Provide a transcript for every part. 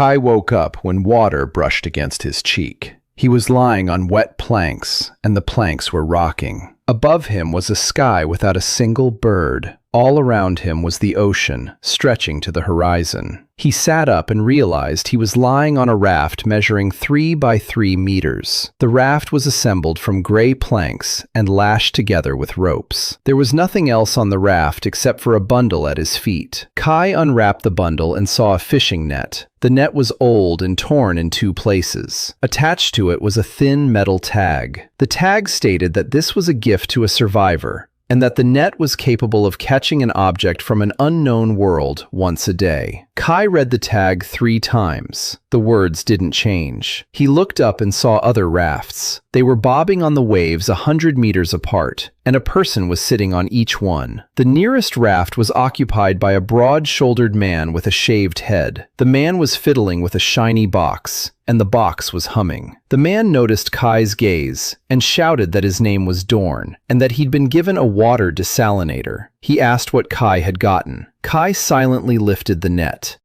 Kai woke up when water brushed against his cheek. He was lying on wet planks, and the planks were rocking. Above him was a sky without a single bird. All around him was the ocean, stretching to the horizon. He sat up and realized he was lying on a raft measuring 3 by 3 meters. The raft was assembled from gray planks and lashed together with ropes. There was nothing else on the raft except for a bundle at his feet. Kai unwrapped the bundle and saw a fishing net. The net was old and torn in 2 places. Attached to it was a thin metal tag. The tag stated that this was a gift to a survivor, and that the net was capable of catching an object from an unknown world once a day. Kai read the tag 3 times. The words didn't change. He looked up and saw other rafts. They were bobbing on the waves 100 meters apart, and a person was sitting on each one. The nearest raft was occupied by a broad-shouldered man with a shaved head. The man was fiddling with a shiny box, and the box was humming. The man noticed Kai's gaze and shouted that his name was Dorn, and that he'd been given a water desalinator. He asked what Kai had gotten. Kai silently lifted the net.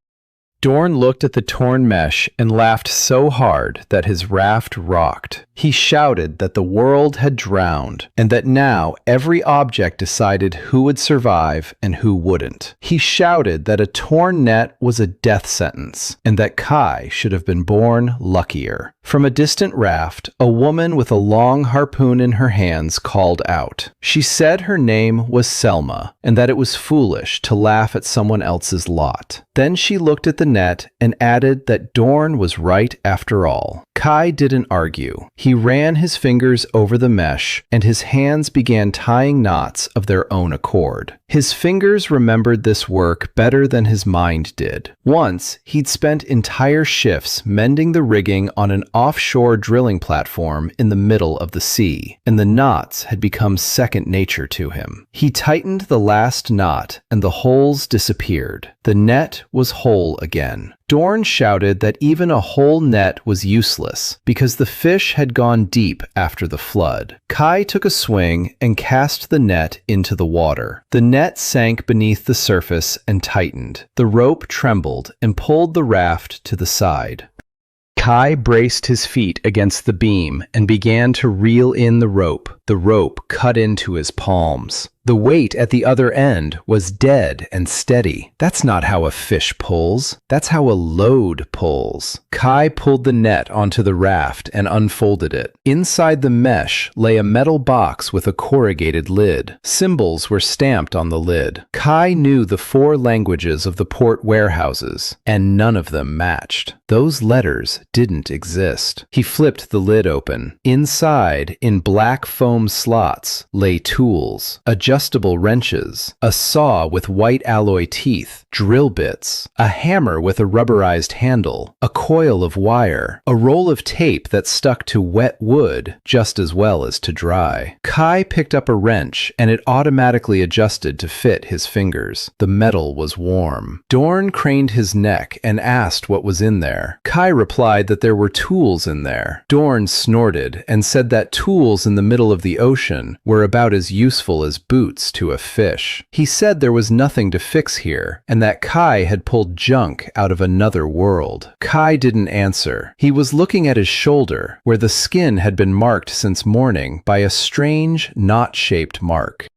Dorn looked at the torn mesh and laughed so hard that his raft rocked. He shouted that the world had drowned, and that now every object decided who would survive and who wouldn't. He shouted that a torn net was a death sentence, and that Kai should have been born luckier. From a distant raft, a woman with a long harpoon in her hands called out. She said her name was Selma, and that it was foolish to laugh at someone else's lot. Then she looked at the net and added that Dorn was right after all. Kai didn't argue. He ran his fingers over the mesh, and his hands began tying knots of their own accord. His fingers remembered this work better than his mind did. Once, he'd spent entire shifts mending the rigging on an offshore drilling platform in the middle of the sea, and the knots had become second nature to him. He tightened the last knot, and the holes disappeared. The net was whole again. Dorn shouted that even a whole net was useless because the fish had gone deep after the flood. Kai took a swing and cast the net into the water. The net sank beneath the surface and tightened. The rope trembled and pulled the raft to the side. Kai braced his feet against the beam and began to reel in the rope. The rope cut into his palms. The weight at the other end was dead and steady. That's not how a fish pulls. That's how a load pulls. Kai pulled the net onto the raft and unfolded it. Inside the mesh lay a metal box with a corrugated lid. Symbols were stamped on the lid. Kai knew the 4 languages of the port warehouses, and none of them matched. Those letters didn't exist. He flipped the lid open. Inside, in black foam slots, lay tools, adjustable wrenches, a saw with white alloy teeth, drill bits, a hammer with a rubberized handle, a coil of wire, a roll of tape that stuck to wet wood just as well as to dry. Kai picked up a wrench, and it automatically adjusted to fit his fingers. The metal was warm. Dorn craned his neck and asked what was in there. Kai replied that there were tools in there. Dorn snorted and said that tools in the middle of the ocean were about as useful as boots to a fish. He said there was nothing to fix here, and that Kai had pulled junk out of another world. Kai didn't answer. He was looking at his shoulder, where the skin had been marked since morning by a strange, knot-shaped mark.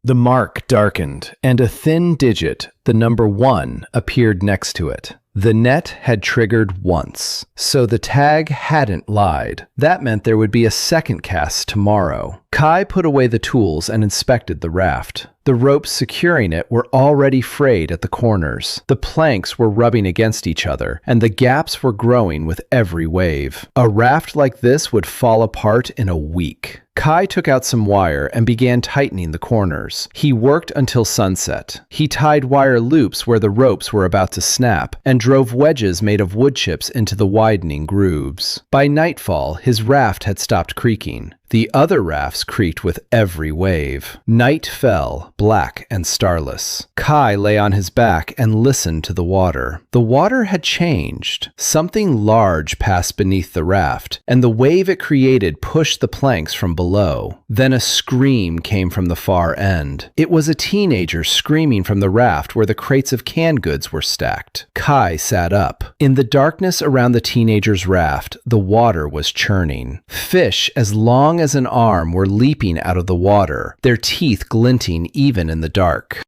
The mark darkened, and a thin digit, the number 1, appeared next to it. The net had triggered once, so the tag hadn't lied. That meant there would be a second cast tomorrow. Kai put away the tools and inspected the raft. The ropes securing it were already frayed at the corners. The planks were rubbing against each other, and the gaps were growing with every wave. A raft like this would fall apart in a week. Kai took out some wire and began tightening the corners. He worked until sunset. He tied wire loops where the ropes were about to snap, and drove wedges made of wood chips into the widening grooves. By nightfall, his raft had stopped creaking. The other rafts creaked with every wave. Night fell, black and starless. Kai lay on his back and listened to the water. The water had changed. Something large passed beneath the raft, and the wave it created pushed the planks from below. Then a scream came from the far end. It was a teenager screaming from the raft where the crates of canned goods were stacked. Kai sat up. In the darkness around the teenager's raft, the water was churning. Fish as long as an arm were leaping out of the water, their teeth glinting even in the dark.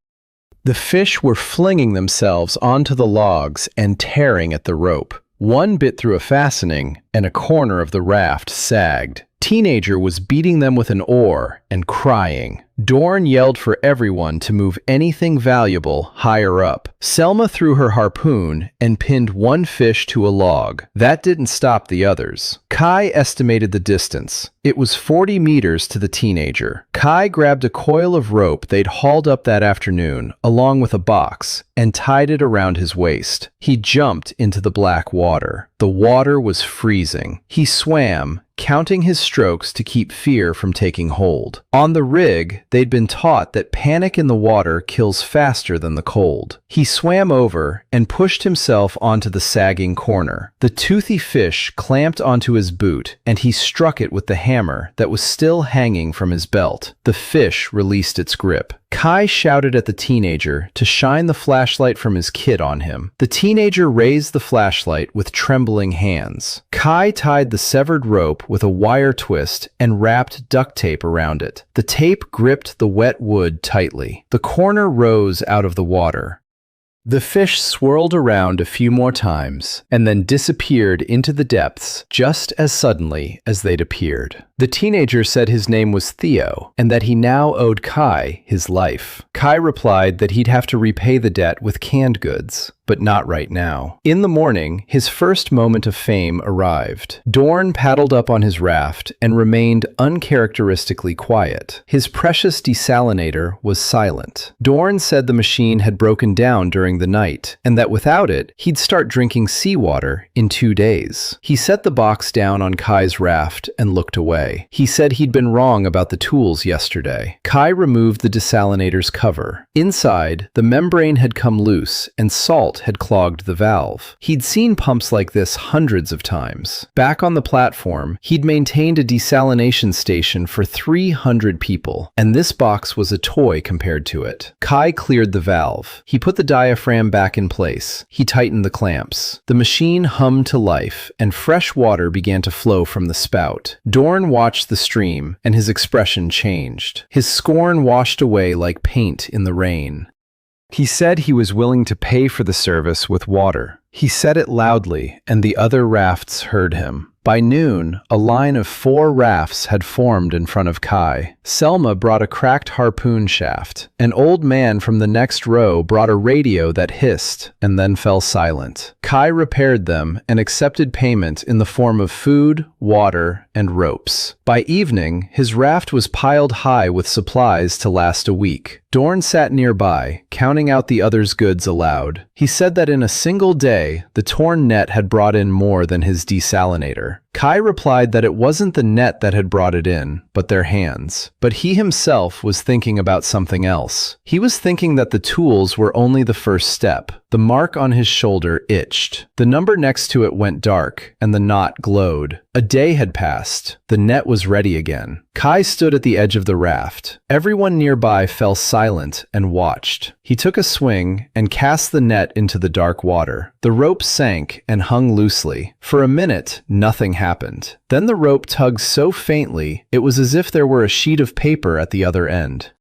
The fish were flinging themselves onto the logs and tearing at the rope. One bit through a fastening, and a corner of the raft sagged. Teenager was beating them with an oar and crying. Dorn yelled for everyone to move anything valuable higher up. Selma threw her harpoon and pinned one fish to a log. That didn't stop the others. Kai estimated the distance. It was 40 meters to the teenager. Kai grabbed a coil of rope they'd hauled up that afternoon, along with a box, and tied it around his waist. He jumped into the black water. The water was freezing. He swam, counting his strokes to keep fear from taking hold. On the rig, they'd been taught that panic in the water kills faster than the cold. He swam over and pushed himself onto the sagging corner. The toothy fish clamped onto his boot, and he struck it with the hammer that was still hanging from his belt. The fish released its grip. Kai shouted at the teenager to shine the flashlight from his kit on him. The teenager raised the flashlight with trembling hands. Kai tied the severed rope with a wire twist and wrapped duct tape around it. The tape gripped the wet wood tightly. The corner rose out of the water. The fish swirled around a few more times and then disappeared into the depths just as suddenly as they'd appeared. The teenager said his name was Theo and that he now owed Kai his life. Kai replied that he'd have to repay the debt with canned goods, but not right now. In the morning, his first moment of fame arrived. Dorn paddled up on his raft and remained uncharacteristically quiet. His precious desalinator was silent. Dorn said the machine had broken down during the night, and that without it, he'd start drinking seawater in 2 days. He set the box down on Kai's raft and looked away. He said he'd been wrong about the tools yesterday. Kai removed the desalinator's cover. Inside, the membrane had come loose and salt had clogged the valve. He'd seen pumps like this hundreds of times. Back on the platform, he'd maintained a desalination station for 300 people, and this box was a toy compared to it. Kai cleared the valve. He put the diaphragm back in place. He tightened the clamps. The machine hummed to life, and fresh water began to flow from the spout. Dorn watched the stream, and his expression changed. His scorn washed away like paint in the rain. He said he was willing to pay for the service with water. He said it loudly, and the other rafts heard him. By noon, a line of 4 rafts had formed in front of Kai. Selma brought a cracked harpoon shaft. An old man from the next row brought a radio that hissed and then fell silent. Kai repaired them and accepted payment in the form of food, water, and ropes. By evening, his raft was piled high with supplies to last a week. Dorn sat nearby, counting out the others' goods aloud. He said that in a single day, the torn net had brought in more than his desalinator. Kai replied that it wasn't the net that had brought it in, but their hands. But he himself was thinking about something else. He was thinking that the tools were only the first step. The mark on his shoulder itched. The number next to it went dark, and the knot glowed. A day had passed. The net was ready again. Kai stood at the edge of the raft. Everyone nearby fell silent and watched. He took a swing and cast the net into the dark water. The rope sank and hung loosely. For a minute, nothing happened. Then the rope tugged so faintly, it was as if there were a sheet of paper at the other end.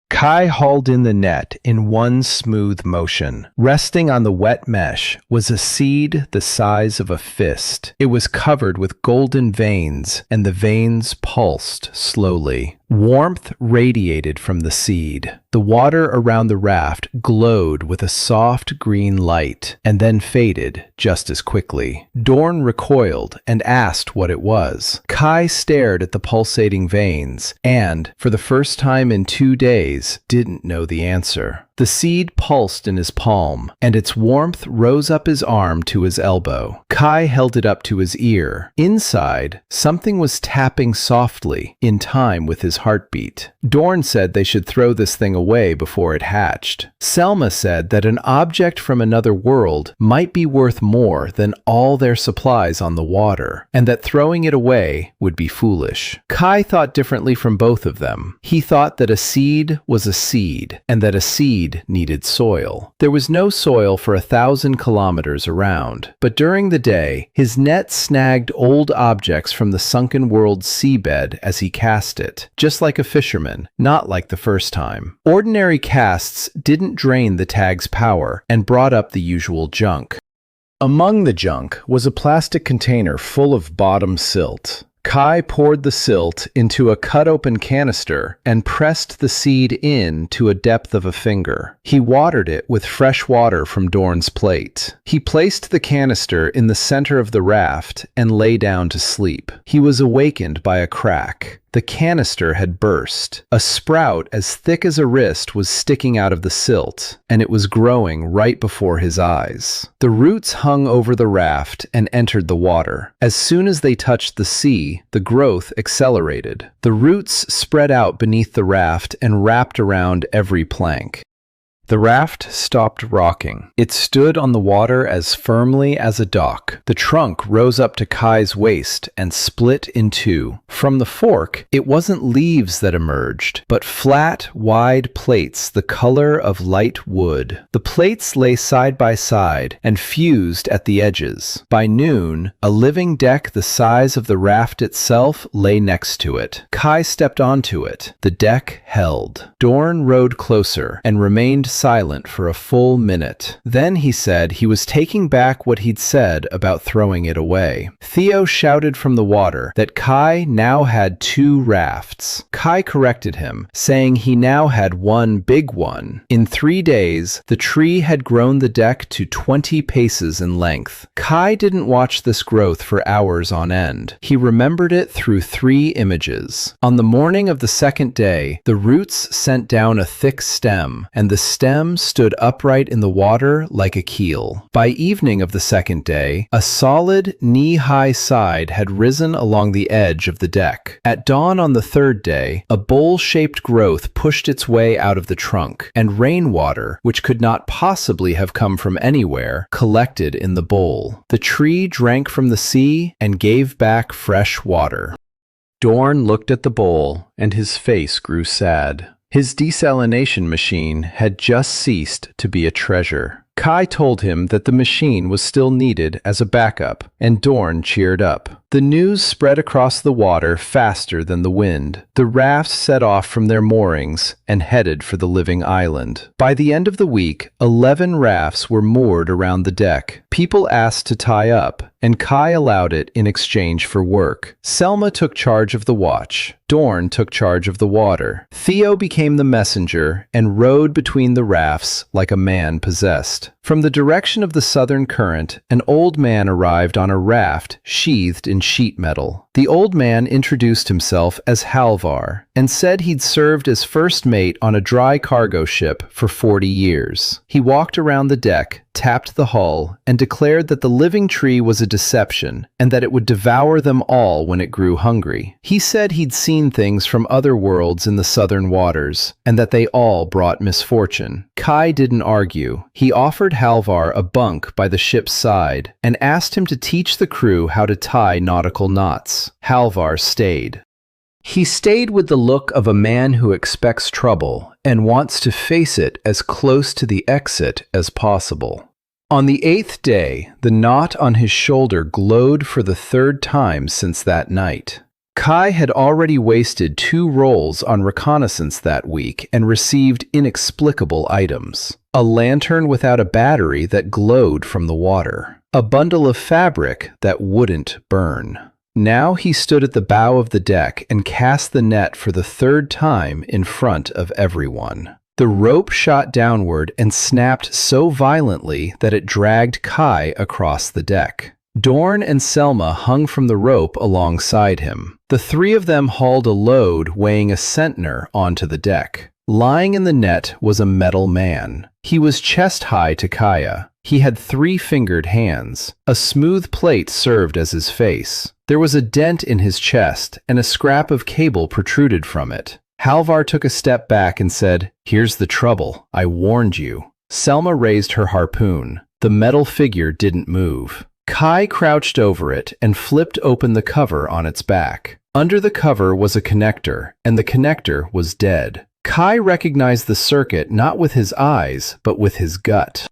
Kai hauled in the net in one smooth motion. Resting on the wet mesh was a seed the size of a fist. It was covered with golden veins, and the veins pulsed slowly. Warmth radiated from the seed. The water around the raft glowed with a soft green light, and then faded just as quickly. Dorn recoiled and asked what it was. Kai stared at the pulsating veins, and, for the first time in 2 days, didn't know the answer. The seed pulsed in his palm, and its warmth rose up his arm to his elbow. Kai held it up to his ear. Inside, something was tapping softly, in time with his heartbeat. Dorn said they should throw this thing away before it hatched. Selma said that an object from another world might be worth more than all their supplies on the water, and that throwing it away would be foolish. Kai thought differently from both of them. He thought that a seed was a seed, and that a seed needed soil. There was no soil for 1,000 kilometers around, but during the day, his net snagged old objects from the sunken world's seabed as he cast it, just like a fisherman, not like the first time. Ordinary casts didn't drain the tag's power and brought up the usual junk. Among the junk was a plastic container full of bottom silt. Kai poured the silt into a cut-open canister and pressed the seed in to a depth of a finger. He watered it with fresh water from Dorn's plate. He placed the canister in the center of the raft and lay down to sleep. He was awakened by a crack. The canister had burst. A sprout as thick as a wrist was sticking out of the silt, and it was growing right before his eyes. The roots hung over the raft and entered the water. As soon as they touched the sea, the growth accelerated. The roots spread out beneath the raft and wrapped around every plank. The raft stopped rocking. It stood on the water as firmly as a dock. The trunk rose up to Kai's waist and split in two. From the fork, it wasn't leaves that emerged, but flat, wide plates the color of light wood. The plates lay side by side and fused at the edges. By noon, a living deck the size of the raft itself lay next to it. Kai stepped onto it. The deck held. Dorn rowed closer and remained silent for a full minute. Then he said he was taking back what he'd said about throwing it away. Theo shouted from the water that Kai now had 2 rafts. Kai corrected him, saying he now had one big one. In 3 days, the tree had grown the deck to 20 paces in length. Kai didn't watch this growth for hours on end. He remembered it through 3 images. On the morning of the second day, the roots sent down a thick stem, and the stem stood upright in the water like a keel. By evening of the second day, a solid, knee-high side had risen along the edge of the deck. At dawn on the third day, a bowl-shaped growth pushed its way out of the trunk, and rainwater, which could not possibly have come from anywhere, collected in the bowl. The tree drank from the sea and gave back fresh water. Dorn looked at the bowl, and his face grew sad. His desalination machine had just ceased to be a treasure. Kai told him that the machine was still needed as a backup, and Dorn cheered up. The news spread across the water faster than the wind. The rafts set off from their moorings and headed for the living island. By the end of the week, 11 rafts were moored around the deck. People asked to tie up, and Kai allowed it in exchange for work. Selma took charge of the watch. Dorn took charge of the water. Theo became the messenger and rowed between the rafts like a man possessed. From the direction of the southern current, an old man arrived on a raft sheathed in sheet metal. The old man introduced himself as Halvar and said he'd served as first mate on a dry cargo ship for 40 years. He walked around the deck, tapped the hull, and declared that the living tree was a deception and that it would devour them all when it grew hungry. He said he'd seen things from other worlds in the southern waters and that they all brought misfortune. Kai didn't argue. He offered Halvar a bunk by the ship's side and asked him to teach the crew how to tie nautical knots. Halvar stayed. He stayed with the look of a man who expects trouble and wants to face it as close to the exit as possible. On the 8th day, the knot on his shoulder glowed for the 3rd time since that night. Kai had already wasted 2 rolls on reconnaissance that week and received inexplicable items. A lantern without a battery that glowed from the water. A bundle of fabric that wouldn't burn. Now he stood at the bow of the deck and cast the net for the 3rd time in front of everyone. The rope shot downward and snapped so violently that it dragged Kai across the deck. Dorn and Selma hung from the rope alongside him. The 3 of them hauled a load weighing a centner onto the deck. Lying in the net was a metal man. He was chest-high to Kaya. He had 3-fingered hands. A smooth plate served as his face. There was a dent in his chest, and a scrap of cable protruded from it. Halvar took a step back and said, "Here's the trouble. I warned you." Selma raised her harpoon. The metal figure didn't move. Kai crouched over it and flipped open the cover on its back. Under the cover was a connector, and the connector was dead. Kai recognized the circuit not with his eyes, but with his gut.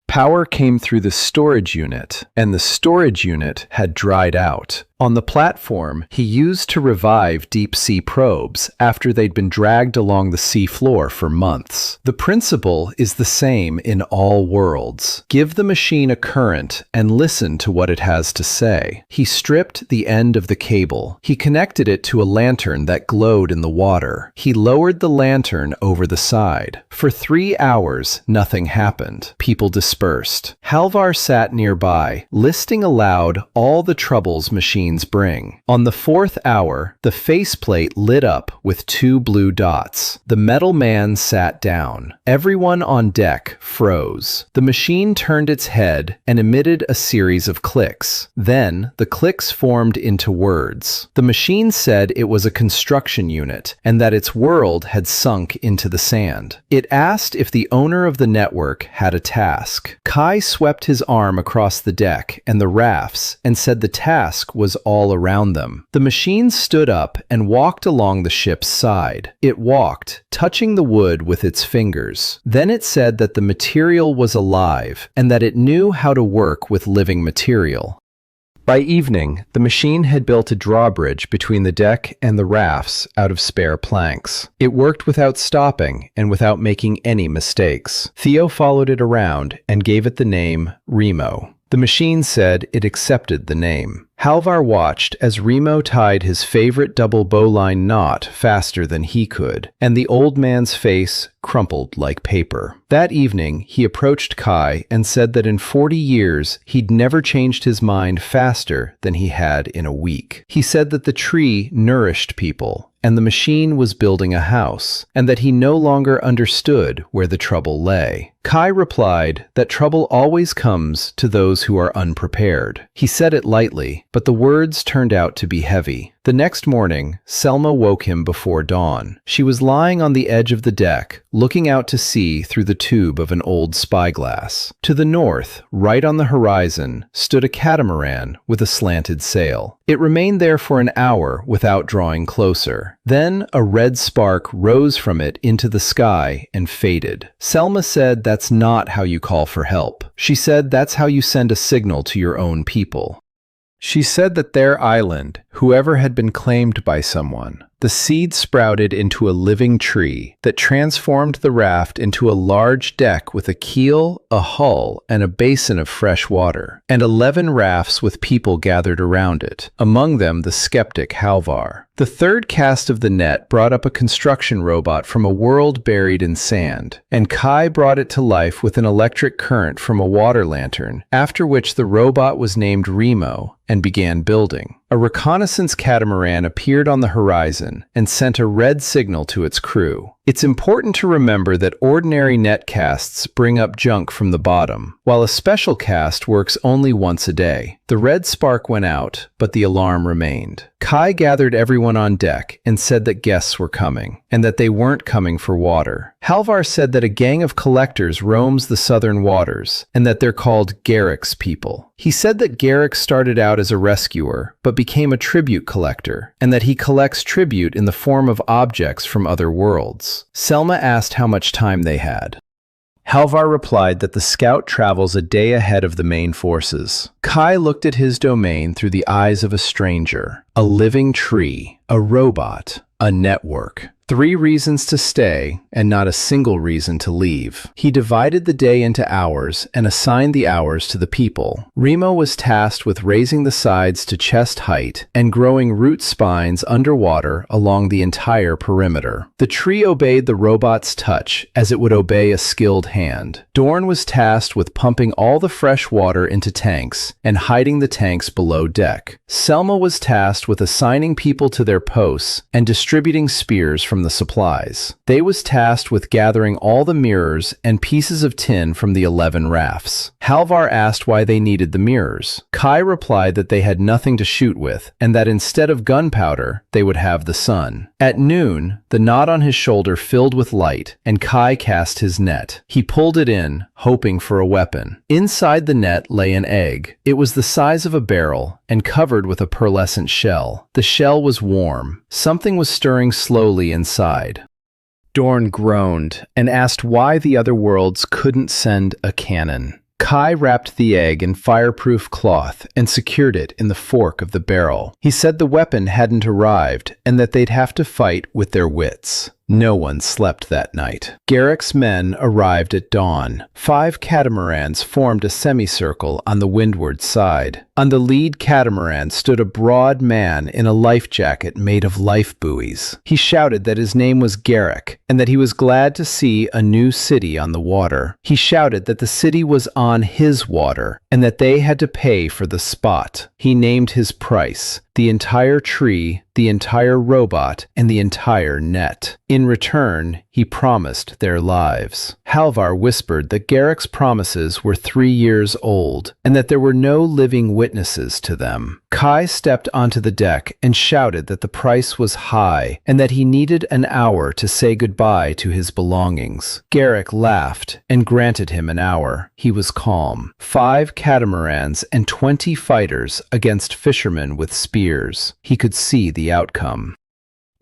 Power came through the storage unit, and the storage unit had dried out. On the platform, he used to revive deep-sea probes after they'd been dragged along the sea floor for months. The principle is the same in all worlds. Give the machine a current and listen to what it has to say. He stripped the end of the cable. He connected it to a lantern that glowed in the water. He lowered the lantern over the side. For 3 hours, nothing happened. People dispersed. Halvar sat nearby, listing aloud all the troubles machines bring. On the 4th hour, the faceplate lit up with 2 blue dots. The metal man sat down. Everyone on deck froze. The machine turned its head and emitted a series of clicks. Then, the clicks formed into words. The machine said it was a construction unit and that its world had sunk into the sand. It asked if the owner of the network had a task. Kai swept his arm across the deck and the rafts and said the task was all around them. The machine stood up and walked along the ship's side. It walked, touching the wood with its fingers. Then it said that the material was alive and that it knew how to work with living material. By evening, the machine had built a drawbridge between the deck and the rafts out of spare planks. It worked without stopping and without making any mistakes. Theo followed it around and gave it the name Remo. The machine said it accepted the name. Halvar watched as Remo tied his favorite double bowline knot faster than he could, and the old man's face crumpled like paper. That evening, he approached Kai and said that in 40 years, he'd never changed his mind faster than he had in a week. He said that the tree nourished people, and the machine was building a house, and that he no longer understood where the trouble lay. Kai replied that trouble always comes to those who are unprepared. He said it lightly, but the words turned out to be heavy. The next morning, Selma woke him before dawn. She was lying on the edge of the deck, looking out to sea through the tube of an old spyglass. To the north, right on the horizon, stood a catamaran with a slanted sail. It remained there for an hour without drawing closer. Then a red spark rose from it into the sky and faded. Selma said that's not how you call for help. She said that's how you send a signal to your own people. She said that their island, whoever had been claimed by someone, the seed sprouted into a living tree that transformed the raft into a large deck with a keel, a hull, and a basin of fresh water, and 11 rafts with people gathered around it, among them the skeptic Halvar. The third cast of the net brought up a construction robot from a world buried in sand, and Kai brought it to life with an electric current from a water lantern, after which the robot was named Remo and began building. A reconnaissance catamaran appeared on the horizon and sent a red signal to its crew. It's important to remember that ordinary net casts bring up junk from the bottom, while a special cast works only once a day. The red spark went out, but the alarm remained. Kai gathered everyone on deck and said that guests were coming, and that they weren't coming for water. Halvar said that a gang of collectors roams the southern waters, and that they're called Garrick's people. He said that Garrick started out as a rescuer, but became a tribute collector, and that he collects tribute in the form of objects from other worlds. Selma asked how much time they had. Halvar replied that the scout travels a day ahead of the main forces. Kai looked at his domain through the eyes of a stranger. A living tree, a robot, a network. 3 reasons to stay, and not a single reason to leave. He divided the day into hours and assigned the hours to the people. Remo was tasked with raising the sides to chest height and growing root spines underwater along the entire perimeter. The tree obeyed the robot's touch as it would obey a skilled hand. Dorn was tasked with pumping all the fresh water into tanks and hiding the tanks below deck. Selma was tasked with assigning people to their posts and distributing spears from from the supplies. They was tasked with gathering all the mirrors and pieces of tin from the 11 rafts. Halvar asked why they needed the mirrors. Kai replied that they had nothing to shoot with, and that instead of gunpowder, they would have the sun. At noon, the knot on his shoulder filled with light, and Kai cast his net. He pulled it in, hoping for a weapon. Inside the net lay an egg. It was the size of a barrel and covered with a pearlescent shell. The shell was warm. Something was stirring slowly inside. Dorn groaned and asked why the other worlds couldn't send a cannon. Kai wrapped the egg in fireproof cloth and secured it in the fork of the barrel. He said the weapon hadn't arrived and that they'd have to fight with their wits. No one slept that night. Garrick's men arrived at dawn. 5 catamarans formed a semicircle on the windward side. On the lead catamaran stood a broad man in a life jacket made of life buoys. He shouted that his name was Garrick and that he was glad to see a new city on the water. He shouted that the city was on his water and that they had to pay for the spot. He named his price: the entire tree, the entire robot, and the entire net. In return, he promised their lives. Halvar whispered that Garrick's promises were 3 years old, and that there were no living witnesses to them. Kai stepped onto the deck and shouted that the price was high, and that he needed an hour to say goodbye to his belongings. Garrick laughed and granted him an hour. He was calm. 5 catamarans and 20 fighters against fishermen with spears. He could see the outcome.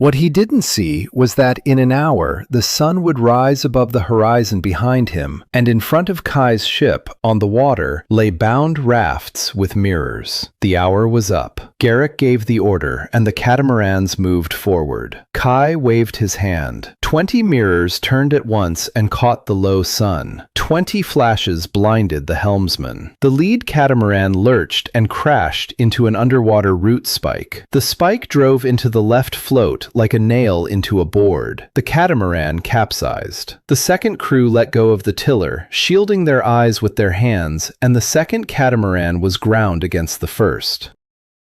What he didn't see was that in an hour the sun would rise above the horizon behind him, and in front of Kai's ship, on the water, lay bound rafts with mirrors. The hour was up. Garrick gave the order, and the catamarans moved forward. Kai waved his hand. 20 mirrors turned at once and caught the low sun. 20 flashes blinded the helmsman. The lead catamaran lurched and crashed into an underwater root spike. The spike drove into the left float like a nail into a board. The catamaran capsized. The second crew let go of the tiller, shielding their eyes with their hands, and the second catamaran was ground against the first.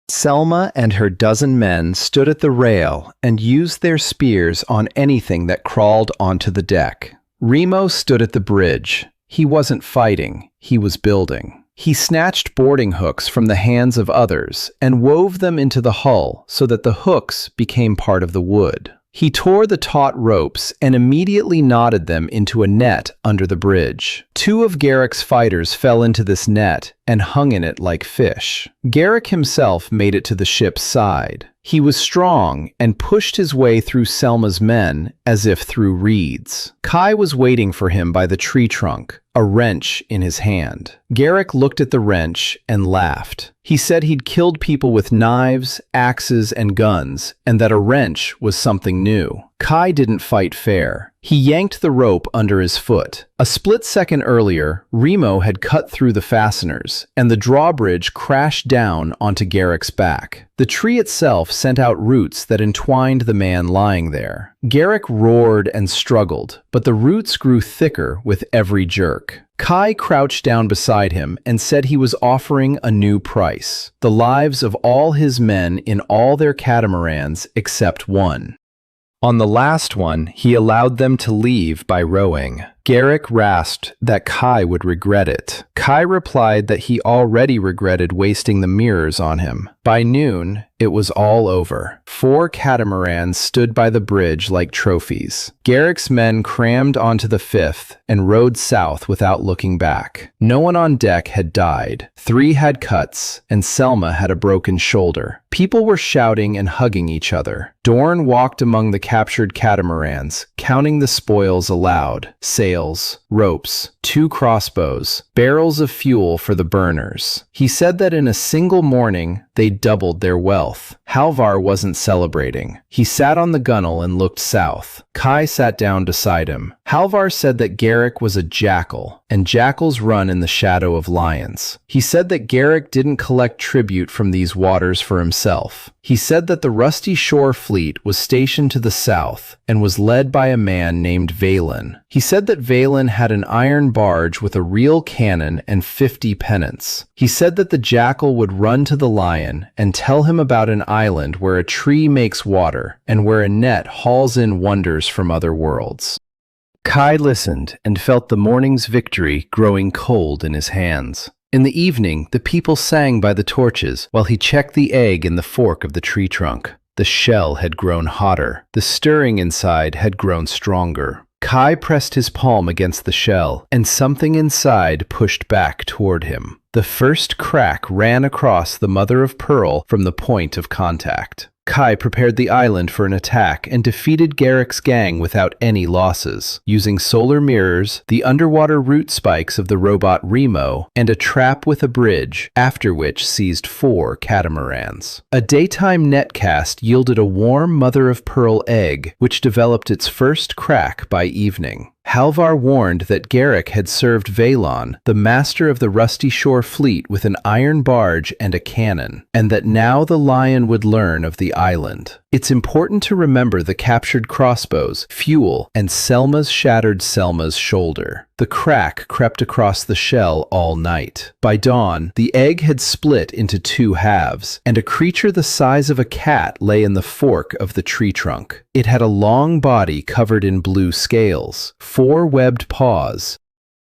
Selma and her 12 men stood at the rail and used their spears on anything that crawled onto the deck. Remo stood at the bridge. He wasn't fighting, he was building. He snatched boarding hooks from the hands of others and wove them into the hull so that the hooks became part of the wood. He tore the taut ropes and immediately knotted them into a net under the bridge. 2 of Garrick's fighters fell into this net and hung in it like fish. Garrick himself made it to the ship's side. He was strong and pushed his way through Selma's men as if through reeds. Kai was waiting for him by the tree trunk, a wrench in his hand. Garrick looked at the wrench and laughed. He said he'd killed people with knives, axes, and guns, and that a wrench was something new. Kai didn't fight fair. He yanked the rope under his foot. A split second earlier, Remo had cut through the fasteners, and the drawbridge crashed down onto Garrick's back. The tree itself sent out roots that entwined the man lying there. Garrick roared and struggled, but the roots grew thicker with every jerk. Kai crouched down beside him and said he was offering a new price: the lives of all his men in all their catamarans except one. On the last one, he allowed them to leave by rowing. Garrick rasped that Kai would regret it. Kai replied that he already regretted wasting the mirrors on him. By noon, it was all over. 4 catamarans stood by the bridge like trophies. Garrick's men crammed onto the 5th and rowed south without looking back. No one on deck had died. 3 had cuts, and Selma had a broken shoulder. People were shouting and hugging each other. Dorn walked among the captured catamarans, counting the spoils aloud: sails, ropes, 2 crossbows, barrels of fuel for the burners. He said that in a single morning, they doubled their wealth. Halvar wasn't celebrating. He sat on the gunwale and looked south. Kai sat down beside him. Halvar said that Garrick was a jackal, and jackals run in the shadow of lions. He said that Garrick didn't collect tribute from these waters for himself. He said that the rusty shore fleet was stationed to the south and was led by a man named Valen. He said that Valen had an iron barge with a real cannon and 50 pennants. He said that the jackal would run to the lion and tell him about an island where a tree makes water and where a net hauls in wonders from other worlds. Kai listened and felt the morning's victory growing cold in his hands. In the evening, the people sang by the torches while he checked the egg in the fork of the tree trunk. The shell had grown hotter. The stirring inside had grown stronger. Kai pressed his palm against the shell, and something inside pushed back toward him. The first crack ran across the mother of pearl from the point of contact. Kai prepared the island for an attack and defeated Garrick's gang without any losses, using solar mirrors, the underwater root spikes of the robot Remo, and a trap with a bridge, after which seized 4 catamarans. A daytime netcast yielded a warm mother-of-pearl egg, which developed its first crack by evening. Halvar warned that Garrick had served Valon, the master of the Rusty Shore fleet, with an iron barge and a cannon, and that now the Lion would learn of the island. It's important to remember the captured crossbows, fuel, and Selma's shattered Selma's shoulder. The crack crept across the shell all night. By dawn, the egg had split into 2 halves, and a creature the size of a cat lay in the fork of the tree trunk. It had a long body covered in blue scales, 4 webbed paws,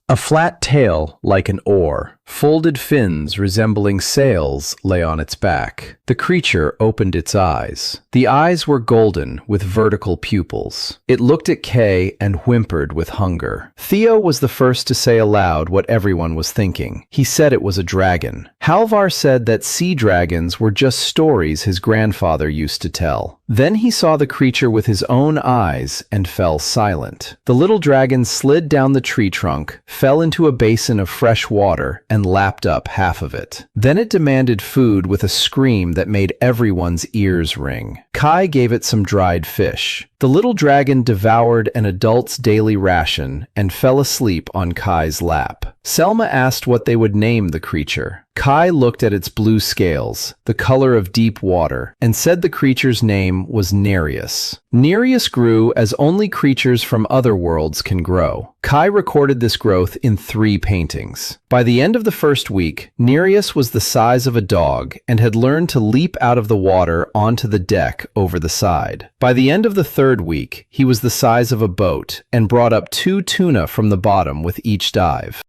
a flat tail like an oar. Folded fins resembling sails lay on its back. The creature opened its eyes. The eyes were golden with vertical pupils. It looked at Kay and whimpered with hunger. Theo was the first to say aloud what everyone was thinking. He said it was a dragon. Halvar said that sea dragons were just stories his grandfather used to tell. Then he saw the creature with his own eyes and fell silent. The little dragon slid down the tree trunk, fell into a basin of fresh water, and lapped up half of it. Then it demanded food with a scream that made everyone's ears ring. Kai gave it some dried fish. The little dragon devoured an adult's daily ration and fell asleep on Kai's lap. Selma asked what they would name the creature. Kai looked at its blue scales, the color of deep water, and said the creature's name was Nereus. Nereus grew as only creatures from other worlds can grow. Kai recorded this growth in 3 paintings. By the end of the first week, Nereus was the size of a dog and had learned to leap out of the water onto the deck over the side. By the end of the 3rd week, he was the size of a boat and brought up 2 tuna from the bottom with each dive.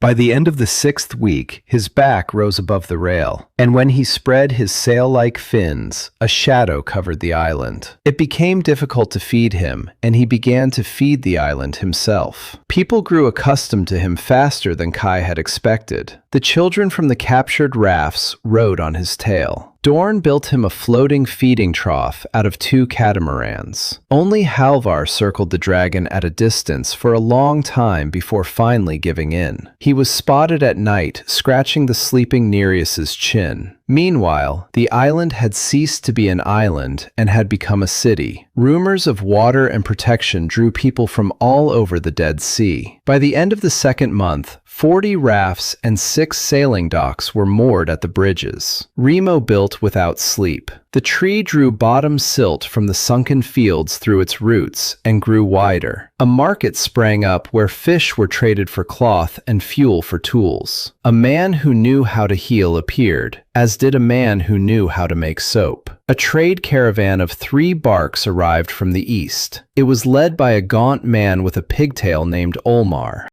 By the end of the 6th week, his back rose above the rail, and when he spread his sail-like fins, a shadow covered the island. It became difficult to feed him, and he began to feed the island himself. People grew accustomed to him faster than Kai had expected. The children from the captured rafts rode on his tail. Dorn built him a floating feeding trough out of 2 catamarans. Only Halvar circled the dragon at a distance for a long time before finally giving in. He was spotted at night, scratching the sleeping Nereus's chin. Meanwhile, the island had ceased to be an island and had become a city. Rumors of water and protection drew people from all over the Dead Sea. By the end of the 2nd month, 40 rafts and 6 sailing docks were moored at the bridges. Remo built without sleep. The tree drew bottom silt from the sunken fields through its roots and grew wider. A market sprang up where fish were traded for cloth and fuel for tools. A man who knew how to heal appeared, as did a man who knew how to make soap. A trade caravan of 3 barks arrived from the east. It was led by a gaunt man with a pigtail named Olmar.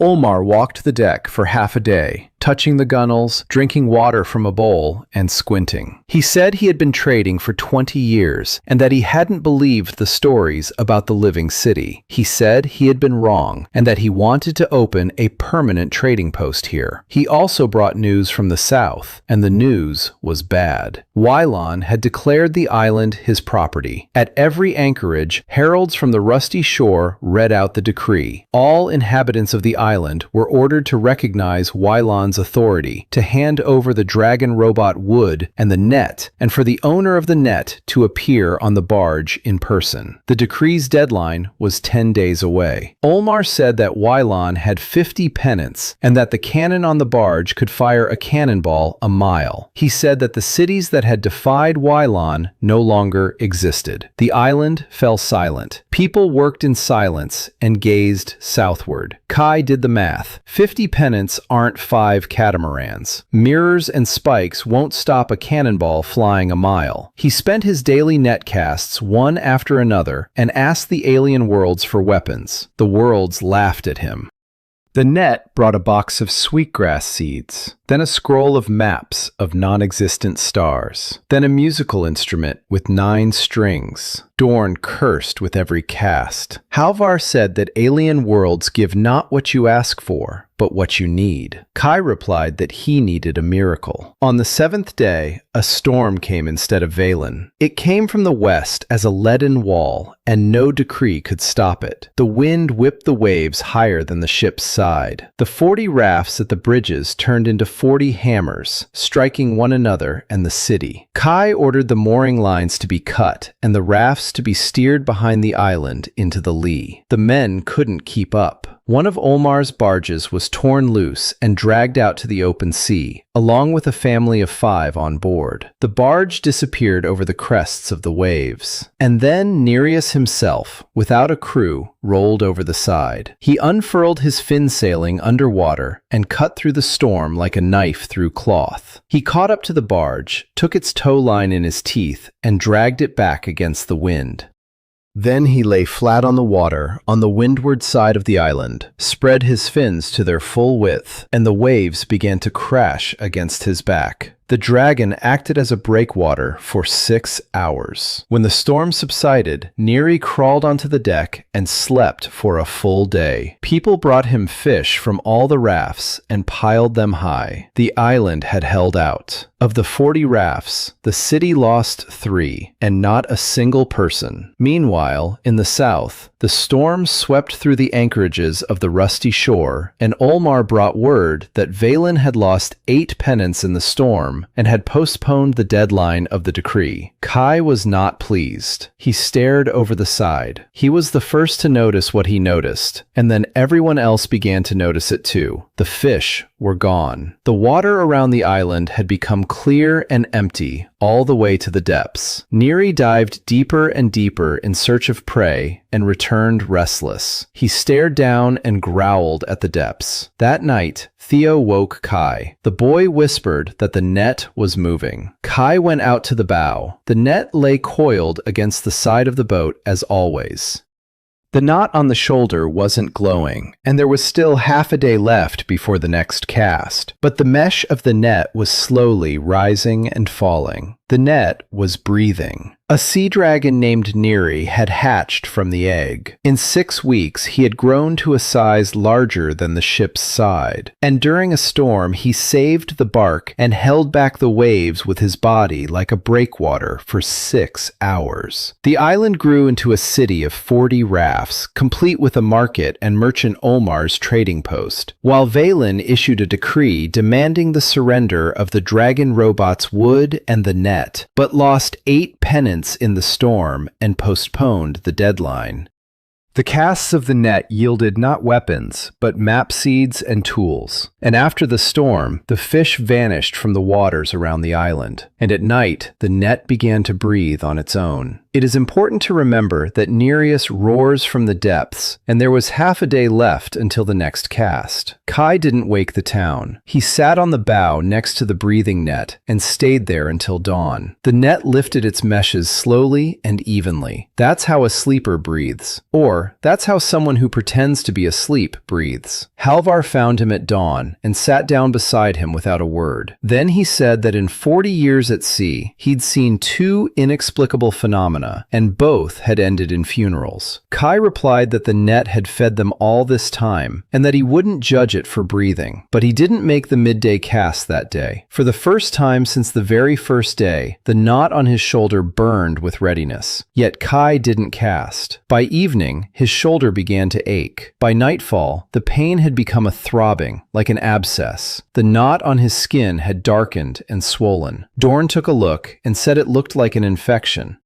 Olmar walked the deck for half a day, touching the gunnels, drinking water from a bowl, and squinting. He said he had been trading for 20 years, and that he hadn't believed the stories about the living city. He said he had been wrong, and that he wanted to open a permanent trading post here. He also brought news from the south, and the news was bad. Wylon had declared the island his property. At every anchorage, heralds from the Rusty Shore read out the decree. All inhabitants of the island were ordered to recognize Wylon's authority, to hand over the dragon robot Wood and the net, and for the owner of the net to appear on the barge in person. The decree's deadline was 10 days away. Olmar said that Wylon had 50 pennants, and that the cannon on the barge could fire a cannonball a mile. He said that the cities that had defied Wylon no longer existed. The island fell silent. People worked in silence and gazed southward. Kai did the math. 50 pennants aren't 5 5 catamarans. Mirrors and spikes won't stop a cannonball flying a mile. He spent his daily net casts one after another and asked the alien worlds for weapons. The worlds laughed at him. The net brought a box of sweetgrass seeds, then a scroll of maps of non-existent stars, then a musical instrument with 9 strings. Dorn cursed with every cast. Halvar said that alien worlds give not what you ask for, but what you need. Kai replied that he needed a miracle. On the 7th day, a storm came instead of Valen. It came from the west as a leaden wall, and no decree could stop it. The wind whipped the waves higher than the ship's side. The 40 rafts at the bridges turned into 40 hammers, striking one another and the city. Kai ordered the mooring lines to be cut, and the rafts to be steered behind the island into the lee. The men couldn't keep up. One of Olmar's barges was torn loose and dragged out to the open sea, along with a family of 5 on board. The barge disappeared over the crests of the waves. And then Nereus himself, without a crew, rolled over the side. He unfurled his fin sailing underwater and cut through the storm like a knife through cloth. He caught up to the barge, took its tow line in his teeth, and dragged it back against the wind. Then he lay flat on the water on the windward side of the island, spread his fins to their full width, and the waves began to crash against his back. The dragon acted as a breakwater for 6 hours. When the storm subsided, Neri crawled onto the deck and slept for a full day. People brought him fish from all the rafts and piled them high. The island had held out. Of the 40 rafts, the city lost 3, and not a single person. Meanwhile, in the south, the storm swept through the anchorages of the rusty shore, and Olmar brought word that Valen had lost 8 pennants in the storm and had postponed the deadline of the decree. Kai was not pleased. He stared over the side. He was the first to notice what he noticed, and then everyone else began to notice it too. The fish were gone. The water around the island had become clear and empty all the way to the depths. Neri dived deeper and deeper in search of prey and returned restless. He stared down and growled at the depths. That night, Theo woke Kai. The boy whispered that the net was moving. Kai went out to the bow. The net lay coiled against the side of the boat as always. The knot on the shoulder wasn't glowing, and there was still half a day left before the next cast, but the mesh of the net was slowly rising and falling. The net was breathing. A sea dragon named Neri had hatched from the egg. In 6 weeks, he had grown to a size larger than the ship's side, and during a storm, he saved the bark and held back the waves with his body like a breakwater for 6 hours. The island grew into a city of 40 rafts, complete with a market and merchant Olmar's trading post, while Valen issued a decree demanding the surrender of the dragon robot's wood and the net, but lost 8 pennants in the storm and postponed the deadline. The casts of the net yielded not weapons, but map seeds and tools. And after the storm, the fish vanished from the waters around the island, and at night, the net began to breathe on its own. It is important to remember that Nereus roars from the depths, and there was half a day left until the next cast. Kai didn't wake the town. He sat on the bow next to the breathing net and stayed there until dawn. The net lifted its meshes slowly and evenly. That's how a sleeper breathes. Or, that's how someone who pretends to be asleep breathes. Halvar found him at dawn and sat down beside him without a word. Then he said that in 40 years at sea, he'd seen 2 inexplicable phenomena, and both had ended in funerals. Kai replied that the net had fed them all this time, and that he wouldn't judge it for breathing. But he didn't make the midday cast that day. For the first time since the very first day, the knot on his shoulder burned with readiness. Yet Kai didn't cast. By evening, his shoulder began to ache. By nightfall, the pain had become a throbbing, like an abscess. The knot on his skin had darkened and swollen. Dorn took a look and said it looked like an infection.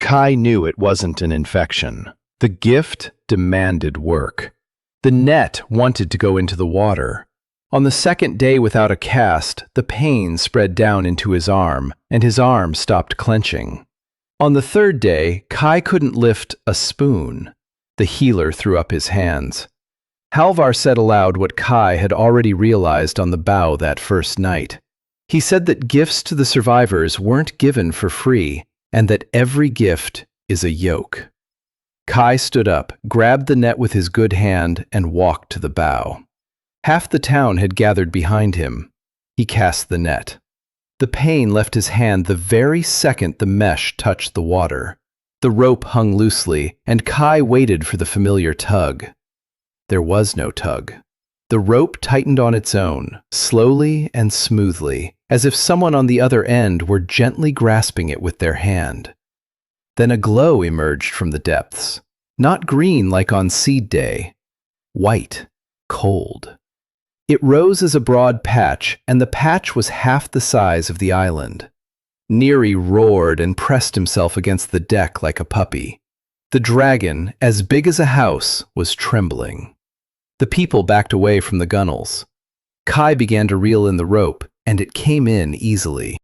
Kai knew it wasn't an infection. The gift demanded work. The net wanted to go into the water. On the 2nd day without a cast, the pain spread down into his arm, and his arm stopped clenching. On the 3rd day, Kai couldn't lift a spoon. The healer threw up his hands. Halvar said aloud what Kai had already realized on the bow that first night. He said that gifts to the survivors weren't given for free, and that every gift is a yoke. Kai stood up, grabbed the net with his good hand, and walked to the bow. Half the town had gathered behind him. He cast the net. The pain left his hand the very second the mesh touched the water. The rope hung loosely, and Kai waited for the familiar tug. There was no tug. The rope tightened on its own, slowly and smoothly, as if someone on the other end were gently grasping it with their hand. Then a glow emerged from the depths, not green like on seed day, white, cold. It rose as a broad patch, and the patch was half the size of the island. Neri roared and pressed himself against the deck like a puppy. The dragon, as big as a house, was trembling. The people backed away from the gunwales. Kai began to reel in the rope, and it came in easily.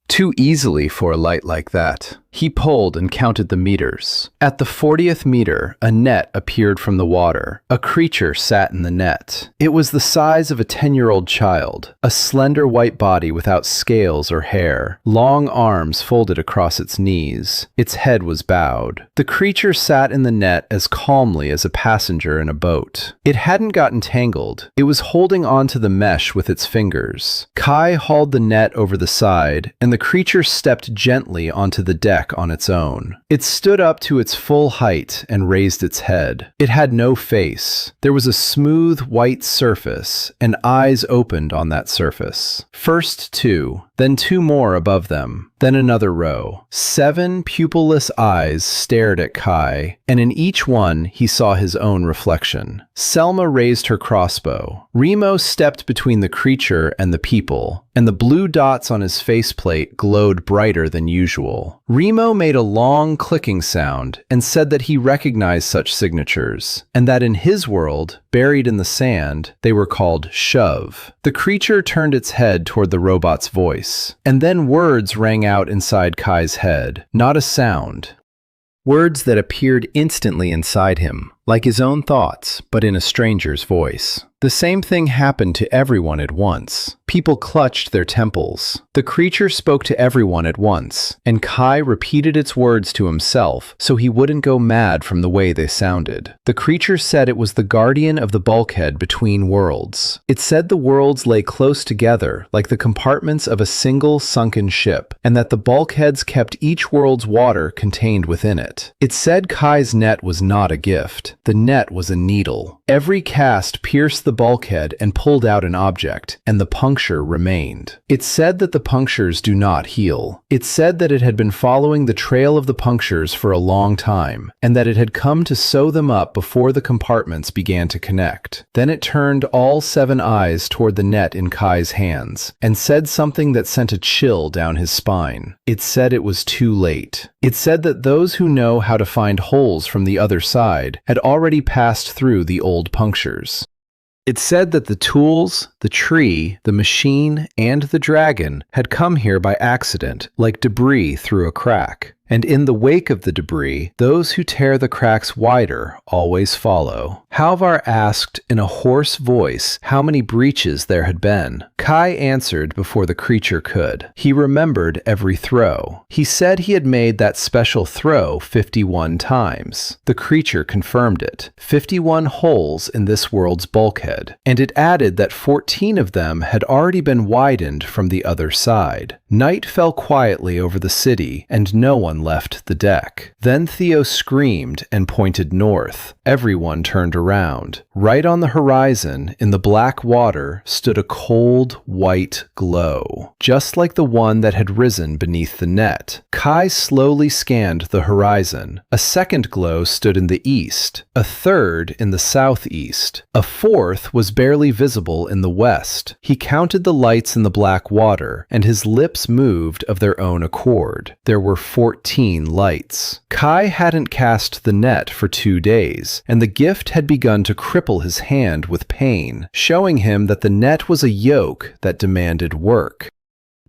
Too easily for a light like that. He pulled and counted the meters. At the 40th meter, a net appeared from the water. A creature sat in the net. It was the size of a 10-year-old child, a slender white body without scales or hair, long arms folded across its knees. Its head was bowed. The creature sat in the net as calmly as a passenger in a boat. It hadn't gotten tangled. It was holding onto the mesh with its fingers. Kai hauled the net over the side, and the creature stepped gently onto the deck on its own. It stood up to its full height and raised its head. It had no face. There was a smooth white surface, and eyes opened on that surface. First two, then two more above them, then another row. 7 pupilless eyes stared at Kai, and in each one he saw his own reflection. Selma raised her crossbow. Remo stepped between the creature and the people, and the blue dots on his faceplate glowed brighter than usual. Remo made a long clicking sound and said that he recognized such signatures, and that in his world, buried in the sand, they were called shove. The creature turned its head toward the robot's voice, and then words rang out inside Kai's head, not a sound. Words that appeared instantly inside him, like his own thoughts, but in a stranger's voice. The same thing happened to everyone at once. People clutched their temples. The creature spoke to everyone at once, and Kai repeated its words to himself so he wouldn't go mad from the way they sounded. The creature said it was the guardian of the bulkhead between worlds. It said the worlds lay close together, like the compartments of a single sunken ship, and that the bulkheads kept each world's water contained within it. It said Kai's net was not a gift. The net was a needle. Every cast pierced the bulkhead and pulled out an object, and the puncture remained. It said that the punctures do not heal. It said that it had been following the trail of the punctures for a long time, and that it had come to sew them up before the compartments began to connect. Then it turned all 7 eyes toward the net in Kai's hands, and said something that sent a chill down his spine. It said it was too late. It said that those who know how to find holes from the other side had already passed through the old punctures. It said that the tools, the tree, the machine, and the dragon had come here by accident, like debris through a crack. And in the wake of the debris, those who tear the cracks wider always follow. Halvar asked in a hoarse voice how many breaches there had been. Kai answered before the creature could. He remembered every throw. He said he had made that special throw 51 times. The creature confirmed it. 51 holes in this world's bulkhead. And it added that 14 of them had already been widened from the other side. Night fell quietly over the city, and no one left the deck. Then Theo screamed and pointed north. Everyone turned around. Right on the horizon, in the black water, stood a cold, white glow, just like the one that had risen beneath the net. Kai slowly scanned the horizon. A second glow stood in the east, a third in the southeast. A fourth was barely visible in the west. He counted the lights in the black water, and his lips moved of their own accord. There were 14 lights. Kai hadn't cast the net for 2 days, and the gift had begun to cripple his hand with pain, showing him that the net was a yoke that demanded work.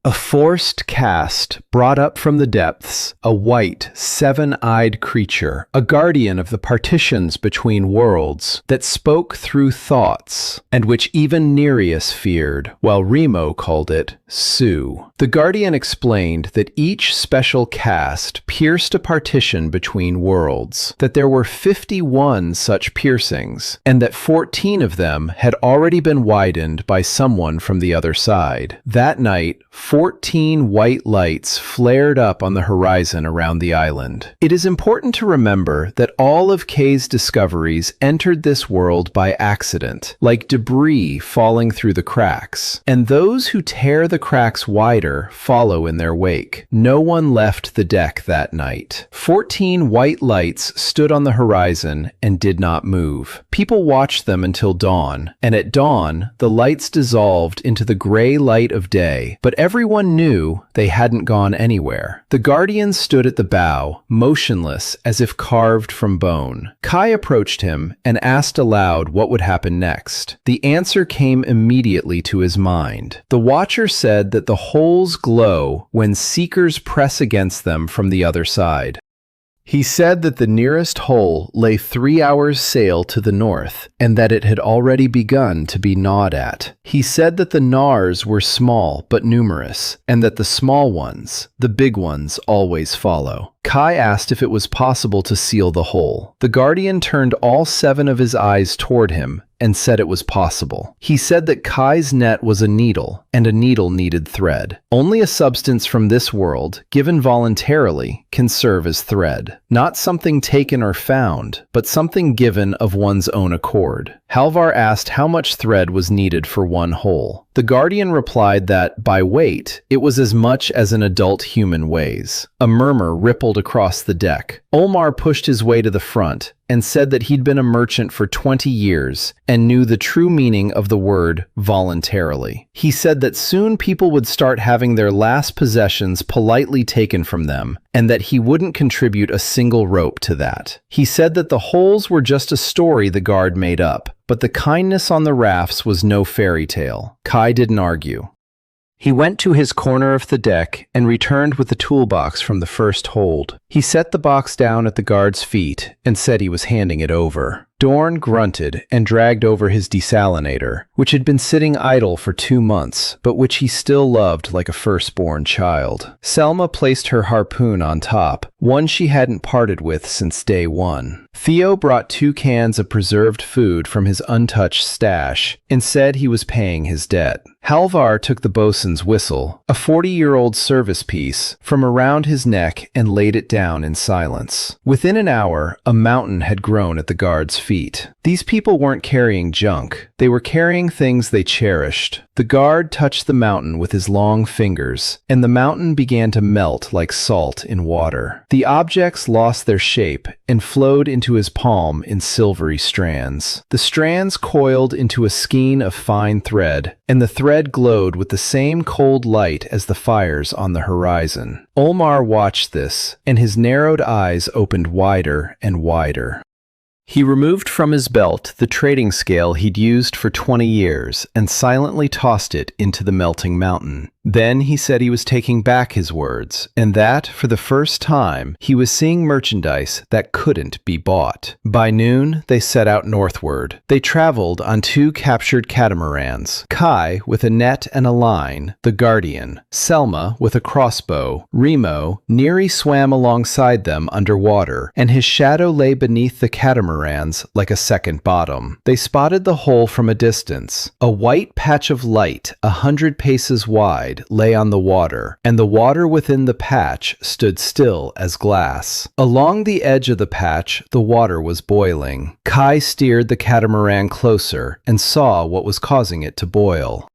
A forced cast brought up from the depths a white, seven-eyed creature, a guardian of the partitions between worlds that spoke through thoughts, and which even Nereus feared, while Remo called it Sue. The guardian explained that each special cast pierced a partition between worlds, that there were 51 such piercings, and that 14 of them had already been widened by someone from the other side. That night, 14 white lights flared up on the horizon around the island. It is important to remember that all of Kay's discoveries entered this world by accident, like debris falling through the cracks, and those who tear the cracks wider follow in their wake. No one left the deck that night. 14 white lights stood on the horizon and did not move. People watched them until dawn, and at dawn, the lights dissolved into the gray light of day, but everyone knew they hadn't gone anywhere. The guardian stood at the bow, motionless as if carved from bone. Kai approached him and asked aloud what would happen next. The answer came immediately to his mind. The watcher said that the holes glow when seekers press against them from the other side. He said that the nearest hole lay 3 hours' sail to the north, and that it had already begun to be gnawed at. He said that the gnawers were small but numerous, and that the small ones, the big ones, always follow. Kai asked if it was possible to seal the hole. The guardian turned all 7 of his eyes toward him and said it was possible. He said that Kai's net was a needle, and a needle needed thread. Only a substance from this world, given voluntarily, can serve as thread. Not something taken or found, but something given of one's own accord. Halvar asked how much thread was needed for one hole. The guardian replied that, by weight, it was as much as an adult human weighs. A murmur rippled across the deck. Olmar pushed his way to the front and said that he'd been a merchant for 20 years and knew the true meaning of the word voluntarily. He said that soon people would start having their last possessions politely taken from them, and that he wouldn't contribute a single rope to that. He said that the holes were just a story the guard made up, but the kindness on the rafts was no fairy tale. Kai didn't argue. He went to his corner of the deck and returned with the toolbox from the first hold. He set the box down at the guard's feet and said he was handing it over. Dorn grunted and dragged over his desalinator, which had been sitting idle for 2 months, but which he still loved like a firstborn child. Selma placed her harpoon on top, one she hadn't parted with since day 1. Theo brought 2 cans of preserved food from his untouched stash and said he was paying his debt. Halvar took the bosun's whistle, a 40-year-old service piece, from around his neck and laid it down in silence. Within an hour, a mountain had grown at the guard's feet. These people weren't carrying junk. They were carrying things they cherished. The guard touched the mountain with his long fingers, and the mountain began to melt like salt in water. The objects lost their shape and flowed into his palm in silvery strands. The strands coiled into a skein of fine thread, and the thread glowed with the same cold light as the fires on the horizon. Olmar watched this, and his narrowed eyes opened wider and wider. He removed from his belt the trading scale he'd used for 20 years and silently tossed it into the melting mountain. Then he said he was taking back his words, and that, for the first time, he was seeing merchandise that couldn't be bought. By noon, they set out northward. They traveled on 2 captured catamarans, Kai with a net and a line, the Guardian, Selma with a crossbow. Remo, Neri swam alongside them underwater, and his shadow lay beneath the catamarans like a second bottom. They spotted the hole from a distance. A white patch of light, 100 paces wide, lay on the water, and the water within the patch stood still as glass. Along the edge of the patch, the water was boiling. Kai steered the catamaran closer and saw what was causing it to boil.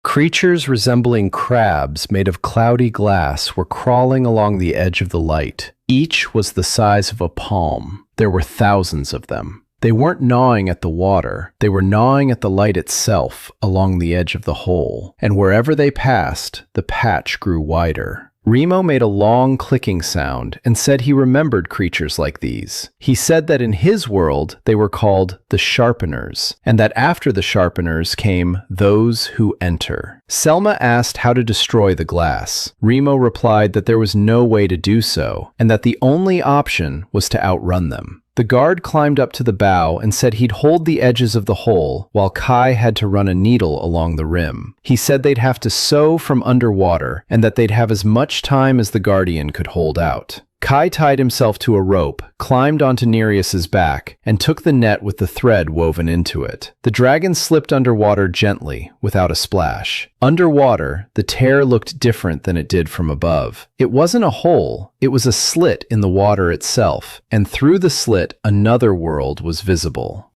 Creatures resembling crabs made of cloudy glass were crawling along the edge of the light. Each was the size of a palm. There were thousands of them. They weren't gnawing at the water, they were gnawing at the light itself along the edge of the hole, and wherever they passed, the patch grew wider. Remo made a long clicking sound and said he remembered creatures like these. He said that in his world they were called the Sharpeners, and that after the Sharpeners came those who enter. Selma asked how to destroy the glass. Remo replied that there was no way to do so, and that the only option was to outrun them. The guard climbed up to the bow and said he'd hold the edges of the hole while Kai had to run a needle along the rim. He said they'd have to sew from underwater and that they'd have as much time as the Guardian could hold out. Kai tied himself to a rope, climbed onto Nereus's back, and took the net with the thread woven into it. The dragon slipped underwater gently, without a splash. Underwater, the tear looked different than it did from above. It wasn't a hole, it was a slit in the water itself, and through the slit another world was visible.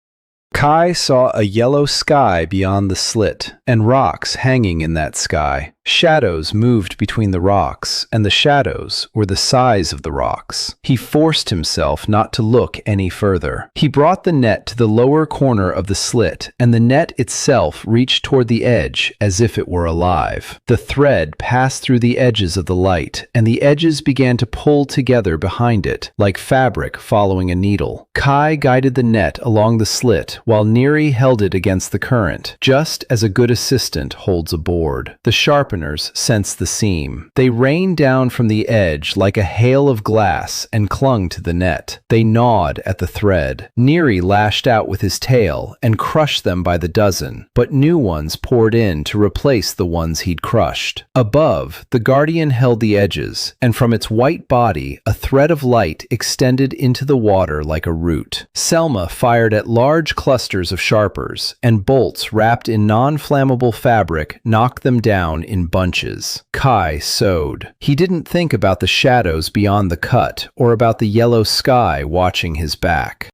Kai saw a yellow sky beyond the slit, and rocks hanging in that sky. Shadows moved between the rocks, and the shadows were the size of the rocks. He forced himself not to look any further. He brought the net to the lower corner of the slit, and the net itself reached toward the edge as if it were alive. The thread passed through the edges of the light, and the edges began to pull together behind it, like fabric following a needle. Kai guided the net along the slit, while Neri held it against the current, just as a good assistant holds a board. The sharpeners sensed the seam. They rained down from the edge like a hail of glass and clung to the net. They gnawed at the thread. Neri lashed out with his tail and crushed them by the dozen, but new ones poured in to replace the ones he'd crushed. Above, the Guardian held the edges, and from its white body, a thread of light extended into the water like a root. Selma fired at large clusters of sharpers, and bolts wrapped in non-flammable fabric knocked them down in bunches. Kai sewed. He didn't think about the shadows beyond the cut or about the yellow sky watching his back.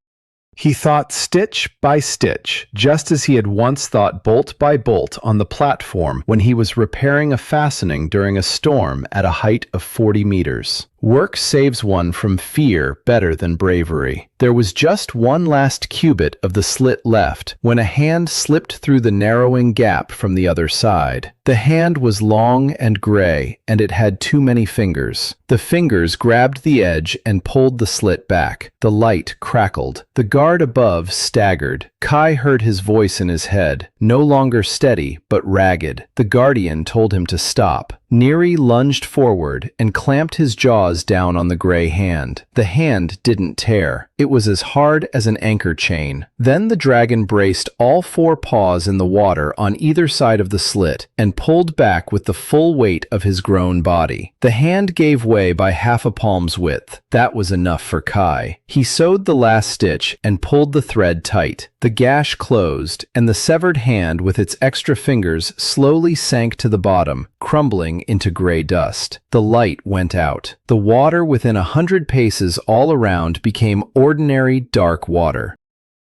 He thought stitch by stitch, just as he had once thought bolt by bolt on the platform when he was repairing a fastening during a storm at a height of 40 meters. Work saves one from fear better than bravery. There was just one last cubit of the slit left when a hand slipped through the narrowing gap from the other side. The hand was long and gray, and it had too many fingers. The fingers grabbed the edge and pulled the slit back. The light crackled. The guard above staggered. Kai heard his voice in his head, no longer steady, but ragged. The Guardian told him to stop. Neri lunged forward and clamped his jaws down on the gray hand. The hand didn't tear. It was as hard as an anchor chain. Then the dragon braced all four paws in the water on either side of the slit and pulled back with the full weight of his grown body. The hand gave way by half a palm's width. That was enough for Kai. He sewed the last stitch and pulled the thread tight. The gash closed, and the severed hand with its extra fingers slowly sank to the bottom, crumbling into gray dust. The light went out. The water within 100 paces all around became ordinary dark water.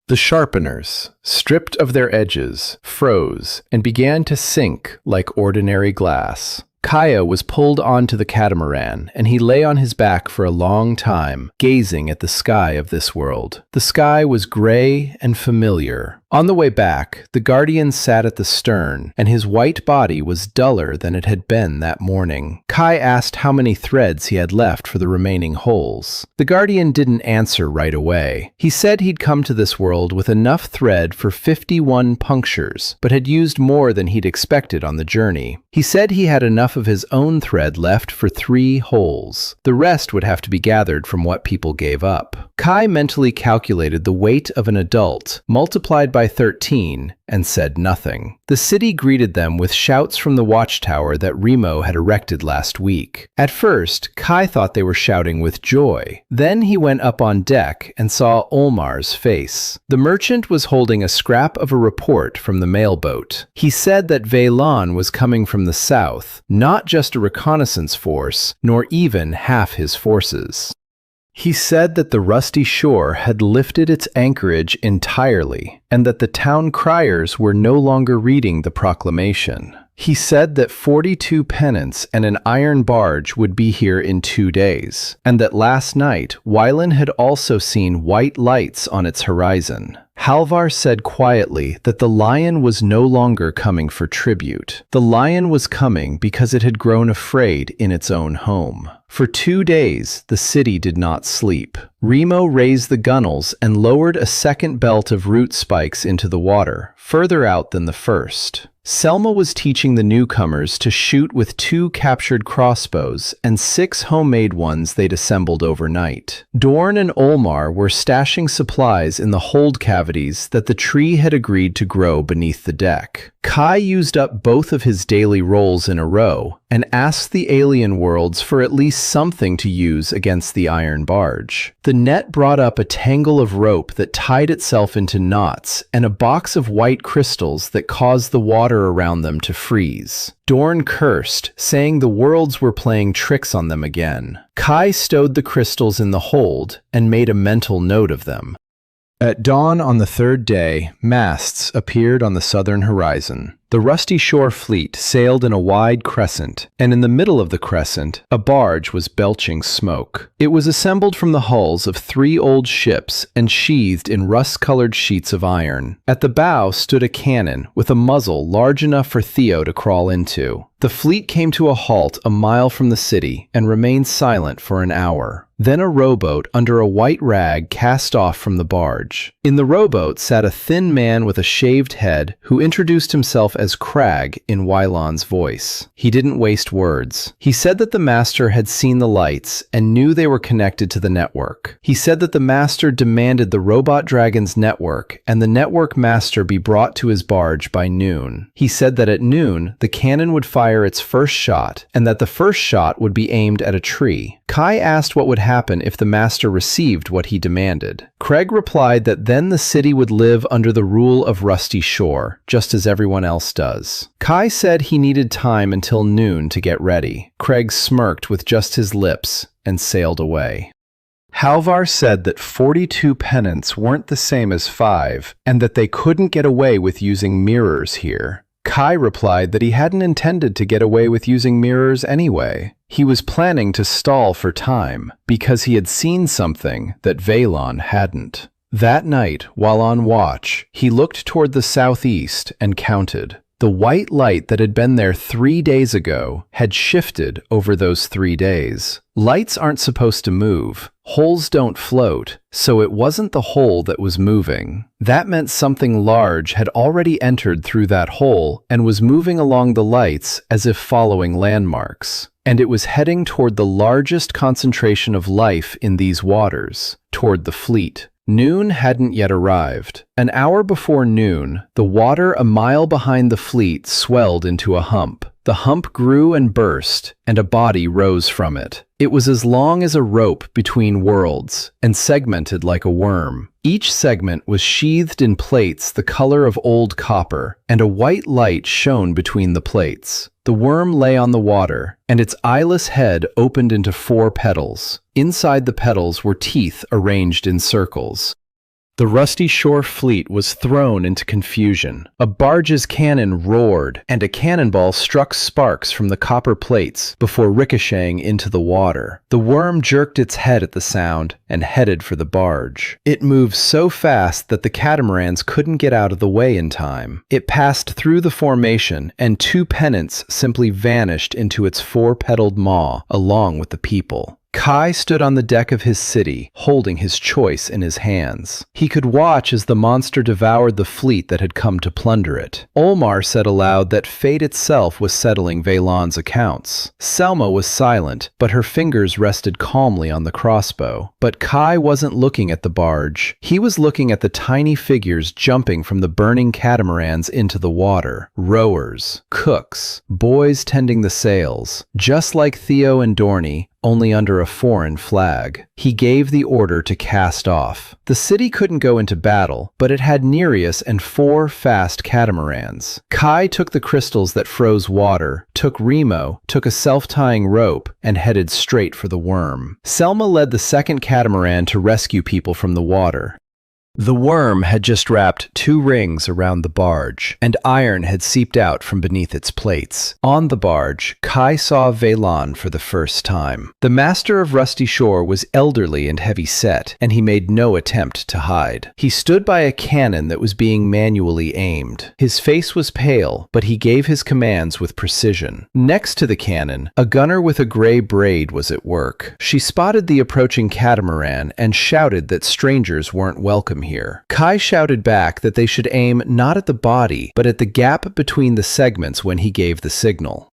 The sharpeners, stripped of their edges, froze and began to sink like ordinary glass. Kaya was pulled onto the catamaran, and he lay on his back for a long time, gazing at the sky of this world. The sky was gray and familiar. On the way back, the Guardian sat at the stern, and his white body was duller than it had been that morning. Kai asked how many threads he had left for the remaining holes. The Guardian didn't answer right away. He said he'd come to this world with enough thread for 51 punctures, but had used more than he'd expected on the journey. He said he had enough of his own thread left for 3 holes. The rest would have to be gathered from what people gave up. Kai mentally calculated the weight of an adult, multiplied by 13, and said nothing. The city greeted them with shouts from the watchtower that Remo had erected last week. At first, Kai thought they were shouting with joy. Then he went up on deck and saw Olmar's face. The merchant was holding a scrap of a report from the mailboat. He said that Velan was coming from the south, not just a reconnaissance force, nor even half his forces. He said that the rusty shore had lifted its anchorage entirely, and that the town criers were no longer reading the proclamation. He said that 42 pennants and an iron barge would be here in 2 days, and that last night Wylan had also seen white lights on its horizon. Halvar said quietly that the lion was no longer coming for tribute. The lion was coming because it had grown afraid in its own home. For 2 days, the city did not sleep. Remo raised the gunnels and lowered a second belt of root spikes into the water, further out than the first. Selma was teaching the newcomers to shoot with 2 captured crossbows and 6 homemade ones they'd assembled overnight. Dorn and Olmar were stashing supplies in the hold cavities that the tree had agreed to grow beneath the deck. Kai used up both of his daily rolls in a row and asked the alien worlds for at least something to use against the iron barge. The net brought up a tangle of rope that tied itself into knots and a box of white crystals that caused the water around them to freeze. Dorn cursed, saying the worlds were playing tricks on them again. Kai stowed the crystals in the hold and made a mental note of them. At dawn on the 3rd day, masts appeared on the southern horizon. The Rusty Shore fleet sailed in a wide crescent, and in the middle of the crescent, a barge was belching smoke. It was assembled from the hulls of 3 old ships and sheathed in rust-colored sheets of iron. At the bow stood a cannon with a muzzle large enough for Theo to crawl into. The fleet came to a halt a mile from the city and remained silent for an hour. Then a rowboat under a white rag cast off from the barge. In the rowboat sat a thin man with a shaved head who introduced himself as Crag in Wylan's voice. He didn't waste words. He said that the master had seen the lights and knew they were connected to the network. He said that the master demanded the robot dragon's network and the network master be brought to his barge by noon. He said that at noon, the cannon would fire its first shot and that the first shot would be aimed at a tree. Kai asked what would happen if the master received what he demanded. Craig replied that then the city would live under the rule of Rusty Shore, just as everyone else does. Kai said he needed time until noon to get ready. Craig smirked with just his lips and sailed away. Halvar said that 42 pennants weren't the same as 5, and that they couldn't get away with using mirrors here. Kai replied that he hadn't intended to get away with using mirrors anyway. He was planning to stall for time, because he had seen something that Vaylon hadn't. That night, while on watch, he looked toward the southeast and counted. The white light that had been there 3 days ago had shifted over those 3 days. Lights aren't supposed to move. Holes don't float, so it wasn't the hole that was moving. That meant something large had already entered through that hole and was moving along the lights as if following landmarks. And it was heading toward the largest concentration of life in these waters, toward the fleet. Noon hadn't yet arrived. An hour before noon, the water a mile behind the fleet swelled into a hump. The hump grew and burst, and a body rose from it. It was as long as a rope between worlds, and segmented like a worm. Each segment was sheathed in plates the color of old copper, and a white light shone between the plates. The worm lay on the water, and its eyeless head opened into 4 petals. Inside the petals were teeth arranged in circles. The Rusty Shore fleet was thrown into confusion. A barge's cannon roared, and a cannonball struck sparks from the copper plates before ricocheting into the water. The worm jerked its head at the sound and headed for the barge. It moved so fast that the catamarans couldn't get out of the way in time. It passed through the formation, and 2 pennants simply vanished into its 4-petaled maw along with the people. Kai stood on the deck of his city, holding his choice in his hands. He could watch as the monster devoured the fleet that had come to plunder it. Olmar said aloud that fate itself was settling Vaylon's accounts. Selma was silent, but her fingers rested calmly on the crossbow. But Kai wasn't looking at the barge. He was looking at the tiny figures jumping from the burning catamarans into the water. Rowers, cooks, boys tending the sails. Just like Theo and Dorny, only under a foreign flag. He gave the order to cast off. The city couldn't go into battle, but it had Nereus and 4 fast catamarans. Kai took the crystals that froze water, took Remo, took a self-tying rope, and headed straight for the worm. Selma led the second catamaran to rescue people from the water. The worm had just wrapped 2 rings around the barge, and iron had seeped out from beneath its plates. On the barge, Kai saw Velan for the first time. The master of Rusty Shore was elderly and heavy-set, and he made no attempt to hide. He stood by a cannon that was being manually aimed. His face was pale, but he gave his commands with precision. Next to the cannon, a gunner with a gray braid was at work. She spotted the approaching catamaran and shouted that strangers weren't welcome here. Kai shouted back that they should aim not at the body, but at the gap between the segments when he gave the signal.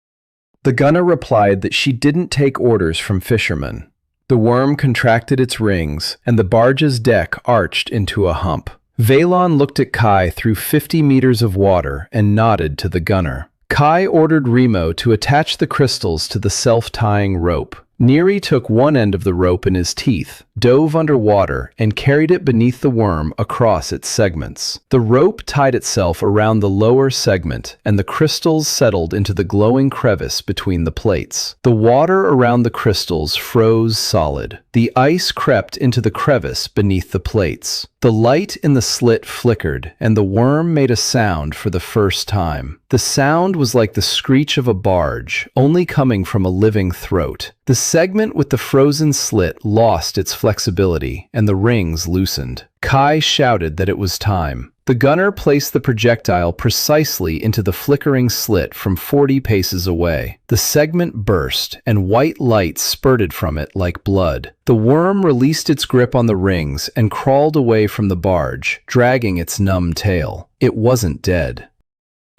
The gunner replied that she didn't take orders from fishermen. The worm contracted its rings, and the barge's deck arched into a hump. Velan looked at Kai through 50 meters of water and nodded to the gunner. Kai ordered Remo to attach the crystals to the self-tying rope. Neri took one end of the rope in his teeth, dove underwater, and carried it beneath the worm across its segments. The rope tied itself around the lower segment, and the crystals settled into the glowing crevice between the plates. The water around the crystals froze solid. The ice crept into the crevice beneath the plates. The light in the slit flickered, and the worm made a sound for the first time. The sound was like the screech of a barge, only coming from a living throat. The segment with the frozen slit lost its flexibility, and the rings loosened. Kai shouted that it was time. The gunner placed the projectile precisely into the flickering slit from 40 paces away. The segment burst, and white light spurted from it like blood. The worm released its grip on the rings and crawled away from the barge, dragging its numb tail. It wasn't dead.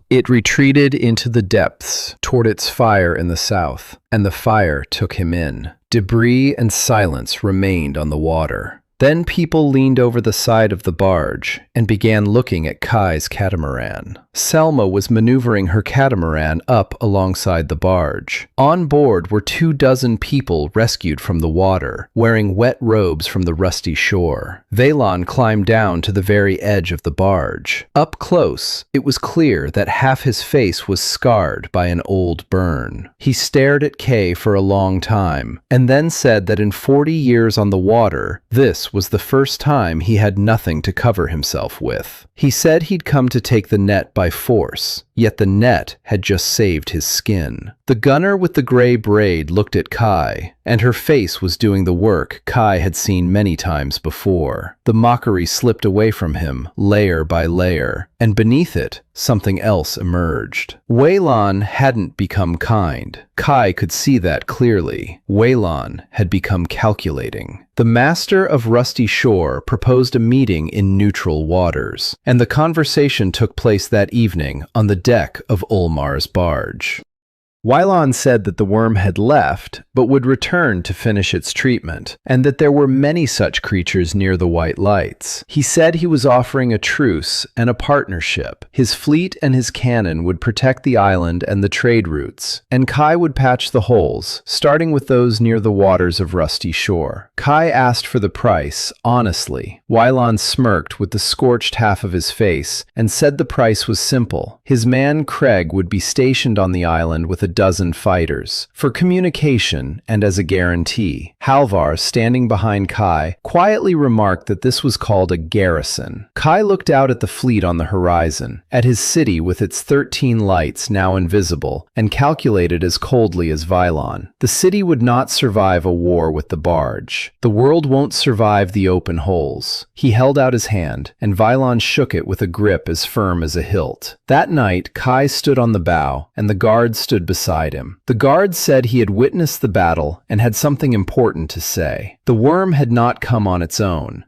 It retreated into the depths, toward its fire in the south, and the fire took him in. Debris and silence remained on the water. Then people leaned over the side of the barge and began looking at Kai's catamaran. Selma was maneuvering her catamaran up alongside the barge. On board were 24 people rescued from the water, wearing wet robes from the rusty shore. Velan climbed down to the very edge of the barge. Up close, it was clear that half his face was scarred by an old burn. He stared at Kay for a long time, and then said that in 40 years on the water, this was the first time he had nothing to cover himself with. He said he'd come to take the net by force, yet the net had just saved his skin. The gunner with the gray braid looked at Kai, and her face was doing the work Kai had seen many times before. The mockery slipped away from him, layer by layer, and beneath it, something else emerged. Weylon hadn't become kind. Kai could see that clearly. Weylon had become calculating. The master of Rusty Shore proposed a meeting in neutral waters, and the conversation took place that evening on the deck of Ulmar's barge. Weylon said that the worm had left, but would return to finish its treatment, and that there were many such creatures near the white lights. He said he was offering a truce and a partnership. His fleet and his cannon would protect the island and the trade routes, and Kai would patch the holes, starting with those near the waters of Rusty Shore. Kai asked for the price, honestly. Weylon smirked with the scorched half of his face, and said the price was simple. His man Craig would be stationed on the island with a dozen fighters, for communication and as a guarantee. Halvar, standing behind Kai, quietly remarked that this was called a garrison. Kai looked out at the fleet on the horizon, at his city with its 13 lights now invisible, and calculated as coldly as Vylon. The city would not survive a war with the barge. The world won't survive the open holes. He held out his hand, and Vylon shook it with a grip as firm as a hilt. That night, Kai stood on the bow, and the guard stood beside him. The guard said he had witnessed the battle and had something important to say. The worm had not come on its own.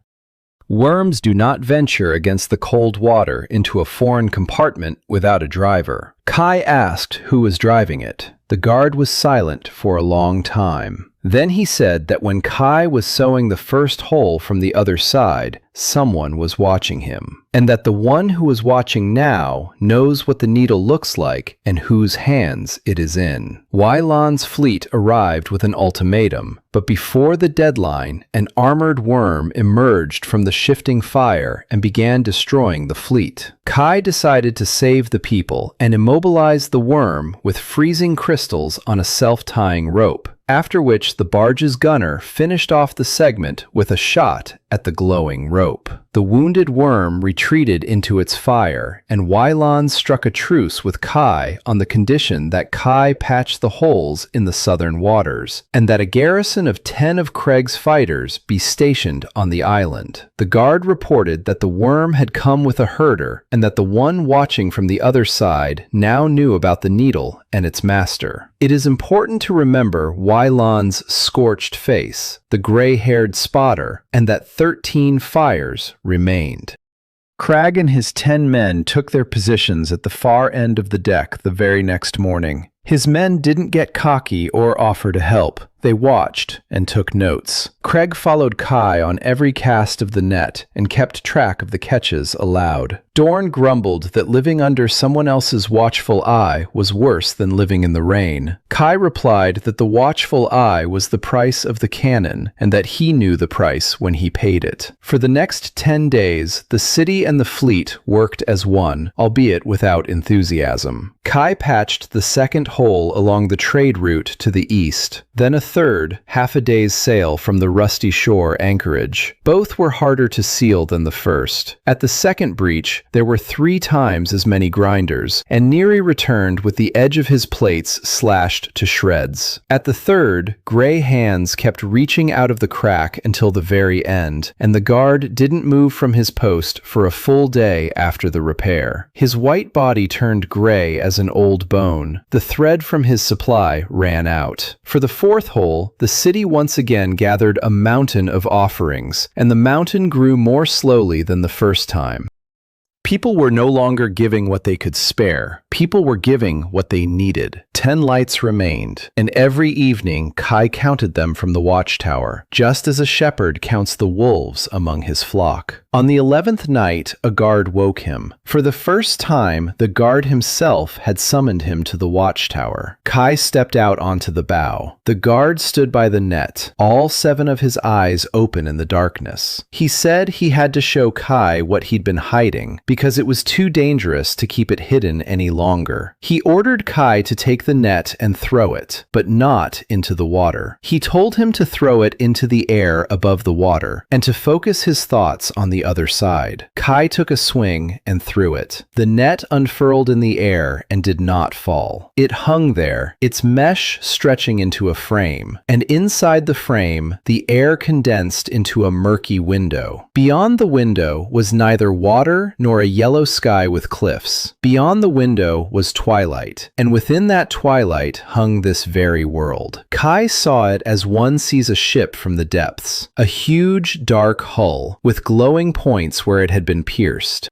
Worms do not venture against the cold water into a foreign compartment without a driver. Kai asked who was driving it. The guard was silent for a long time. Then he said that when Kai was sewing the first hole from the other side, someone was watching him, and that the one who was watching now knows what the needle looks like and whose hands it is in. Weylon's fleet arrived with an ultimatum, but before the deadline, an armored worm emerged from the shifting fire and began destroying the fleet. Kai decided to save the people and immobilize the worm with freezing crystals on a self-tying rope, after which the barge's gunner finished off the segment with a shot at the glowing rope. The wounded worm retreated into its fire, and Wylon struck a truce with Kai on the condition that Kai patch the holes in the southern waters, and that a garrison of 10 of Craig's fighters be stationed on the island. The guard reported that the worm had come with a herder, and that the one watching from the other side now knew about the needle and its master. It is important to remember Wylon's scorched face, the gray-haired spotter, and that 13 fires remained. Cragg and his 10 men took their positions at the far end of the deck the very next morning. His men didn't get cocky or offer to help. They watched and took notes. Craig followed Kai on every cast of the net and kept track of the catches aloud. Dorn grumbled that living under someone else's watchful eye was worse than living in the rain. Kai replied that the watchful eye was the price of the cannon and that he knew the price when he paid it. For the next 10 days, the city and the fleet worked as one, albeit without enthusiasm. Kai patched the second hole along the trade route to the east, then a third, half a day's sail from the rusty shore anchorage. Both were harder to seal than the first. At the second breach, there were 3 times as many grinders, and Neary returned with the edge of his plates slashed to shreds. At the third, gray hands kept reaching out of the crack until the very end, and the guard didn't move from his post for a full day after the repair. His white body turned gray as an old bone. The thread from his supply ran out. For the fourth hole, the city once again gathered a mountain of offerings, and the mountain grew more slowly than the first time. People were no longer giving what they could spare. People were giving what they needed. 10 lights remained, and every evening Kai counted them from the watchtower, just as a shepherd counts the wolves among his flock. On the 11th night, a guard woke him. For the first time, the guard himself had summoned him to the watchtower. Kai stepped out onto the bow. The guard stood by the net, all 7 of his eyes open in the darkness. He said he had to show Kai what he'd been hiding, because it was too dangerous to keep it hidden any longer. He ordered Kai to take the net and throw it, but not into the water. He told him to throw it into the air above the water, and to focus his thoughts on the other side. Kai took a swing and threw it. The net unfurled in the air and did not fall. It hung there, its mesh stretching into a frame, and inside the frame, the air condensed into a murky window. Beyond the window was neither water nor a yellow sky with cliffs. Beyond the window was twilight, and within that twilight hung this very world. Kai saw it as one sees a ship from the depths, a huge dark hull with glowing points where it had been pierced.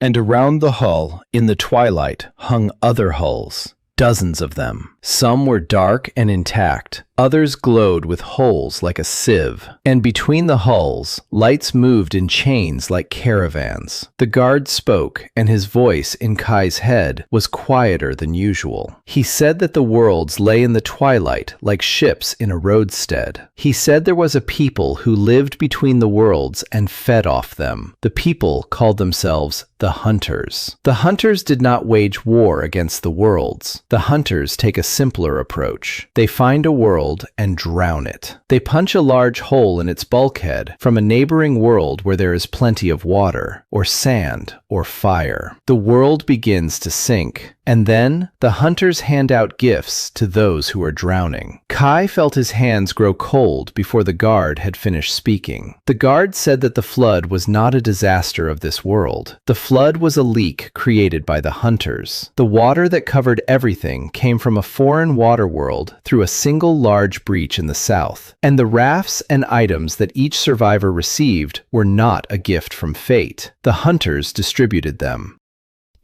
And around the hull, in the twilight, hung other hulls, dozens of them. Some were dark and intact. Others glowed with holes like a sieve. And between the hulls, lights moved in chains like caravans. The guard spoke, and his voice in Kai's head was quieter than usual. He said that the worlds lay in the twilight like ships in a roadstead. He said there was a people who lived between the worlds and fed off them. The people called themselves the Hunters. The Hunters did not wage war against the worlds. The Hunters take a simpler approach. They find a world and drown it. They punch a large hole in its bulkhead from a neighboring world where there is plenty of water, or sand, or fire. The world begins to sink, and then the Hunters hand out gifts to those who are drowning. Kai felt his hands grow cold before the guard had finished speaking. The guard said that the flood was not a disaster of this world. The flood was a leak created by the Hunters. The water that covered everything came from a foreign water world through a single large breach in the south, and the rafts and items that each survivor received were not a gift from fate. The Hunters distributed them.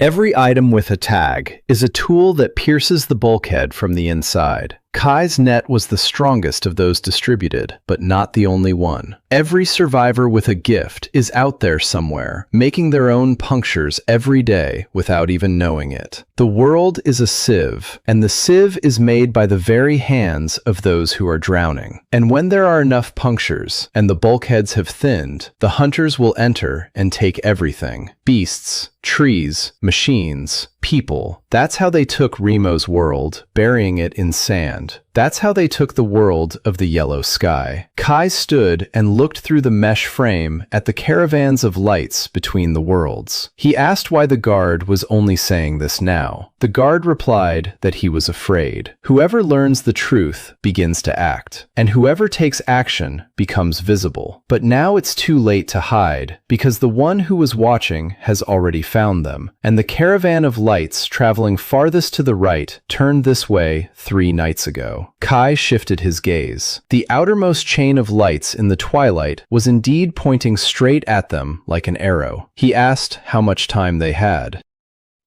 Every item with a tag is a tool that pierces the bulkhead from the inside. Kai's net was the strongest of those distributed, but not the only one. Every survivor with a gift is out there somewhere, making their own punctures every day without even knowing it. The world is a sieve, and the sieve is made by the very hands of those who are drowning. And when there are enough punctures, and the bulkheads have thinned, the Hunters will enter and take everything. Beasts, trees, machines, people. That's how they took Remo's world, burying it in sand. That's how they took the world of the yellow sky. Kai stood and looked through the mesh frame at the caravans of lights between the worlds. He asked why the guard was only saying this now. The guard replied that he was afraid. Whoever learns the truth begins to act, and whoever takes action becomes visible. But now it's too late to hide, because the one who was watching has already found them, and the caravan of lights traveling farthest to the right turned this way 3 nights ago. Kai shifted his gaze. The outermost chain of lights in the twilight was indeed pointing straight at them like an arrow. He asked how much time they had.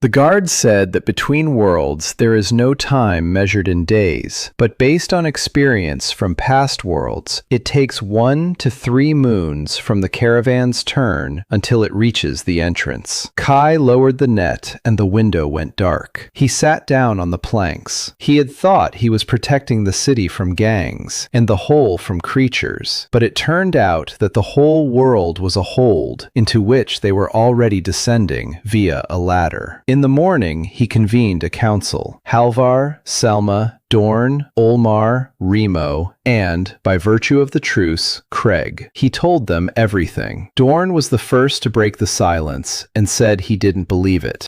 The guard said that between worlds there is no time measured in days, but based on experience from past worlds, it takes 1 to 3 moons from the caravan's turn until it reaches the entrance. Kai lowered the net and the window went dark. He sat down on the planks. He had thought he was protecting the city from gangs and the hole from creatures, but it turned out that the whole world was a hold into which they were already descending via a ladder. In the morning, he convened a council. Halvar, Selma, Dorn, Olmar, Remo, and, by virtue of the truce, Craig. He told them everything. Dorn was the first to break the silence and said he didn't believe it.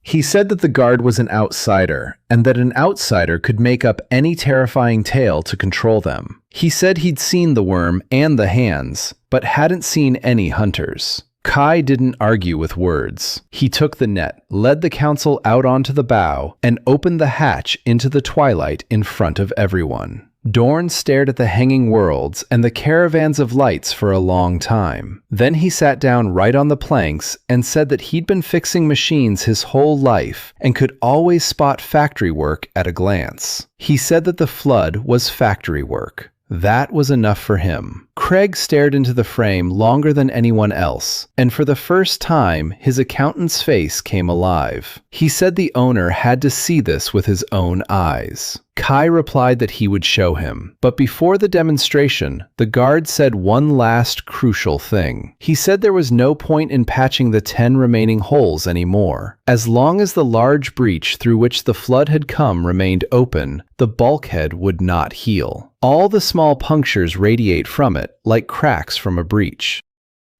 He said that the guard was an outsider, and that an outsider could make up any terrifying tale to control them. He said he'd seen the worm and the hands, but hadn't seen any hunters. Kai didn't argue with words. He took the net, led the council out onto the bow, and opened the hatch into the twilight in front of everyone. Dorn stared at the hanging worlds and the caravans of lights for a long time. Then he sat down right on the planks and said that he'd been fixing machines his whole life and could always spot factory work at a glance. He said that the flood was factory work. That was enough for him. Craig stared into the frame longer than anyone else, and for the first time, his accountant's face came alive. He said the owner had to see this with his own eyes. Kai replied that he would show him, but before the demonstration, the guard said one last crucial thing. He said there was no point in patching the 10 remaining holes anymore. As long as the large breach through which the flood had come remained open, the bulkhead would not heal. All the small punctures radiate from it, like cracks from a breach.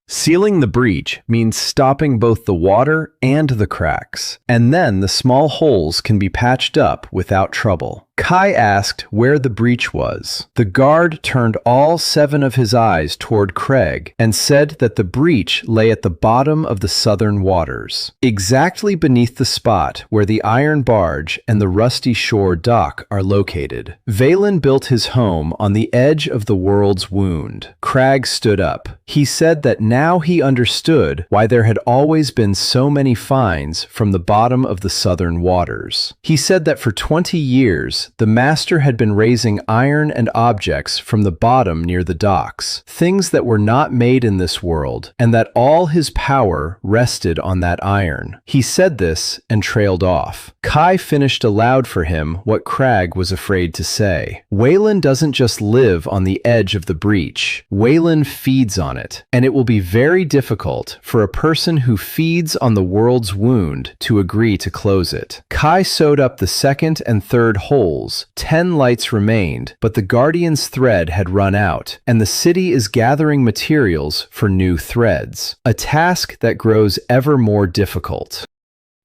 Sealing the breach means stopping both the water and the cracks, and then the small holes can be patched up without trouble. Kai asked where the breach was. The guard turned all 7 of his eyes toward Craig and said that the breach lay at the bottom of the southern waters, exactly beneath the spot where the iron barge and the rusty shore dock are located. Valen built his home on the edge of the world's wound. Craig stood up. He said that now he understood why there had always been so many finds from the bottom of the southern waters. He said that for 20 years, the master had been raising iron and objects from the bottom near the docks, things that were not made in this world, and that all his power rested on that iron. He said this and trailed off. Kai finished aloud for him what Craig was afraid to say. Waylon doesn't just live on the edge of the breach. Waylon feeds on it, and it will be very difficult for a person who feeds on the world's wound to agree to close it. Kai sewed up the second and third holes. 10 lights remained, but the Guardian's thread had run out, and the city is gathering materials for new threads, a task that grows ever more difficult.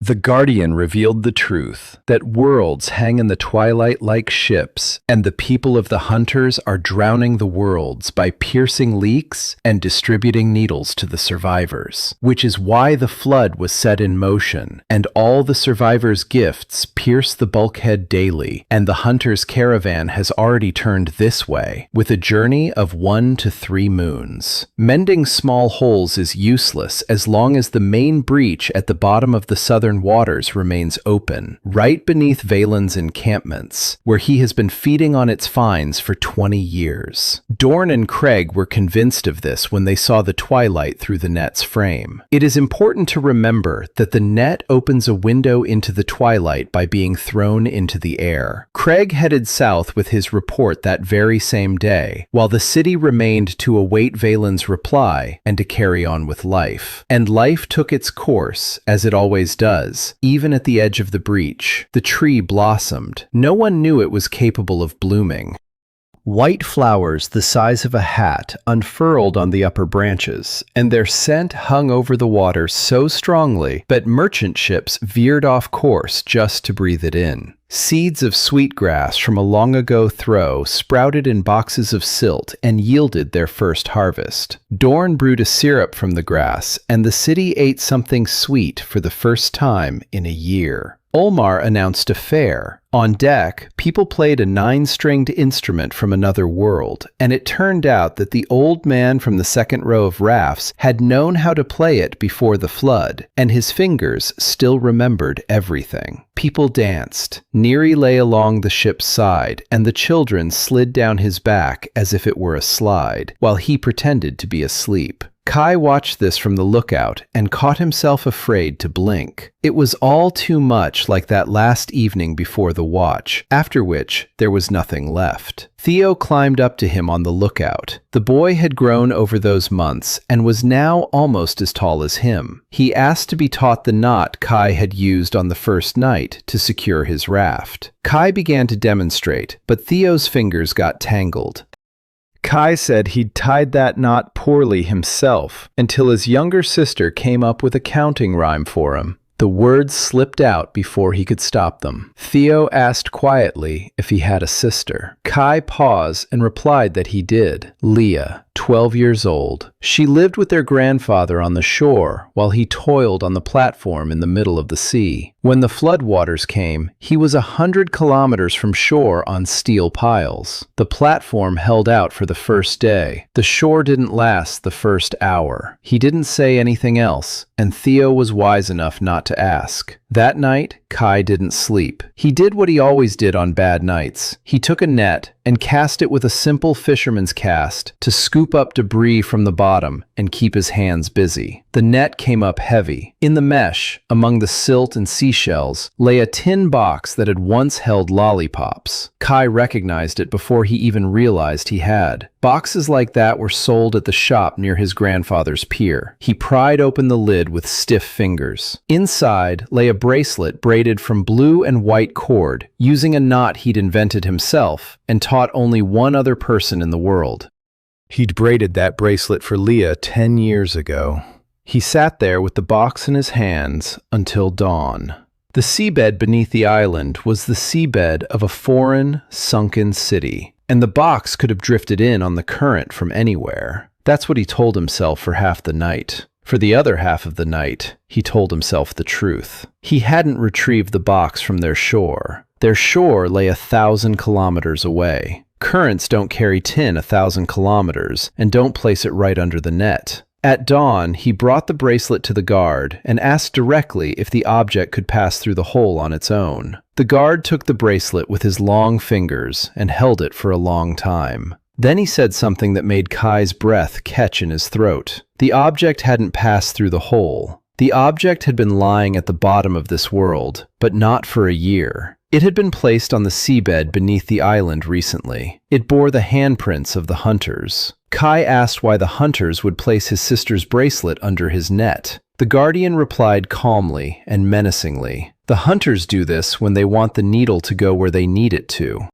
The Guardian revealed the truth, that worlds hang in the twilight like ships, and the people of the hunters are drowning the worlds by piercing leaks and distributing needles to the survivors, which is why the flood was set in motion, and all the survivors' gifts pierce the bulkhead daily, and the hunters' caravan has already turned this way, with a journey of 1 to 3 moons. Mending small holes is useless as long as the main breach at the bottom of the southern waters remains open, right beneath Valen's encampments, where he has been feeding on its finds for 20 years. Dorn and Craig were convinced of this when they saw the twilight through the net's frame. It is important to remember that the net opens a window into the twilight by being thrown into the air. Craig headed south with his report that very same day, while the city remained to await Valen's reply and to carry on with life. And life took its course, as it always does, was, even at the edge of the breach. The tree blossomed. No one knew it was capable of blooming. White flowers the size of a hat unfurled on the upper branches, and their scent hung over the water so strongly that merchant ships veered off course just to breathe it in. Seeds of sweetgrass from a long-ago throw sprouted in boxes of silt and yielded their first harvest. Dorn brewed a syrup from the grass, and the city ate something sweet for the first time in a year. Olmar announced a fair. On deck, people played a 9-stringed instrument from another world, and it turned out that the old man from the second row of rafts had known how to play it before the flood, and his fingers still remembered everything. People danced. Neri lay along the ship's side, and the children slid down his back as if it were a slide, while he pretended to be asleep. Kai watched this from the lookout and caught himself afraid to blink. It was all too much like that last evening before the watch, after which there was nothing left. Theo climbed up to him on the lookout. The boy had grown over those months and was now almost as tall as him. He asked to be taught the knot Kai had used on the first night to secure his raft. Kai began to demonstrate, but Theo's fingers got tangled. Kai said he'd tied that knot poorly himself until his younger sister came up with a counting rhyme for him. The words slipped out before he could stop them. Theo asked quietly if he had a sister. Kai paused and replied that he did. Leah, 12 years old. She lived with their grandfather on the shore while he toiled on the platform in the middle of the sea. When the floodwaters came, he was 100 kilometers from shore on steel piles. The platform held out for the first day. The shore didn't last the first hour. He didn't say anything else, and Theo was wise enough not to ask. That night, Kai didn't sleep. He did what he always did on bad nights. He took a net and cast it with a simple fisherman's cast to scoop up debris from the bottom and keep his hands busy. The net came up heavy. In the mesh, among the silt and seashells, lay a tin box that had once held lollipops. Kai recognized it before he even realized he had. Boxes like that were sold at the shop near his grandfather's pier. He pried open the lid with stiff fingers. Inside lay a bracelet braided from blue and white cord, using a knot he'd invented himself and taught only one other person in the world. He'd braided that bracelet for Leah 10 years ago. He sat there with the box in his hands until dawn. The seabed beneath the island was the seabed of a foreign, sunken city, and the box could have drifted in on the current from anywhere. That's what he told himself for half the night. For the other half of the night, he told himself the truth. He hadn't retrieved the box from their shore. Their shore lay 1,000 kilometers away. Currents don't carry tin 1,000 kilometers and don't place it right under the net. At dawn, he brought the bracelet to the guard and asked directly if the object could pass through the hole on its own. The guard took the bracelet with his long fingers and held it for a long time. Then he said something that made Kai's breath catch in his throat. The object hadn't passed through the hole. The object had been lying at the bottom of this world, but not for a year. It had been placed on the seabed beneath the island recently. It bore the handprints of the hunters. Kai asked why the hunters would place his sister's bracelet under his net. The guardian replied calmly and menacingly. The hunters do this when they want the needle to go where they need it to.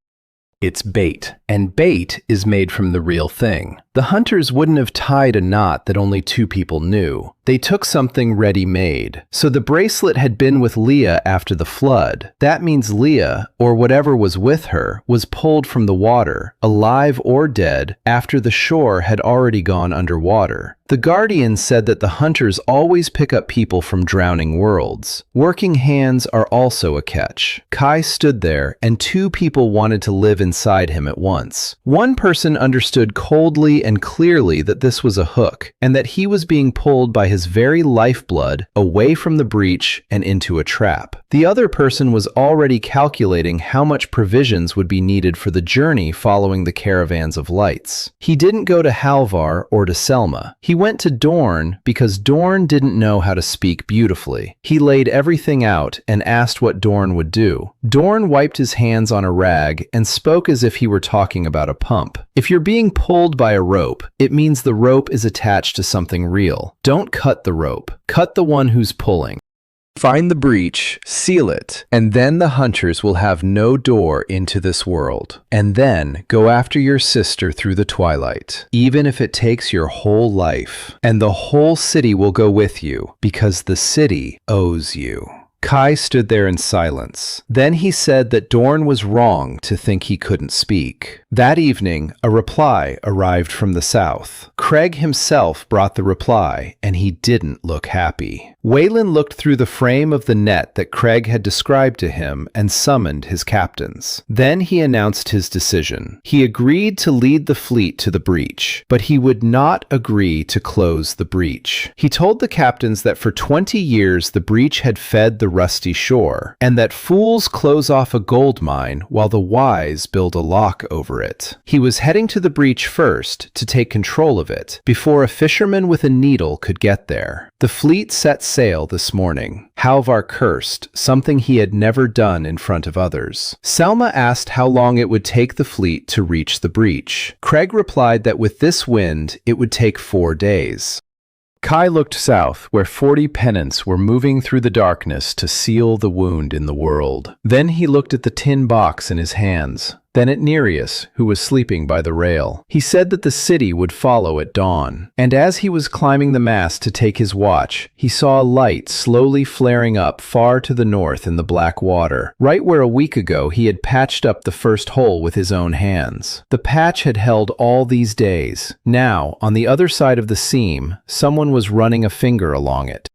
It's bait, and bait is made from the real thing. The hunters wouldn't have tied a knot that only 2 people knew. They took something ready-made. So the bracelet had been with Leah after the flood. That means Leah, or whatever was with her, was pulled from the water, alive or dead, after the shore had already gone underwater. The Guardian said that the hunters always pick up people from drowning worlds. Working hands are also a catch. Kai stood there, and 2 people wanted to live inside him at once. One person understood coldly and clearly that this was a hook, and that he was being pulled by his very lifeblood away from the breach and into a trap. The other person was already calculating how much provisions would be needed for the journey following the caravans of lights. He didn't go to Halvar or to Selma. He went to Dorn because Dorn didn't know how to speak beautifully. He laid everything out and asked what Dorn would do. Dorn wiped his hands on a rag and spoke as if he were talking about a pump. If you're being pulled by a rope, it means the rope is attached to something real. Don't cut the rope. Cut the one who's pulling. Find the breach, seal it, and then the hunters will have no door into this world. And then go after your sister through the twilight, even if it takes your whole life. And the whole city will go with you, because the city owes you." Kai stood there in silence. Then he said that Dorn was wrong to think he couldn't speak. That evening, a reply arrived from the south. Craig himself brought the reply, and he didn't look happy. Waylon looked through the frame of the net that Craig had described to him and summoned his captains. Then he announced his decision. He agreed to lead the fleet to the breach, but he would not agree to close the breach. He told the captains that for 20 years the breach had fed the rusty shore, and that fools close off a gold mine while the wise build a lock over it. He was heading to the breach first to take control of it, before a fisherman with a needle could get there. The fleet set sail this morning. Halvar cursed, something he had never done in front of others. Selma asked how long it would take the fleet to reach the breach. Craig replied that with this wind, it would take 4 days. Kai looked south, where 40 pennants were moving through the darkness to seal the wound in the world. Then he looked at the tin box in his hands, then at Nereus, who was sleeping by the rail. He said that the city would follow at dawn. And as he was climbing the mast to take his watch, he saw a light slowly flaring up far to the north in the black water, right where a week ago he had patched up the first hole with his own hands. The patch had held all these days. Now, on the other side of the seam, someone was running a finger along it.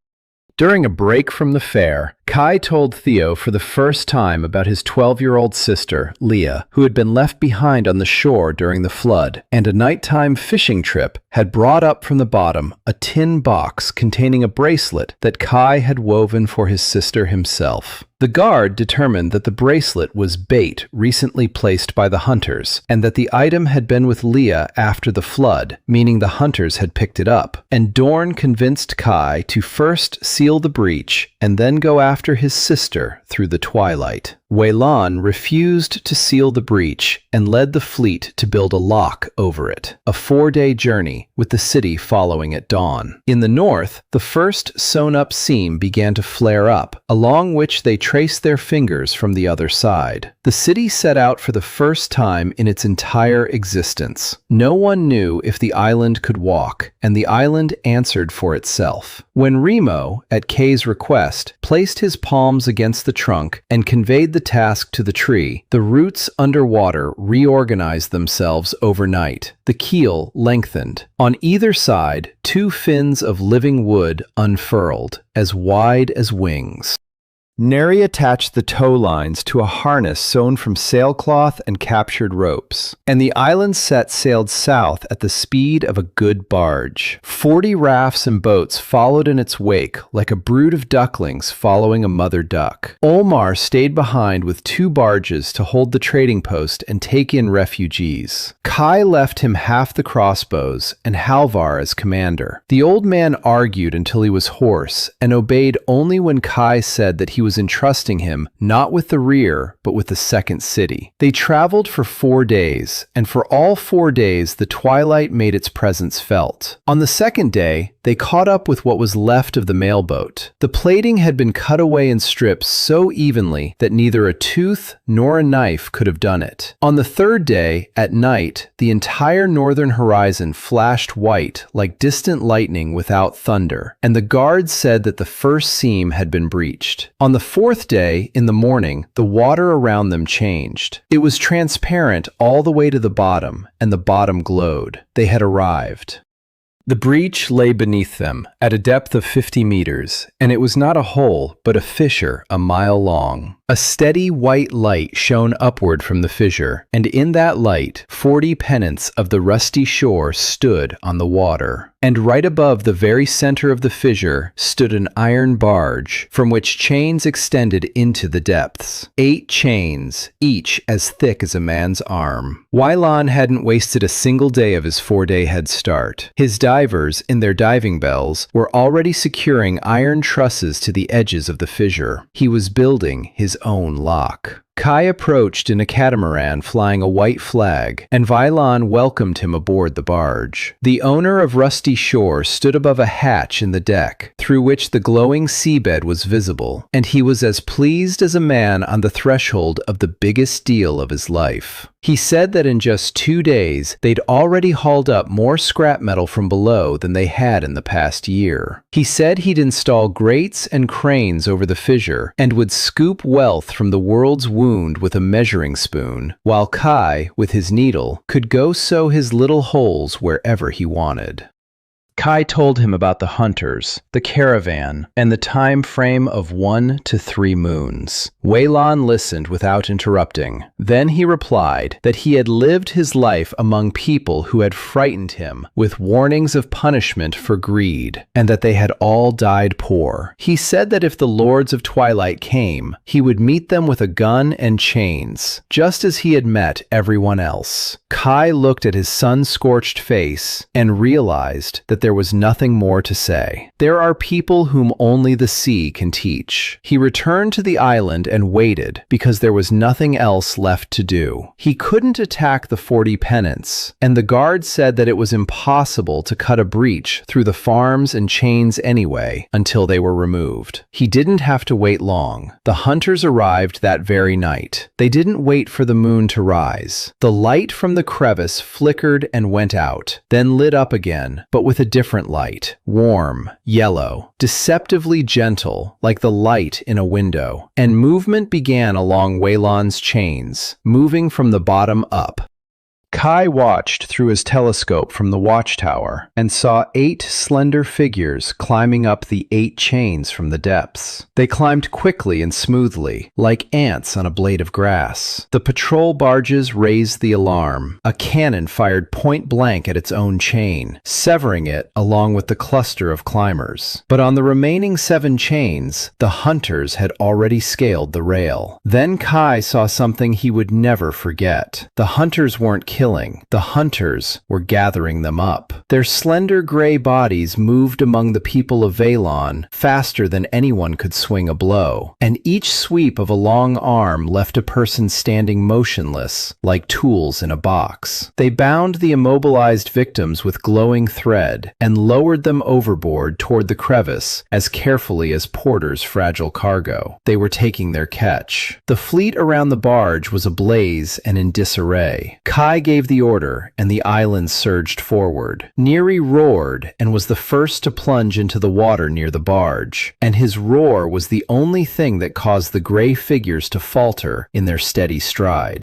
During a break from the fair, Kai told Theo for the first time about his 12-year-old sister, Leah, who had been left behind on the shore during the flood, and a nighttime fishing trip had brought up from the bottom a tin box containing a bracelet that Kai had woven for his sister himself. The guard determined that the bracelet was bait recently placed by the hunters, and that the item had been with Leah after the flood, meaning the hunters had picked it up. And Dorn convinced Kai to first seal the breach and then go after his sister through the twilight. Waylon refused to seal the breach and led the fleet to build a lock over it, a 4-day journey, with the city following at dawn. In the north, the first sewn-up seam began to flare up, along which they traced their fingers from the other side. The city set out for the first time in its entire existence. No one knew if the island could walk, and the island answered for itself. When Remo, at Kay's request, placed his palms against the trunk and conveyed the task to the tree, the roots underwater reorganized themselves overnight. The keel lengthened. On either side, 2 fins of living wood unfurled, as wide as wings. Neri attached the tow lines to a harness sewn from sailcloth and captured ropes, and the island set sailed south at the speed of a good barge. 40 rafts and boats followed in its wake like a brood of ducklings following a mother duck. Olmar stayed behind with 2 barges to hold the trading post and take in refugees. Kai left him half the crossbows and Halvar as commander. The old man argued until he was hoarse and obeyed only when Kai said that he was entrusting him not with the rear, but with the second city. They traveled for 4 days, and for all 4 days the twilight made its presence felt. On the second day, they caught up with what was left of the mailboat. The plating had been cut away in strips so evenly that neither a tooth nor a knife could have done it. On the third day, at night, the entire northern horizon flashed white like distant lightning without thunder, and the guards said that the first seam had been breached. On the fourth day, in the morning, the water around them changed. It was transparent all the way to the bottom, and the bottom glowed. They had arrived. The breach lay beneath them, at a depth of 50 meters, and it was not a hole, but a fissure a mile long. A steady white light shone upward from the fissure, and in that light, 40 pennants of the rusty shore stood on the water. And right above the very center of the fissure stood an iron barge, from which chains extended into the depths. 8 chains, each as thick as a man's arm. Waylon hadn't wasted a single day of his 4-day head start. His divers, in their diving bells, were already securing iron trusses to the edges of the fissure. He was building his own lock. Kai approached in a catamaran flying a white flag, and Vailon welcomed him aboard the barge. The owner of Rusty Shore stood above a hatch in the deck, through which the glowing seabed was visible, and he was as pleased as a man on the threshold of the biggest deal of his life. He said that in just 2 days, they'd already hauled up more scrap metal from below than they had in the past year. He said he'd install grates and cranes over the fissure and would scoop wealth from the world's wound with a measuring spoon, while Kai, with his needle, could go sew his little holes wherever he wanted. Kai told him about the hunters, the caravan, and the time frame of 1 to 3 moons. Waylon listened without interrupting. Then he replied that he had lived his life among people who had frightened him with warnings of punishment for greed, and that they had all died poor. He said that if the Lords of Twilight came, he would meet them with a gun and chains, just as he had met everyone else. Kai looked at his sun-scorched face and realized that there was nothing more to say. There are people whom only the sea can teach. He returned to the island and waited because there was nothing else left to do. He couldn't attack the 40 pennants, and the guard said that it was impossible to cut a breach through the farms and chains anyway until they were removed. He didn't have to wait long. The hunters arrived that very night. They didn't wait for the moon to rise. The light from the crevice flickered and went out, then lit up again, but with a different light, warm, yellow, deceptively gentle, like the light in a window, and movement began along Waylon's chains, moving from the bottom up. Kai watched through his telescope from the watchtower and saw 8 slender figures climbing up the 8 chains from the depths. They climbed quickly and smoothly, like ants on a blade of grass. The patrol barges raised the alarm. A cannon fired point blank at its own chain, severing it along with the cluster of climbers. But on the remaining 7 chains, the hunters had already scaled the rail. Then Kai saw something he would never forget. The hunters weren't killing. The hunters were gathering them up. Their slender gray bodies moved among the people of Vailon faster than anyone could swing a blow, and each sweep of a long arm left a person standing motionless, like tools in a box. They bound the immobilized victims with glowing thread and lowered them overboard toward the crevice as carefully as porters fragile cargo. They were taking their catch. The fleet around the barge was ablaze and in disarray. Kai gave the order, and the island surged forward. Neri roared and was the first to plunge into the water near the barge, and his roar was the only thing that caused the gray figures to falter in their steady stride.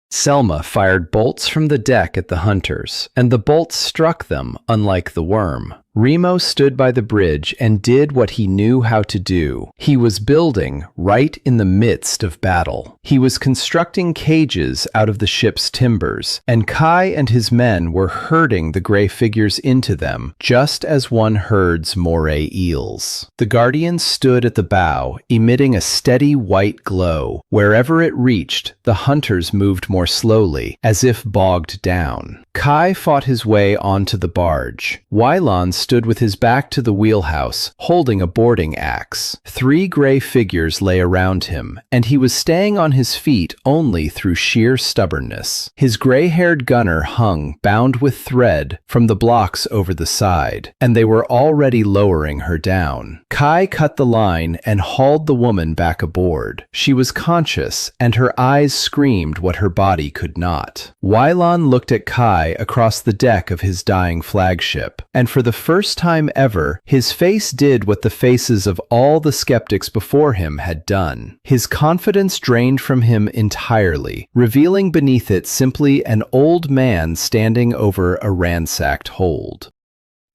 Selma fired bolts from the deck at the hunters, and the bolts struck them, unlike the worm. Remo stood by the bridge and did what he knew how to do. He was building right in the midst of battle. He was constructing cages out of the ship's timbers, and Kai and his men were herding the gray figures into them, just as one herds moray eels. The Guardian stood at the bow, emitting a steady white glow. Wherever it reached, the hunters moved more slowly, as if bogged down. Kai fought his way onto the barge. Waylon stood with his back to the wheelhouse, holding a boarding axe. 3 gray figures lay around him, and he was staying on his feet only through sheer stubbornness. His gray-haired gunner hung, bound with thread, from the blocks over the side, and they were already lowering her down. Kai cut the line and hauled the woman back aboard. She was conscious, and her eyes screamed what her body could not. Waylon looked at Kai across the deck of his dying flagship, and for the first time ever, his face did what the faces of all the skeptics before him had done. His confidence drained from him entirely, revealing beneath it simply an old man standing over a ransacked hold.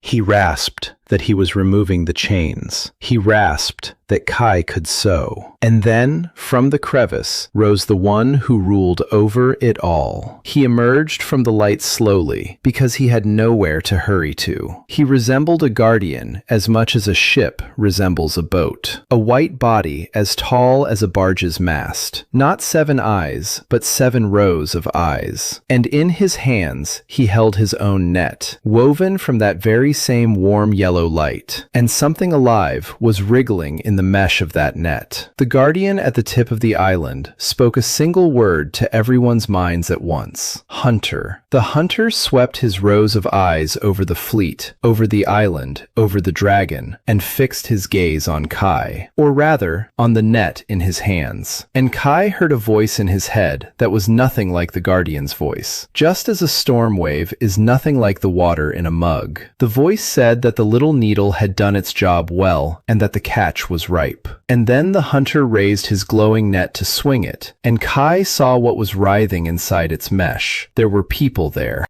He rasped that he was removing the chains. He rasped that Kai could sew. And then, from the crevice, rose the one who ruled over it all. He emerged from the light slowly, because he had nowhere to hurry to. He resembled a guardian as much as a ship resembles a boat. A white body as tall as a barge's mast. Not 7 eyes, but 7 rows of eyes. And in his hands, he held his own net, woven from that very same warm yellow yellow light, and something alive was wriggling in the mesh of that net. The guardian at the tip of the island spoke a single word to everyone's minds at once: hunter. The hunter swept his rows of eyes over the fleet, over the island, over the dragon, and fixed his gaze on Kai, or rather, on the net in his hands. And Kai heard a voice in his head that was nothing like the guardian's voice. Just as a storm wave is nothing like the water in a mug. The voice said that the little needle had done its job well, and that the catch was ripe. And then the hunter raised his glowing net to swing it, and Kai saw what was writhing inside its mesh. There were people there.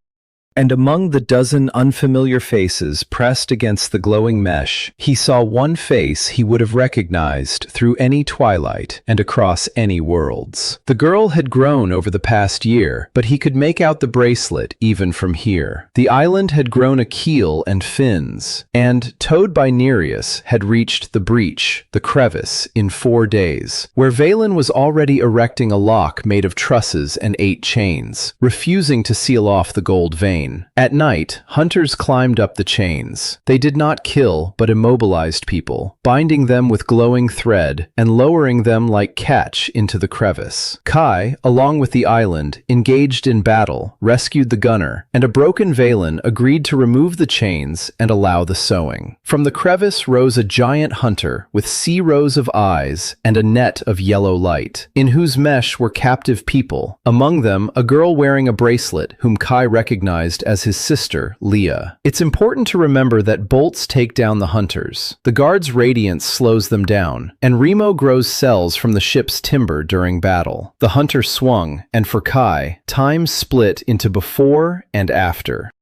And among the dozen unfamiliar faces pressed against the glowing mesh, he saw one face he would have recognized through any twilight and across any worlds. The girl had grown over the past year, but he could make out the bracelet even from here. The island had grown a keel and fins, and, towed by Nereus, had reached the breach, the crevice, in 4 days, where Valen was already erecting a lock made of trusses and 8 chains, refusing to seal off the gold vein. At night, hunters climbed up the chains. They did not kill, but immobilized people, binding them with glowing thread and lowering them like catch into the crevice. Kai, along with the island, engaged in battle, rescued the gunner, and a broken Valen agreed to remove the chains and allow the sewing. From the crevice rose a giant hunter with sea rows of eyes and a net of yellow light, in whose mesh were captive people, among them a girl wearing a bracelet whom Kai recognized as his sister, Leah. It's important to remember that bolts take down the hunters. The guard's radiance slows them down, and Remo grows cells from the ship's timber during battle. The hunter swung, and for Kai, time split into before and after.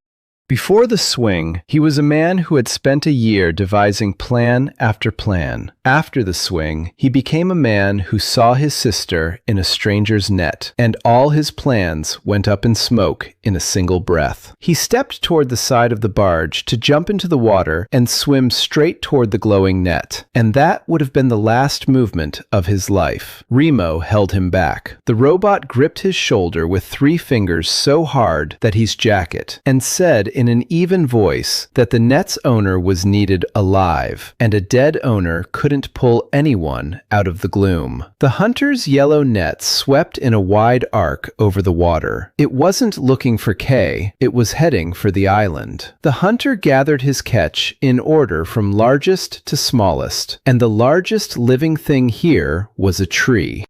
Before the swing, he was a man who had spent a year devising plan after plan. After the swing, he became a man who saw his sister in a stranger's net, and all his plans went up in smoke in a single breath. He stepped toward the side of the barge to jump into the water and swim straight toward the glowing net, and that would have been the last movement of his life. Remo held him back. The robot gripped his shoulder with 3 fingers so hard that he's jacket, and said in an even voice that the net's owner was needed alive, and a dead owner couldn't pull anyone out of the gloom. The hunter's yellow net swept in a wide arc over the water. It wasn't looking for Kay, it was heading for the island. The hunter gathered his catch in order from largest to smallest, and the largest living thing here was a tree.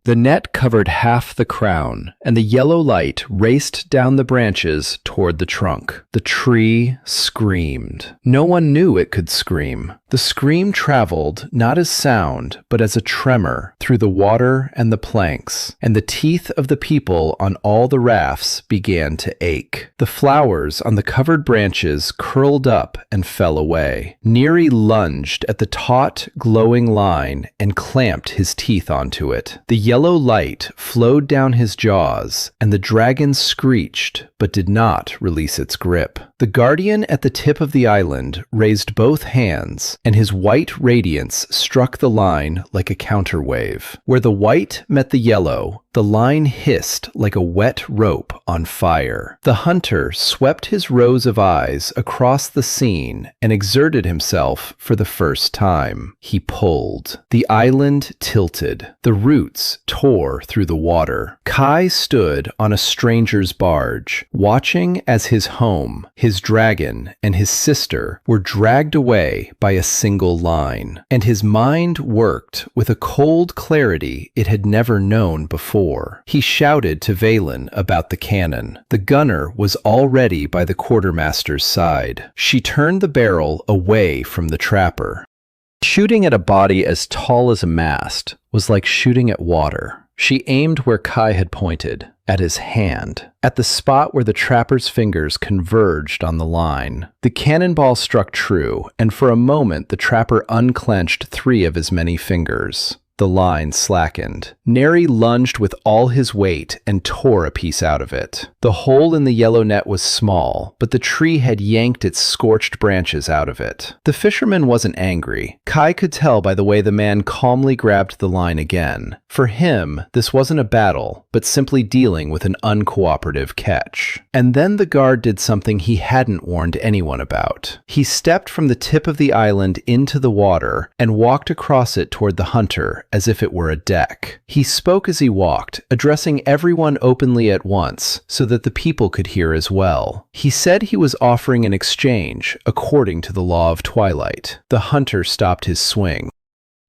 The net covered half the crown, and the yellow light raced down the branches toward the trunk. The tree screamed. No one knew it could scream. The scream traveled not as sound, but as a tremor through the water and the planks, and the teeth of the people on all the rafts began to ache. The flowers on the covered branches curled up and fell away. Neri lunged at the taut, glowing line and clamped his teeth onto it. The yellow light flowed down his jaws, and the dragon screeched, but did not release its grip. The guardian at the tip of the island raised both hands, and his white radiance struck the line like a counterwave. Where the white met the yellow, the line hissed like a wet rope on fire. The hunter swept his rows of eyes across the scene and exerted himself for the first time. He pulled. The island tilted. The roots tore through the water. Kai stood on a stranger's barge, watching as his home, his dragon, and his sister were dragged away by a single line, and his mind worked with a cold clarity it had never known before. He shouted to Valen about the cannon. The gunner was already by the quartermaster's side. She turned the barrel away from the trapper. Shooting at a body as tall as a mast was like shooting at water. She aimed where Kai had pointed, at his hand, at the spot where the trapper's fingers converged on the line. The cannonball struck true, and for a moment the trapper unclenched 3 of his many fingers. The line slackened. Neri lunged with all his weight and tore a piece out of it. The hole in the yellow net was small, but the tree had yanked its scorched branches out of it. The fisherman wasn't angry. Kai could tell by the way the man calmly grabbed the line again. For him, this wasn't a battle, but simply dealing with an uncooperative catch. And then the guard did something he hadn't warned anyone about. He stepped from the tip of the island into the water and walked across it toward the hunter as if it were a deck. He spoke as he walked, addressing everyone openly at once so that the people could hear as well. He said he was offering an exchange according to the law of twilight. The hunter stopped his swing.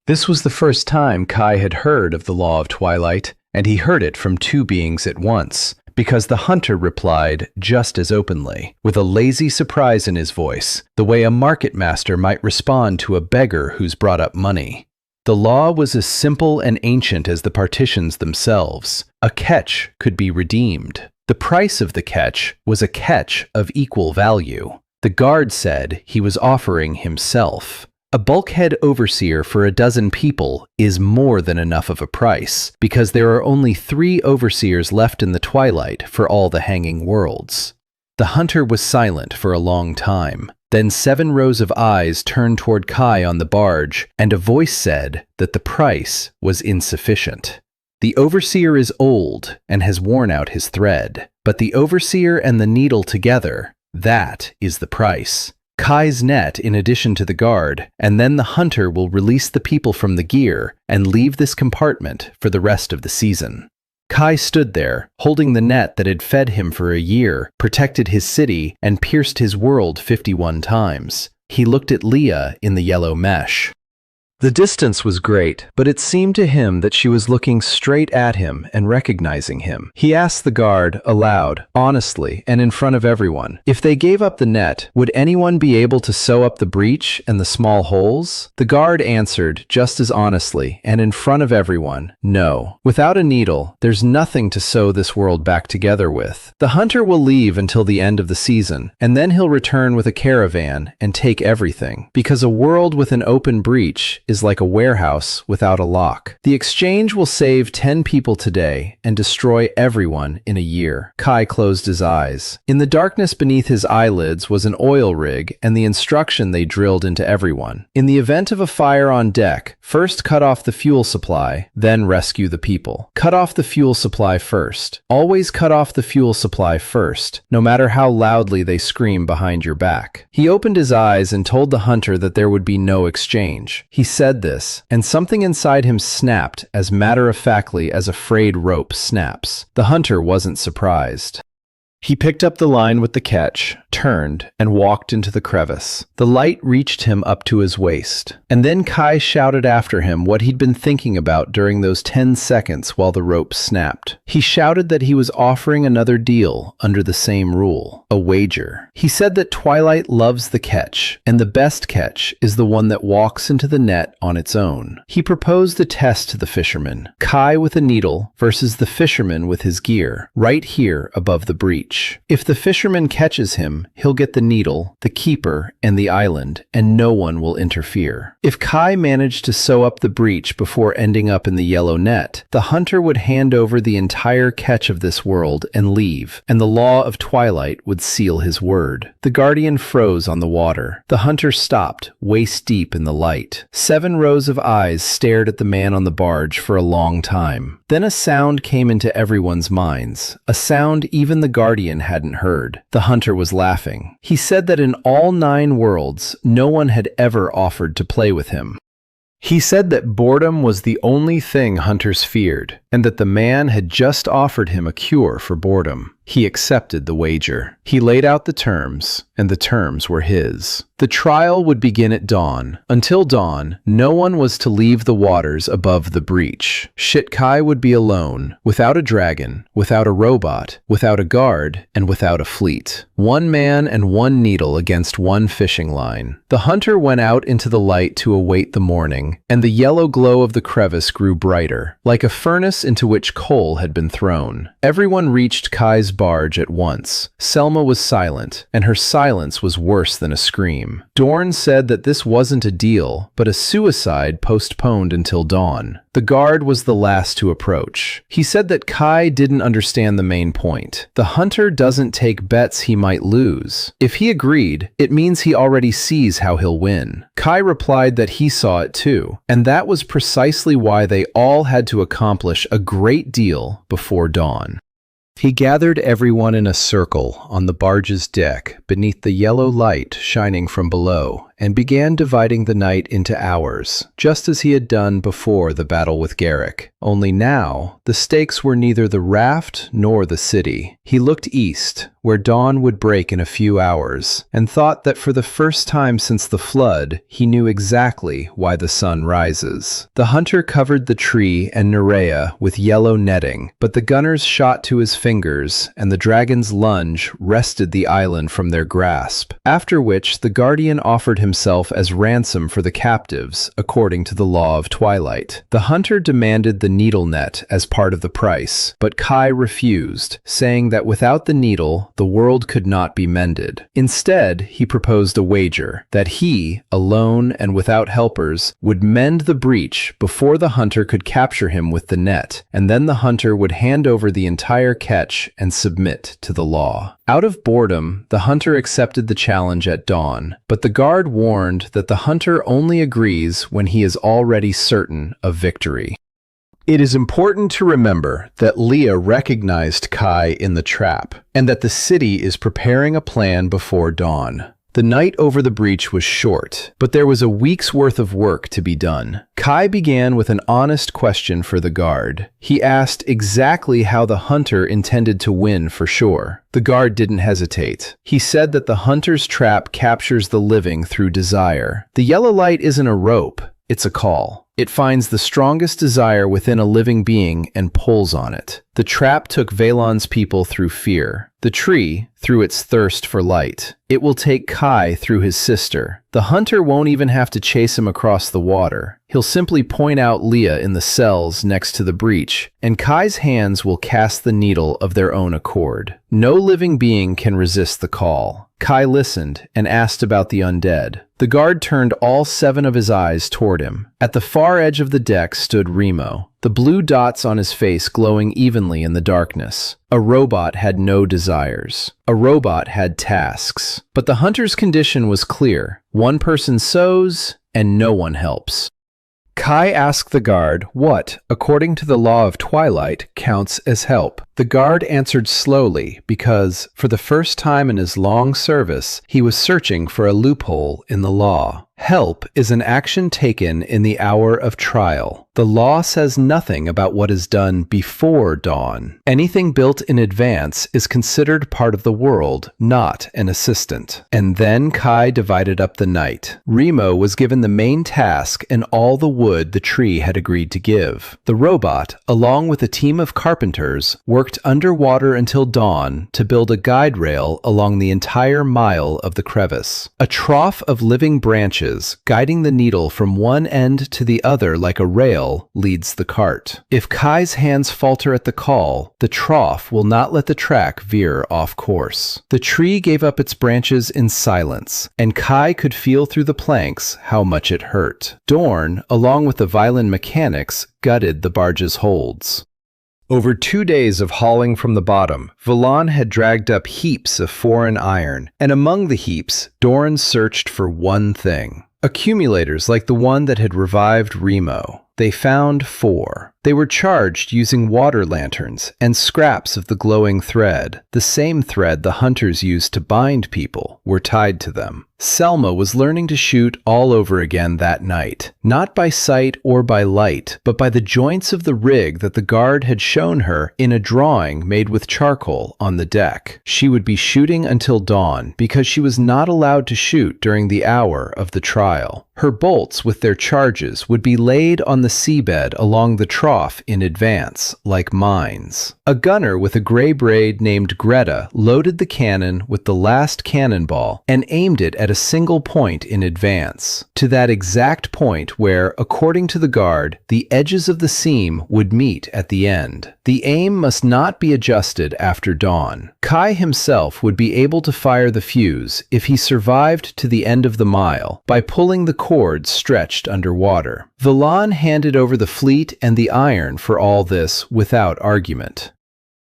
This was the first time Kai had heard of the law of twilight, and he heard it from two beings at once, because the hunter replied just as openly, with a lazy surprise in his voice, the way a market master might respond to a beggar who's brought up money. The law was as simple and ancient as the partitions themselves. A catch could be redeemed. The price of the catch was a catch of equal value. The guard said he was offering himself. A bulkhead overseer for a dozen people is more than enough of a price, because there are only 3 overseers left in the twilight for all the hanging worlds. The hunter was silent for a long time. Then 7 rows of eyes turned toward Kai on the barge, and a voice said that the price was insufficient. The overseer is old and has worn out his thread, but the overseer and the needle together, that is the price. Kai's net in addition to the guard, and then the hunter will release the people from the gear and leave this compartment for the rest of the season. Kai stood there, holding the net that had fed him for a year, protected his city, and pierced his world 51 times. He looked at Leah in the yellow mesh. The distance was great, but it seemed to him that she was looking straight at him and recognizing him. He asked the guard, aloud, honestly, and in front of everyone, if they gave up the net, would anyone be able to sew up the breach and the small holes? The guard answered, just as honestly, and in front of everyone, no. Without a needle, there's nothing to sew this world back together with. The hunter will leave until the end of the season, and then he'll return with a caravan and take everything, because a world with an open breach is like a warehouse without a lock. The exchange will save 10 people today and destroy everyone in a year. Kai closed his eyes. In the darkness beneath his eyelids was an oil rig and the instruction they drilled into everyone. In the event of a fire on deck, first cut off the fuel supply, then rescue the people. Cut off the fuel supply first. Always cut off the fuel supply first, no matter how loudly they scream behind your back. He opened his eyes and told the hunter that there would be no exchange. He said this, and something inside him snapped as matter-of-factly as a frayed rope snaps. The hunter wasn't surprised. He picked up the line with the catch, turned, and walked into the crevice. The light reached him up to his waist. And then Kai shouted after him what he'd been thinking about during those 10 seconds while the rope snapped. He shouted that he was offering another deal under the same rule, a wager. He said that Twilight loves the catch, and the best catch is the one that walks into the net on its own. He proposed a test to the fisherman, Kai with a needle versus the fisherman with his gear, right here above the breach. If the fisherman catches him, he'll get the needle, the keeper, and the island, and no one will interfere. If Kai managed to sew up the breach before ending up in the yellow net, the hunter would hand over the entire catch of this world and leave, and the law of twilight would seal his word. The guardian froze on the water. The hunter stopped, waist deep in the light. 7 rows of eyes stared at the man on the barge for a long time. Then a sound came into everyone's minds, a sound even the guardian hadn't heard. The hunter was laughing. He said that in all 9 worlds, no one had ever offered to play with him. He said that boredom was the only thing hunters feared, and that the man had just offered him a cure for boredom. He accepted the wager. He laid out the terms, and the terms were his. The trial would begin at dawn. Until dawn, no one was to leave the waters above the breach. Kai would be alone, without a dragon, without a robot, without a guard, and without a fleet. 1 man and 1 needle against 1 fishing line. The hunter went out into the light to await the morning, and the yellow glow of the crevice grew brighter, like a furnace into which coal had been thrown. Everyone reached Kai's barge at once. Selma was silent, and her silence was worse than a scream. Dorn said that this wasn't a deal, but a suicide postponed until dawn. The guard was the last to approach. He said that Kai didn't understand the main point. The hunter doesn't take bets he might lose. If he agreed, it means he already sees how he'll win. Kai replied that he saw it too, and that was precisely why they all had to accomplish a great deal before dawn. He gathered everyone in a circle on the barge's deck beneath the yellow light shining from below, and began dividing the night into hours, just as he had done before the battle with Garrick. Only now, the stakes were neither the raft nor the city. He looked east, where dawn would break in a few hours, and thought that for the first time since the flood, he knew exactly why the sun rises. The hunter covered the tree and Nerea with yellow netting, but the gunners shot to his fingers, and the dragon's lunge wrested the island from their grasp, after which the guardian offered himself as ransom for the captives, according to the law of twilight. The hunter demanded the needle net as part of the price, but Kai refused, saying that without the needle, the world could not be mended. Instead, he proposed a wager, that he, alone and without helpers, would mend the breach before the hunter could capture him with the net, and then the hunter would hand over the entire catch and submit to the law. Out of boredom, the hunter accepted the challenge at dawn, but the guard warned that the hunter only agrees when he is already certain of victory. It is important to remember that Leah recognized Kai in the trap, and that the city is preparing a plan before dawn. The night over the breach was short, but there was a week's worth of work to be done. Kai began with an honest question for the guard. He asked exactly how the hunter intended to win for sure. The guard didn't hesitate. He said that the hunter's trap captures the living through desire. The yellow light isn't a rope, it's a call. It finds the strongest desire within a living being and pulls on it. The trap took Valon's people through fear. The tree, through its thirst for light. It will take Kai through his sister. The hunter won't even have to chase him across the water. He'll simply point out Leah in the cells next to the breach, and Kai's hands will cast the needle of their own accord. No living being can resist the call. Kai listened and asked about the undead. The guard turned all 7 of his eyes toward him. At the far edge of the deck stood Remo, the blue dots on his face glowing evenly in the darkness. A robot had no desires. A robot had tasks. But the hunter's condition was clear. One person sows, and no one helps. Kai asked the guard what, according to the law of twilight, counts as help. The guard answered slowly because, for the first time in his long service, he was searching for a loophole in the law. Help is an action taken in the hour of trial. The law says nothing about what is done before dawn. Anything built in advance is considered part of the world, not an assistant. And then Kai divided up the night. Remo was given the main task and all the wood the tree had agreed to give. The robot, along with a team of carpenters, worked underwater until dawn to build a guide rail along the entire mile of the crevice. A trough of living branches guiding the needle from one end to the other like a rail leads the cart. If Kai's hands falter at the call, the trough will not let the track veer off course. The tree gave up its branches in silence, and Kai could feel through the planks how much it hurt. Dorn, along with the violin mechanics, gutted the barge's holds. Over 2 days of hauling from the bottom, Valon had dragged up heaps of foreign iron, and among the heaps, Dorn searched for one thing. Accumulators like the one that had revived Remo. They found 4. They were charged using water lanterns and scraps of the glowing thread. The same thread the hunters used to bind people were tied to them. Selma was learning to shoot all over again that night, not by sight or by light, but by the joints of the rig that the guard had shown her in a drawing made with charcoal on the deck. She would be shooting until dawn because she was not allowed to shoot during the hour of the trial. Her bolts with their charges would be laid on the seabed along the trough trough in advance, like mines. A gunner with a gray braid named Greta loaded the cannon with the last cannonball and aimed it at a single point in advance, to that exact point where, according to the guard, the edges of the seam would meet at the end. The aim must not be adjusted after dawn. Kai himself would be able to fire the fuse if he survived to the end of the mile by pulling the cord stretched underwater. Villan handed over the fleet and the iron for all this without argument.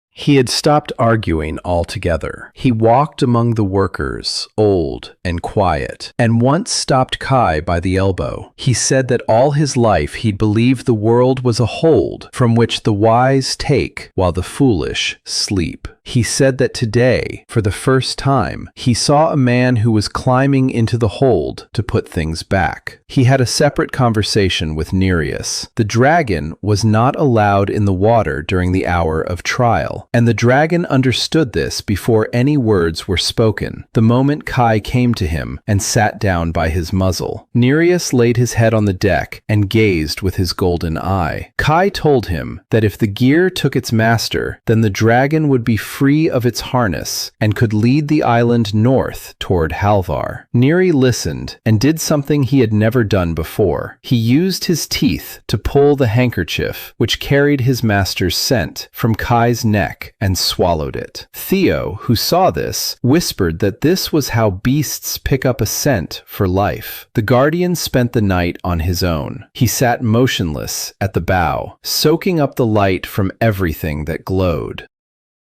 He had stopped arguing altogether. He walked among the workers, old and quiet, and once stopped Kai by the elbow. He said that all his life he'd believed the world was a hold from which the wise take while the foolish sleep. He said that today, for the first time, he saw a man who was climbing into the hold to put things back. He had a separate conversation with Nereus. The dragon was not allowed in the water during the hour of trial, and the dragon understood this before any words were spoken, the moment Kai came to him and sat down by his muzzle. Nereus laid his head on the deck and gazed with his golden eye. Kai told him that if the gear took its master, then the dragon would be free of its harness and could lead the island north toward Halvar. Neri listened and did something he had never done before. He used his teeth to pull the handkerchief, which carried his master's scent, from Kai's neck and swallowed it. Theo, who saw this, whispered that this was how beasts pick up a scent for life. The guardian spent the night on his own. He sat motionless at the bow, soaking up the light from everything that glowed.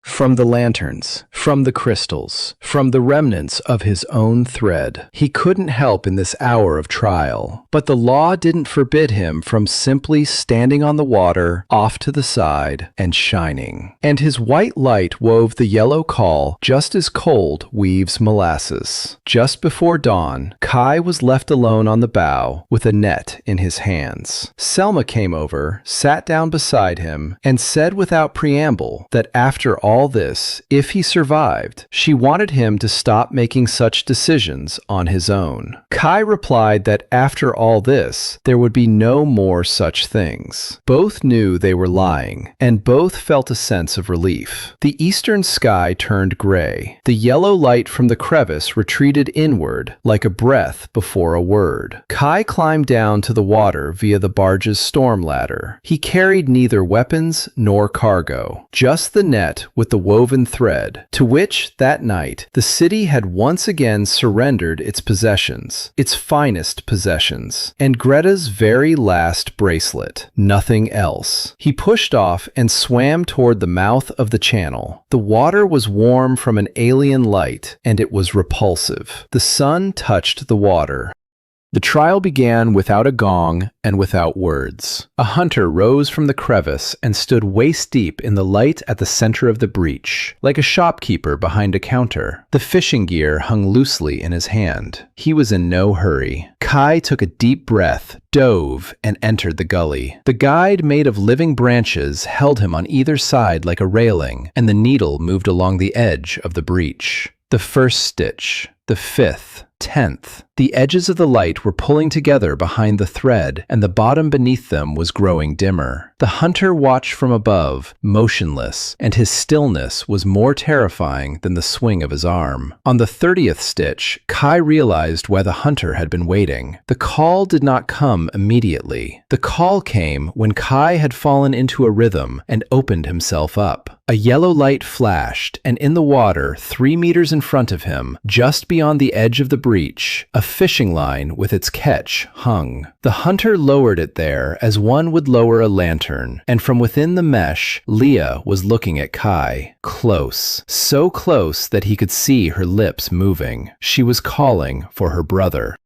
From the lanterns, from the crystals, from the remnants of his own thread. He couldn't help in this hour of trial, but the law didn't forbid him from simply standing on the water, off to the side, and shining. And his white light wove the yellow caul just as cold weaves molasses. Just before dawn, Kai was left alone on the bow with a net in his hands. Selma came over, sat down beside him, and said without preamble that after all this, if he survived, she wanted him to stop making such decisions on his own. Kai replied that after all this, there would be no more such things. Both knew they were lying, and both felt a sense of relief. The eastern sky turned gray. The yellow light from the crevice retreated inward like a breath before a word. Kai climbed down to the water via the barge's storm ladder. He carried neither weapons nor cargo, just the net with the woven thread, to which, that night, the city had once again surrendered its possessions, its finest possessions, and Greta's very last bracelet, nothing else. He pushed off and swam toward the mouth of the channel. The water was warm from an alien light, and it was repulsive. The sun touched the water. The trial began without a gong and without words. A hunter rose from the crevice and stood waist-deep in the light at the center of the breach, like a shopkeeper behind a counter. The fishing gear hung loosely in his hand. He was in no hurry. Kai took a deep breath, dove, and entered the gully. The guide made of living branches held him on either side like a railing, and the needle moved along the edge of the breach. The first stitch, the fifth, 10th. The edges of the light were pulling together behind the thread, and the bottom beneath them was growing dimmer. The hunter watched from above, motionless, and his stillness was more terrifying than the swing of his arm. On the 30th stitch, Kai realized why the hunter had been waiting. The call did not come immediately. The call came when Kai had fallen into a rhythm and opened himself up. A yellow light flashed, and in the water, 3 meters in front of him, just beyond the edge of the breach, a fishing line with its catch hung. The hunter lowered it there as one would lower a lantern, and from within the mesh, Leah was looking at Kai. Close. So close that he could see her lips moving. She was calling for her brother.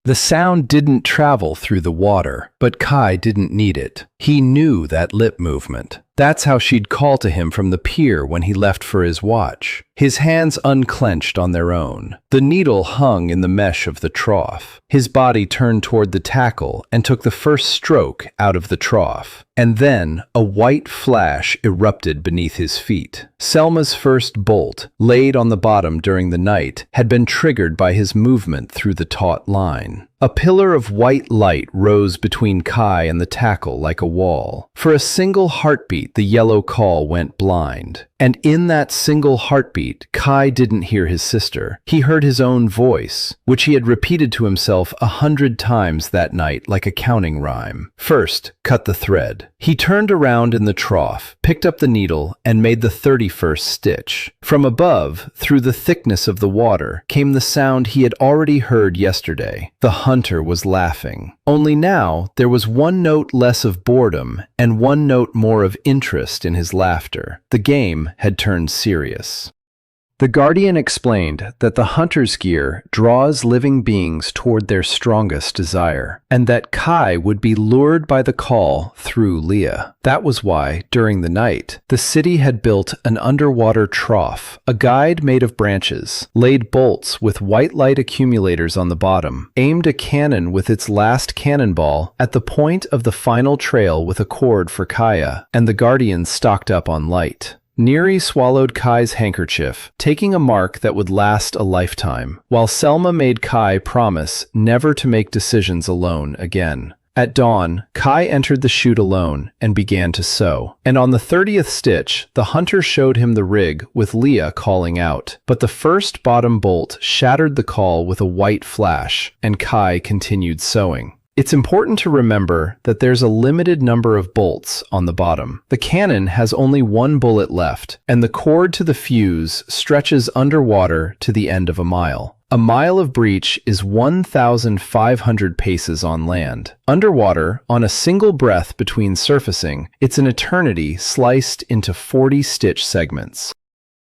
The sound didn't travel through the water, but Kai didn't need it. He knew that lip movement. That's how she'd call to him from the pier when he left for his watch. His hands unclenched on their own. The needle hung in the mesh of the trough. His body turned toward the tackle and took the first stroke out of the trough. And then a white flash erupted beneath his feet. Selma's first bolt, laid on the bottom during the night, had been triggered by his movement through the taut line. A pillar of white light rose between Kai and the tackle like a wall. For a single heartbeat, the yellow call went blind. And in that single heartbeat, Kai didn't hear his sister. He heard his own voice, which he had repeated to himself 100 times that night like a counting rhyme. First, cut the thread. He turned around in the trough, picked up the needle, and made the 31st stitch. From above, through the thickness of the water, came the sound he had already heard yesterday. The hunter was laughing. Only now, there was one note less of boredom and one note more of interest in his laughter. The game had turned serious. The Guardian explained that the hunter's gear draws living beings toward their strongest desire, and that Kai would be lured by the call through Leah. That was why, during the night, the city had built an underwater trough, a guide made of branches, laid bolts with white light accumulators on the bottom, aimed a cannon with its last cannonball at the point of the final trail with a cord for Kaya, and the Guardian stocked up on light. Neri swallowed Kai's handkerchief, taking a mark that would last a lifetime, while Selma made Kai promise never to make decisions alone again. At dawn, Kai entered the chute alone and began to sew. And on the 30th stitch, the hunter showed him the rig with Leah calling out. But the first bottom bolt shattered the call with a white flash, and Kai continued sewing. It's important to remember that there's a limited number of bolts on the bottom. The cannon has only one bullet left, and the cord to the fuse stretches underwater to the end of a mile. A mile of breach is 1,500 paces on land. Underwater, on a single breath between surfacing, it's an eternity sliced into 40-stitch segments.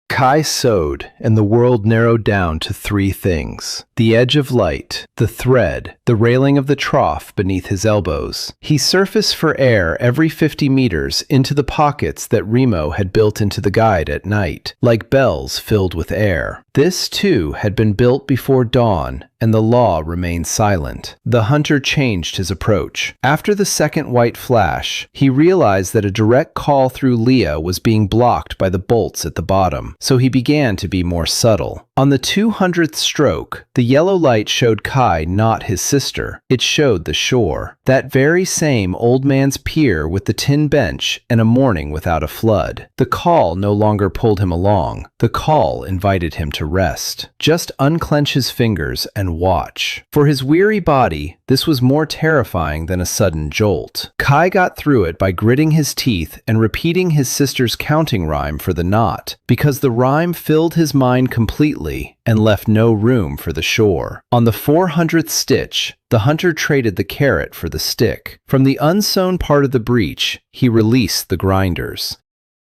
Kai sewed, and the world narrowed down to 3 things: the edge of light, the thread, the railing of the trough beneath his elbows. He surfaced for air every 50 meters into the pockets that Remo had built into the guide at night, like bells filled with air. This, too, had been built before dawn, and the law remained silent. The hunter changed his approach. After the second white flash, he realized that a direct call through Leah was being blocked by the bolts at the bottom, so he began to be more subtle. On the 200th stroke, the yellow light showed Kai not his sister. It showed the shore. That very same old man's pier with the tin bench and a morning without a flood. The call no longer pulled him along. The call invited him to rest. Just unclench his fingers and watch. For his weary body, this was more terrifying than a sudden jolt. Kai got through it by gritting his teeth and repeating his sister's counting rhyme for the knot, because the rhyme filled his mind completely and left no room for the shore. On the 400th stitch, the hunter traded the carrot for the stick. From the unsewn part of the breach, he released the grinders.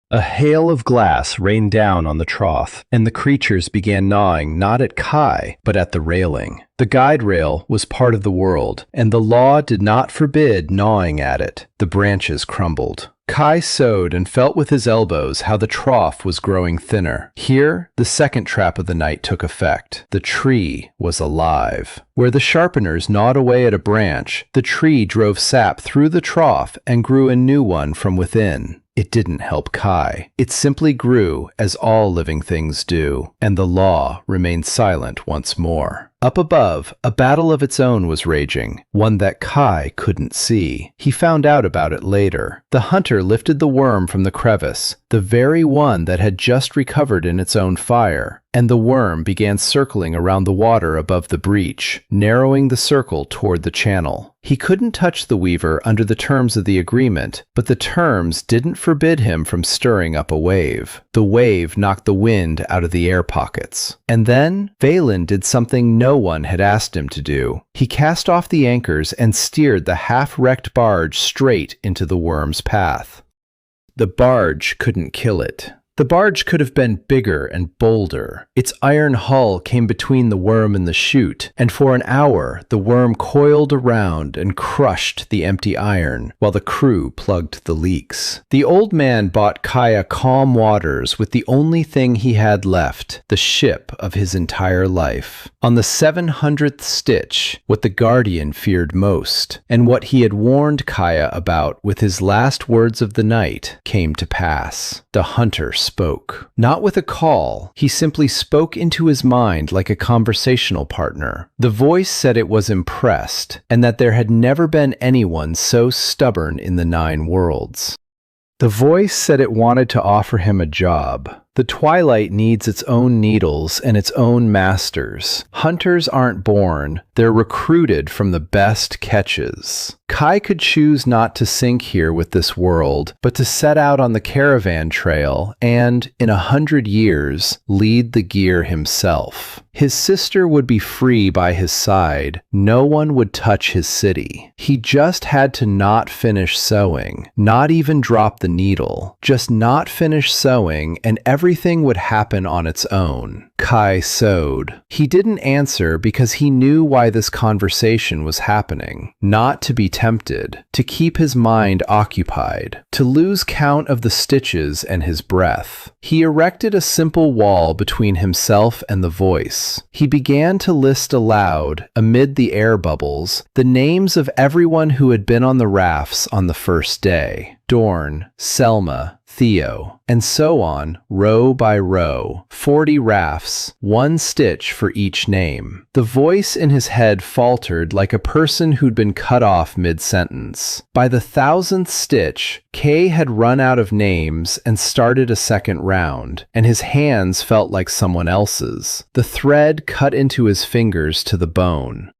A hail of glass rained down on the trough, and the creatures began gnawing not at Kai, but at the railing. The guide rail was part of the world, and the law did not forbid gnawing at it. The branches crumbled. Kai sewed and felt with his elbows how the trough was growing thinner. Here, the second trap of the night took effect. The tree was alive. Where the sharpeners gnawed away at a branch, the tree drove sap through the trough and grew a new one from within. It didn't help Kai. It simply grew as all living things do, and the law remained silent once more. Up above, a battle of its own was raging, one that Kai couldn't see. He found out about it later. The hunter lifted the worm from the crevice, the very one that had just recovered in its own fire, and the worm began circling around the water above the breach, narrowing the circle toward the channel. He couldn't touch the weaver under the terms of the agreement, but the terms didn't forbid him from stirring up a wave. The wave knocked the wind out of the air pockets. And then, Valen did something no one had asked him to do. He cast off the anchors and steered the half-wrecked barge straight into the worm's path. The barge couldn't kill it. The barge could have been bigger and bolder. Its iron hull came between the worm and the chute, and for an hour the worm coiled around and crushed the empty iron while the crew plugged the leaks. The old man bought Kaya calm waters with the only thing he had left, the ship of his entire life. On the 700th stitch, what the Guardian feared most, and what he had warned Kaya about with his last words of the night, came to pass. The hunter spoke. Not with a call, he simply spoke into his mind like a conversational partner. The voice said it was impressed, and that there had never been anyone so stubborn in the 9 worlds. The voice said it wanted to offer him a job. The twilight needs its own needles and its own masters. Hunters aren't born, they're recruited from the best catches. Kai could choose not to sink here with this world, but to set out on the caravan trail and, in 100 years, lead the gear himself. His sister would be free by his side. No one would touch his city. He just had to not finish sewing, not even drop the needle, just not finish sewing, and everything would happen on its own. Kai sewed. He didn't answer because he knew why this conversation was happening. Not to be tempted, to keep his mind occupied, to lose count of the stitches and his breath. He erected a simple wall between himself and the voice. He began to list aloud, amid the air bubbles, the names of everyone who had been on the rafts on the first day. Dorn, Selma, Theo, and so on, row by row. 40 rafts, 1 stitch for each name. The voice in his head faltered like a person who'd been cut off mid-sentence. By the 1,000th stitch, Kay had run out of names and started a second round, and his hands felt like someone else's. The thread cut into his fingers to the bone.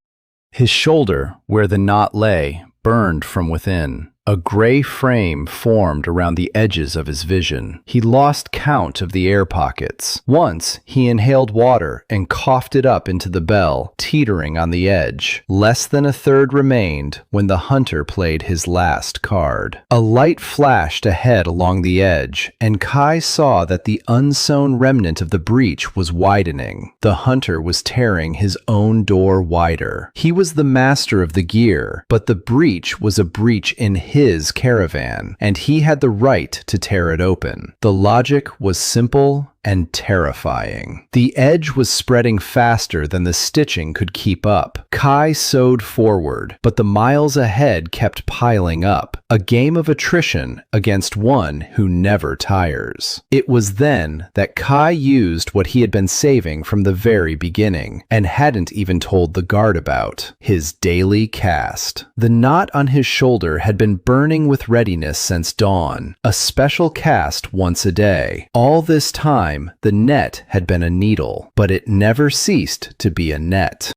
His shoulder, where the knot lay, burned from within. A gray frame formed around the edges of his vision. He lost count of the air pockets. Once, he inhaled water and coughed it up into the bell, teetering on the edge. Less than a third remained when the hunter played his last card. A light flashed ahead along the edge, and Kai saw that the unsewn remnant of the breach was widening. The hunter was tearing his own door wider. He was the master of the gear, but the breach was a breach in his caravan, and he had the right to tear it open. The logic was simple and terrifying. The edge was spreading faster than the stitching could keep up. Kai sewed forward, but the miles ahead kept piling up. A game of attrition against one who never tires. It was then that Kai used what he had been saving from the very beginning, and hadn't even told the guard about: his daily cast. The knot on his shoulder had been burning with readiness since dawn. A special cast once a day. All this time, the net had been a needle, but it never ceased to be a net.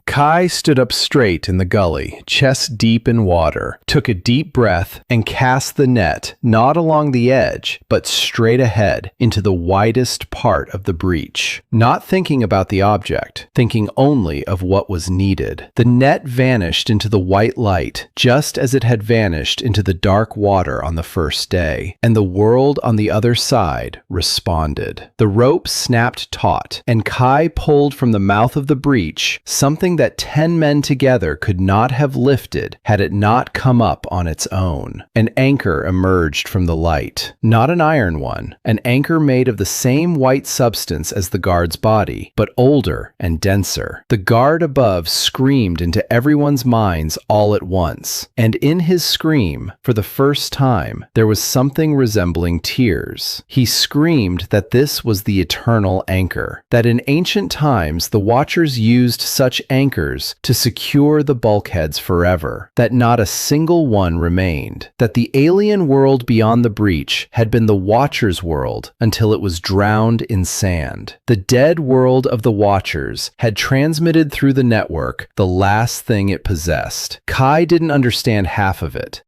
Kai stood up straight in the gully, chest deep in water, took a deep breath, and cast the net, not along the edge, but straight ahead, into the widest part of the breach. Not thinking about the object, thinking only of what was needed. The net vanished into the white light, just as it had vanished into the dark water on the first day, and the world on the other side responded. The rope snapped taut, and Kai pulled from the mouth of the breach something that 10 men together could not have lifted had it not come up on its own. An anchor emerged from the light. Not an iron one, an anchor made of the same white substance as the guard's body, but older and denser. The guard above screamed into everyone's minds all at once, and in his scream, for the first time, there was something resembling tears. He screamed that this was the eternal anchor, that in ancient times the watchers used such anchors to secure the bulkheads forever, that not a single one remained, that the alien world beyond the breach had been the Watchers' world until it was drowned in sand. The dead world of the Watchers had transmitted through the network the last thing it possessed. Kai didn't understand half of it.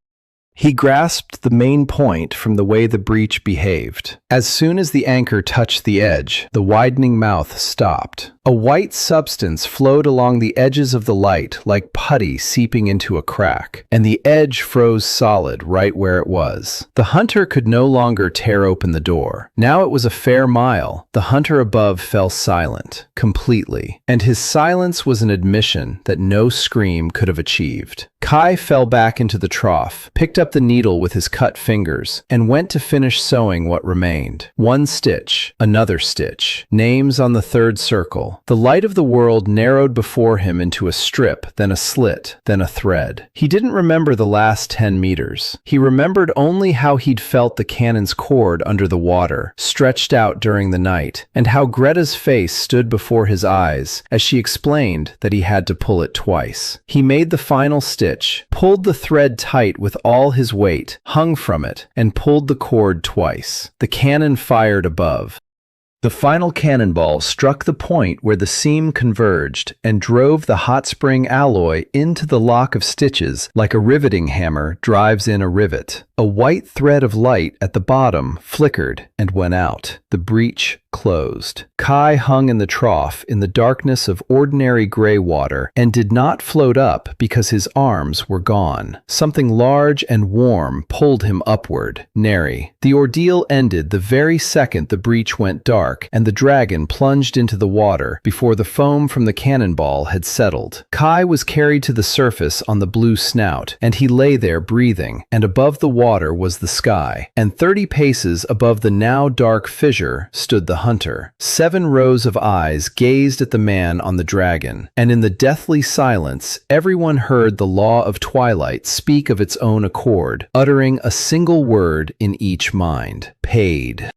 He grasped the main point from the way the breach behaved. As soon as the anchor touched the edge, the widening mouth stopped. A white substance flowed along the edges of the light like putty seeping into a crack, and the edge froze solid right where it was. The hunter could no longer tear open the door. Now it was a fair mile. The hunter above fell silent, completely, and his silence was an admission that no scream could have achieved. Kai fell back into the trough, picked up the needle with his cut fingers, and went to finish sewing what remained. remained. One stitch, another stitch, names on the third circle. The light of the world narrowed before him into a strip, then a slit, then a thread. He didn't remember the last 10 meters. He remembered only how he'd felt the cannon's cord under the water, stretched out during the night, and how Greta's face stood before his eyes as she explained that he had to pull it twice. He made the final stitch, pulled the thread tight with all his weight, hung from it, and pulled the cord twice. The cannon fired above. The final cannonball struck the point where the seam converged and drove the hot spring alloy into the lock of stitches like a riveting hammer drives in a rivet. A white thread of light at the bottom flickered and went out. The breach closed. Kai hung in the trough in the darkness of ordinary gray water and did not float up because his arms were gone. Something large and warm pulled him upward. Nary. The ordeal ended the very second the breach went dark and the dragon plunged into the water before the foam from the cannonball had settled. Kai was carried to the surface on the blue snout, and he lay there breathing, and above the water was the sky, and 30 paces above the now dark fissure stood the hunter. 7 rows of eyes gazed at the man on the dragon, and in the deathly silence, everyone heard the law of twilight speak of its own accord, uttering a single word in each mind: paid.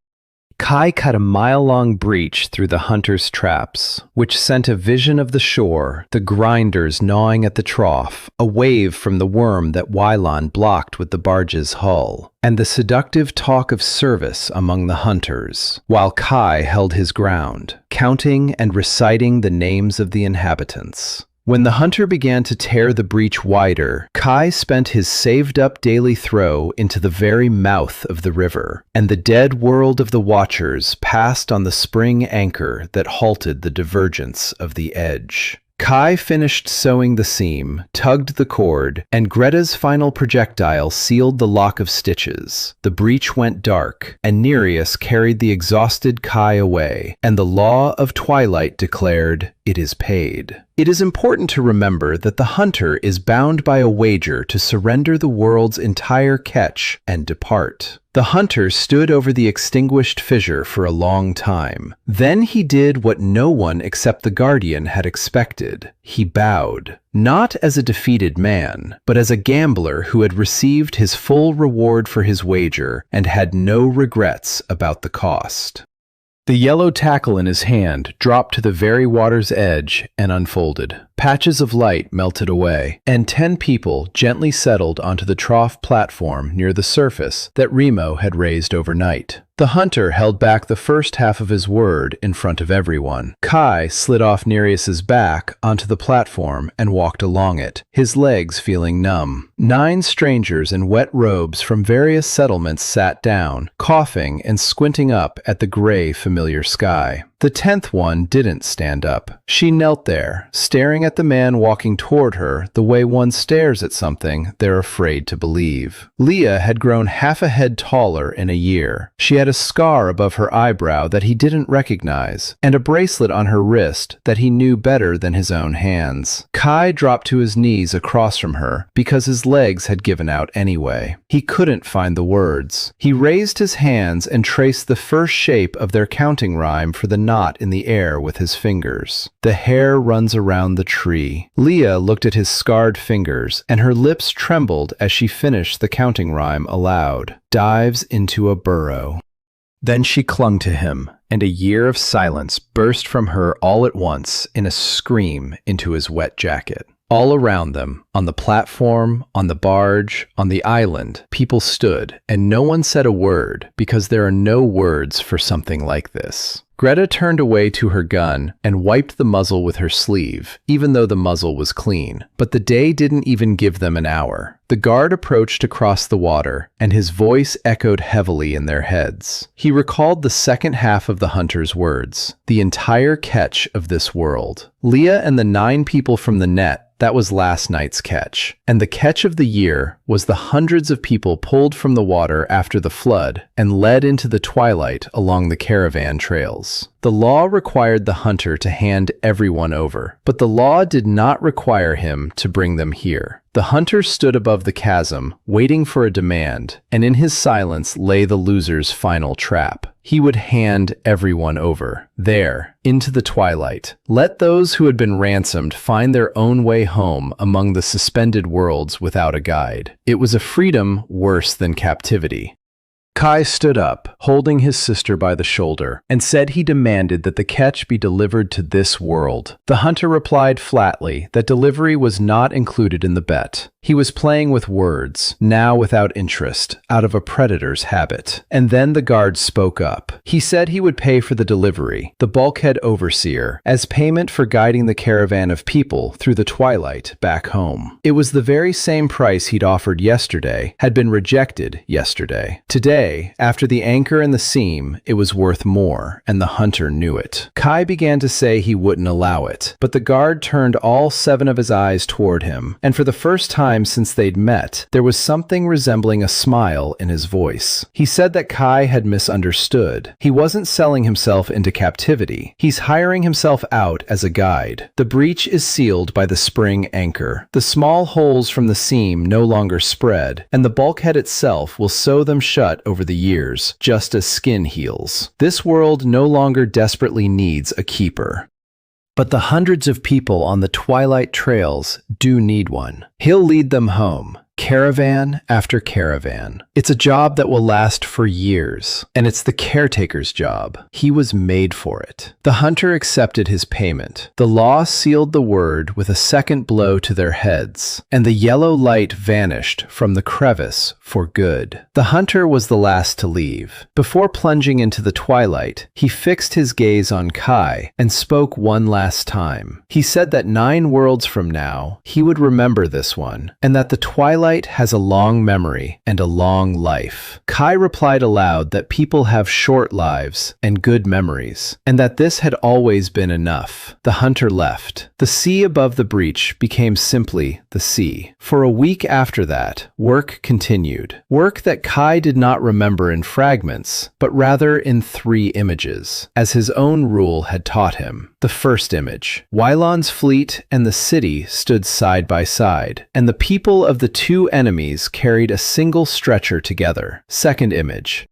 Kai cut a mile-long breach through the hunter's traps, which sent a vision of the shore, the grinders gnawing at the trough, a wave from the worm that Wylon blocked with the barge's hull, and the seductive talk of service among the hunters, while Kai held his ground, counting and reciting the names of the inhabitants. When the hunter began to tear the breach wider, Kai spent his saved-up daily throw into the very mouth of the river, and the dead world of the watchers passed on the spring anchor that halted the divergence of the edge. Kai finished sewing the seam, tugged the cord, and Greta's final projectile sealed the lock of stitches. The breach went dark, and Nereus carried the exhausted Kai away, and the law of twilight declared, "It is paid." It is important to remember that the hunter is bound by a wager to surrender the world's entire catch and depart. The hunter stood over the extinguished fissure for a long time. Then he did what no one except the guardian had expected. He bowed, not as a defeated man, but as a gambler who had received his full reward for his wager and had no regrets about the cost. The yellow tackle in his hand dropped to the very water's edge and unfolded. Patches of light melted away, and 10 people gently settled onto the trough platform near the surface that Remo had raised overnight. The hunter held back the first half of his word in front of everyone. Kai slid off Nereus's back onto the platform and walked along it, his legs feeling numb. 9 strangers in wet robes from various settlements sat down, coughing and squinting up at the gray, familiar sky. The 10th one didn't stand up. She knelt there, staring at the man walking toward her the way one stares at something they're afraid to believe. Leah had grown half a head taller in a year. She had a scar above her eyebrow that he didn't recognize, and a bracelet on her wrist that he knew better than his own hands. Kai dropped to his knees across from her because his legs had given out anyway. He couldn't find the words. He raised his hands and traced the first shape of their counting rhyme for the knot in the air with his fingers. The hair runs around the tree. Leah looked at his scarred fingers, and her lips trembled as she finished the counting rhyme aloud. Dives into a burrow. Then she clung to him, and a year of silence burst from her all at once in a scream into his wet jacket. All around them, on the platform, on the barge, on the island, people stood, and no one said a word, because there are no words for something like this. Greta turned away to her gun and wiped the muzzle with her sleeve, even though the muzzle was clean. But the day didn't even give them an hour. The guard approached across the water, and his voice echoed heavily in their heads. He recalled the second half of the hunter's words, the entire catch of this world. Leah and the 9 people from the net, that was last night's catch. And the catch of the year was the hundreds of people pulled from the water after the flood and led into the twilight along the caravan trails. trials. The law required the hunter to hand everyone over, but the law did not require him to bring them here. The hunter stood above the chasm, waiting for a demand, and in his silence lay the loser's final trap. He would hand everyone over, there, into the twilight. Let those who had been ransomed find their own way home among the suspended worlds without a guide. It was a freedom worse than captivity. Kai stood up, holding his sister by the shoulder, and said he demanded that the catch be delivered to this world. The hunter replied flatly that delivery was not included in the bet. He was playing with words, now without interest, out of a predator's habit. And then the guard spoke up. He said he would pay for the delivery, the bulkhead overseer, as payment for guiding the caravan of people through the twilight back home. It was the very same price he'd offered yesterday, had been rejected yesterday. Today, after the anchor and the seam, it was worth more, and the hunter knew it. Kai began to say he wouldn't allow it, but the guard turned all 7 of his eyes toward him, and for the first time since they'd met, there was something resembling a smile in his voice. He said that Kai had misunderstood. He wasn't selling himself into captivity. He's hiring himself out as a guide. The breach is sealed by the spring anchor. The small holes from the seam no longer spread, and the bulkhead itself will sew them shut over the years, just as skin heals. This world no longer desperately needs a keeper. But the hundreds of people on the twilight trails do need one. He'll lead them home, caravan after caravan. It's a job that will last for years, and it's the caretaker's job. He was made for it. The hunter accepted his payment. The law sealed the word with a second blow to their heads, and the yellow light vanished from the crevice for good. The hunter was the last to leave. Before plunging into the twilight, he fixed his gaze on Kai and spoke one last time. He said that 9 worlds from now, he would remember this one, and that the twilight has a long memory and a long life. Kai replied aloud that people have short lives and good memories, and that this had always been enough. The hunter left. The sea above the breach became simply the sea. For a week after that, work continued. Work that Kai did not remember in fragments, but rather in 3 images, as his own rule had taught him. The first image. Wylon's fleet and the city stood side by side, and the people of the 2 enemies carried a single stretcher together. Second image.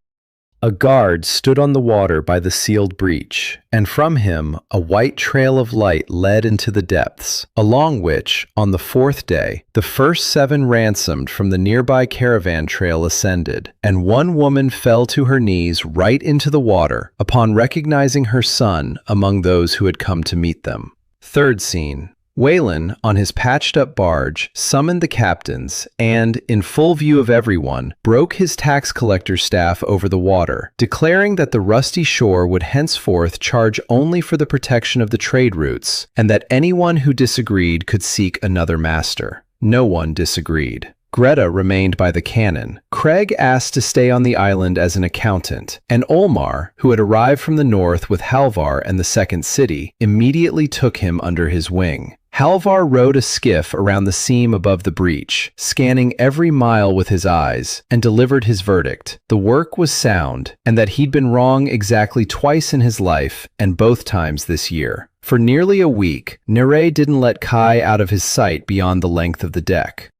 A guard stood on the water by the sealed breach, and from him a white trail of light led into the depths, along which, on the 4th day, the first 7 ransomed from the nearby caravan trail ascended, and 1 woman fell to her knees right into the water upon recognizing her son among those who had come to meet them. Third scene. Waylon, on his patched-up barge, summoned the captains and, in full view of everyone, broke his tax collector's staff over the water, declaring that the rusty shore would henceforth charge only for the protection of the trade routes, and that anyone who disagreed could seek another master. No one disagreed. Greta remained by the cannon. Craig asked to stay on the island as an accountant, and Olmar, who had arrived from the north with Halvar and the Second City, immediately took him under his wing. Halvar rowed a skiff around the seam above the breach, scanning every mile with his eyes, and delivered his verdict. The work was sound, and that he'd been wrong exactly twice in his life, and both times this year. For nearly a week, Nere didn't let Kai out of his sight beyond the length of the deck.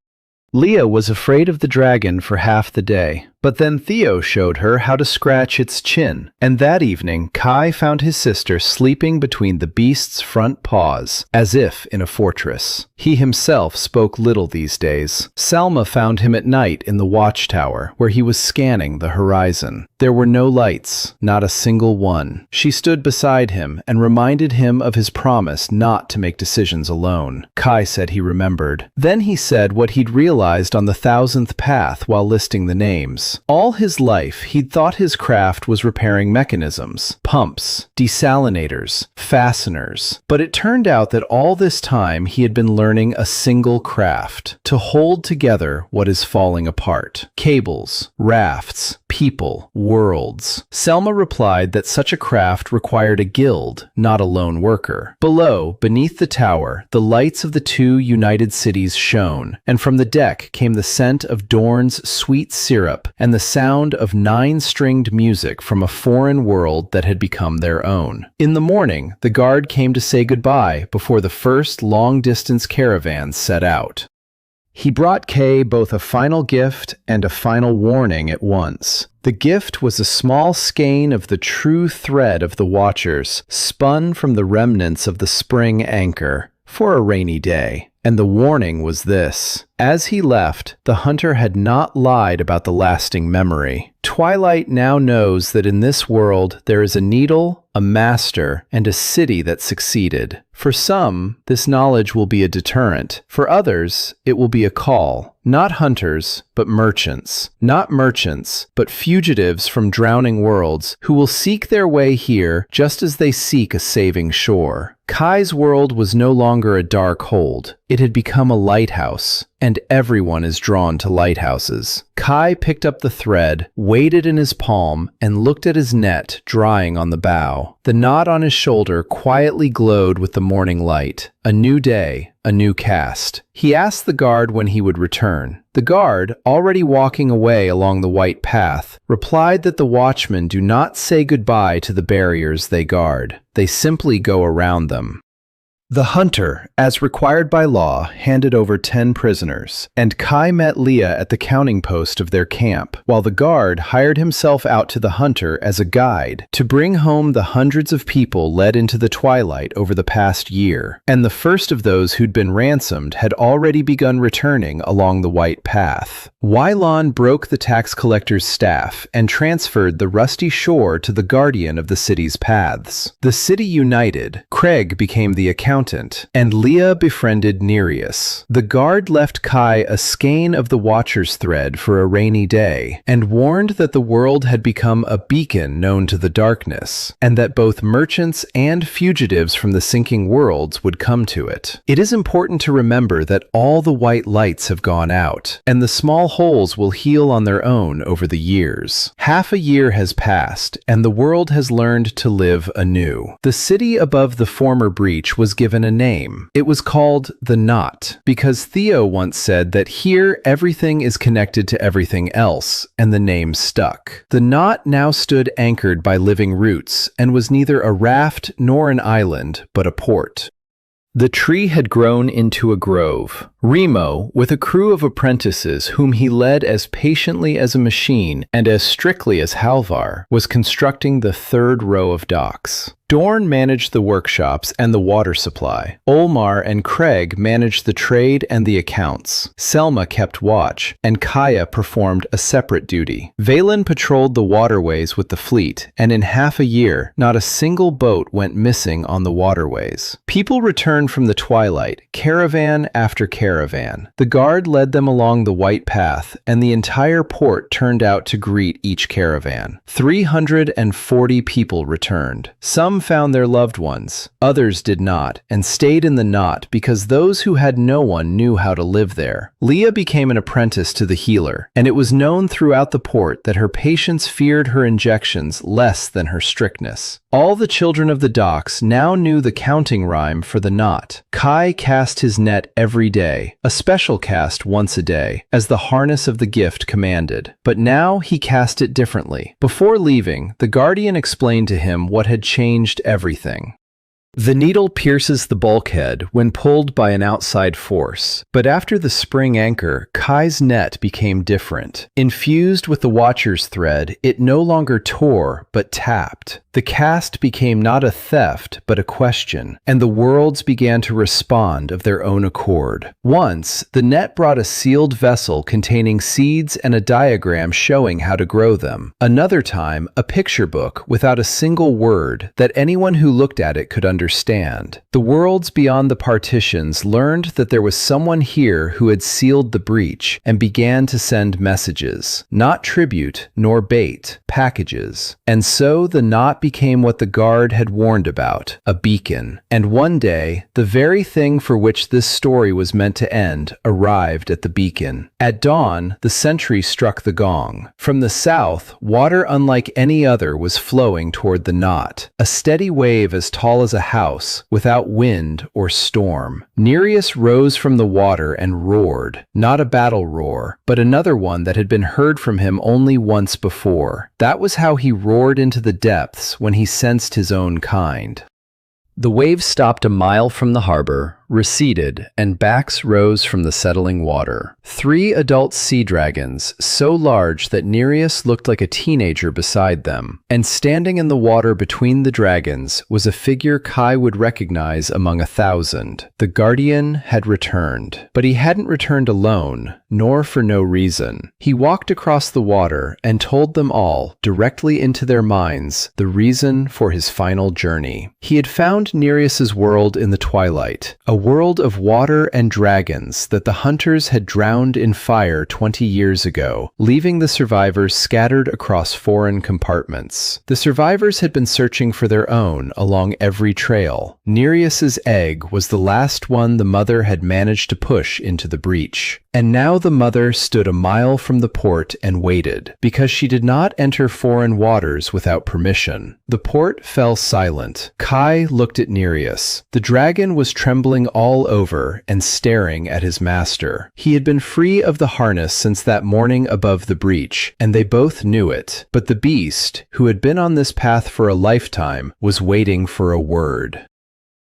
Leah was afraid of the dragon for half the day, but then Theo showed her how to scratch its chin, and that evening Kai found his sister sleeping between the beast's front paws, as if in a fortress. He himself spoke little these days. Salma found him at night in the watchtower, where he was scanning the horizon. There were no lights, not a single one. She stood beside him and reminded him of his promise not to make decisions alone. Kai said he remembered. Then he said what he'd realized on the 1000th path while listing the names. All his life, he'd thought his craft was repairing mechanisms, pumps, desalinators, fasteners. But it turned out that all this time he had been learning a single craft, to hold together what is falling apart. Cables, rafts, people, worlds. Selma replied that such a craft required a guild, not a lone worker. Below, beneath the tower, the lights of the 2 united cities shone, and from the deck came the scent of Dorn's sweet syrup and the sound of 9-stringed music from a foreign world that had become their own. In the morning, the guard came to say goodbye before the first long-distance caravan set out. He brought Kay both a final gift and a final warning at once. The gift was a small skein of the true thread of the Watchers, spun from the remnants of the spring anchor, for a rainy day. And the warning was this: as he left, the hunter had not lied about the lasting memory. Twilight now knows that in this world there is a needle, a master, and a city that succeeded. For some, this knowledge will be a deterrent. For others, it will be a call. Not hunters, but merchants. Not merchants, but fugitives from drowning worlds who will seek their way here just as they seek a saving shore. Kai's world was no longer a dark hold. It had become a lighthouse, and everyone is drawn to lighthouses. Kai picked up the thread, weighed it in his palm, and looked at his net drying on the bow. The knot on his shoulder quietly glowed with the morning light. A new day, a new cast. He asked the guard when he would return. The guard, already walking away along the white path, replied that the watchmen do not say goodbye to the barriers they guard. They simply go around them. The hunter, as required by law, handed over 10 prisoners, and Kai met Leah at the counting post of their camp, while the guard hired himself out to the hunter as a guide to bring home the hundreds of people led into the twilight over the past year. And the first of those who'd been ransomed had already begun returning along the white path. Wylon broke the tax collector's staff and transferred the rusty shore to the guardian of the city's paths. The city united. Craig became the accountant, and Leah befriended Nereus. The guard left Kai a skein of the Watcher's thread for a rainy day, and warned that the world had become a beacon known to the darkness, and that both merchants and fugitives from the sinking worlds would come to it. It is important to remember that all the white lights have gone out, and the small holes will heal on their own over the years. Half a year has passed, and the world has learned to live anew. The city above the former breach was given a name. It was called the Knot, because Theo once said that here everything is connected to everything else, and the name stuck. The Knot now stood anchored by living roots, and was neither a raft nor an island, but a port. The tree had grown into a grove. Remo, with a crew of apprentices whom he led as patiently as a machine and as strictly as Halvar, was constructing the third row of docks. Dorn managed the workshops and the water supply. Olmar and Craig managed the trade and the accounts. Selma kept watch, and Kaya performed a separate duty. Valen patrolled the waterways with the fleet, and in half a year, not a single boat went missing on the waterways. People returned from the twilight, caravan after caravan. The guard led them along the white path, and the entire port turned out to greet each caravan. 340 people returned. Some found their loved ones, others did not, and stayed in the knot because those who had no one knew how to live there. Leah became an apprentice to the healer, and it was known throughout the port that her patients feared her injections less than her strictness. All the children of the docks now knew the counting rhyme for the knot. Kai cast his net every day, a special cast once a day, as the harness of the gift commanded. But now he cast it differently. Before leaving, the guardian explained to him what had changed everything. The needle pierces the bulkhead when pulled by an outside force, but after the spring anchor, Kai's net became different. Infused with the Watcher's thread, it no longer tore, but tapped. The cast became not a theft, but a question, and the worlds began to respond of their own accord. Once, the net brought a sealed vessel containing seeds and a diagram showing how to grow them. Another time, a picture book without a single word that anyone who looked at it could understand. The worlds beyond the partitions learned that there was someone here who had sealed the breach and began to send messages. Not tribute, nor bait, packages. And so the knot became what the guard had warned about, a beacon. And one day, the very thing for which this story was meant to end arrived at the beacon. At dawn, the sentry struck the gong. From the south, water unlike any other was flowing toward the knot. A steady wave as tall as a house without wind or storm. Nereus rose from the water and roared, not a battle roar, but another one that had been heard from him only once before. That was how he roared into the depths when he sensed his own kind. The waves stopped a mile from the harbor, receded, and backs rose from the settling water. 3 adult sea dragons, so large that Nereus looked like a teenager beside them. And standing in the water between the dragons was a figure Kai would recognize among 1,000. The Guardian had returned. But he hadn't returned alone, nor for no reason. He walked across the water and told them all, directly into their minds, the reason for his final journey. He had found Nereus's world in the twilight, a world of water and dragons that the hunters had drowned in fire 20 years ago, leaving the survivors scattered across foreign compartments. The survivors had been searching for their own along every trail. Nereus's egg was the last one the mother had managed to push into the breach. And now the mother stood a mile from the port and waited, because she did not enter foreign waters without permission. The port fell silent. Kai looked at Nereus. The dragon was trembling all over and staring at his master. He had been free of the harness since that morning above the breach, and they both knew it. But the beast, who had been on this path for a lifetime, was waiting for a word.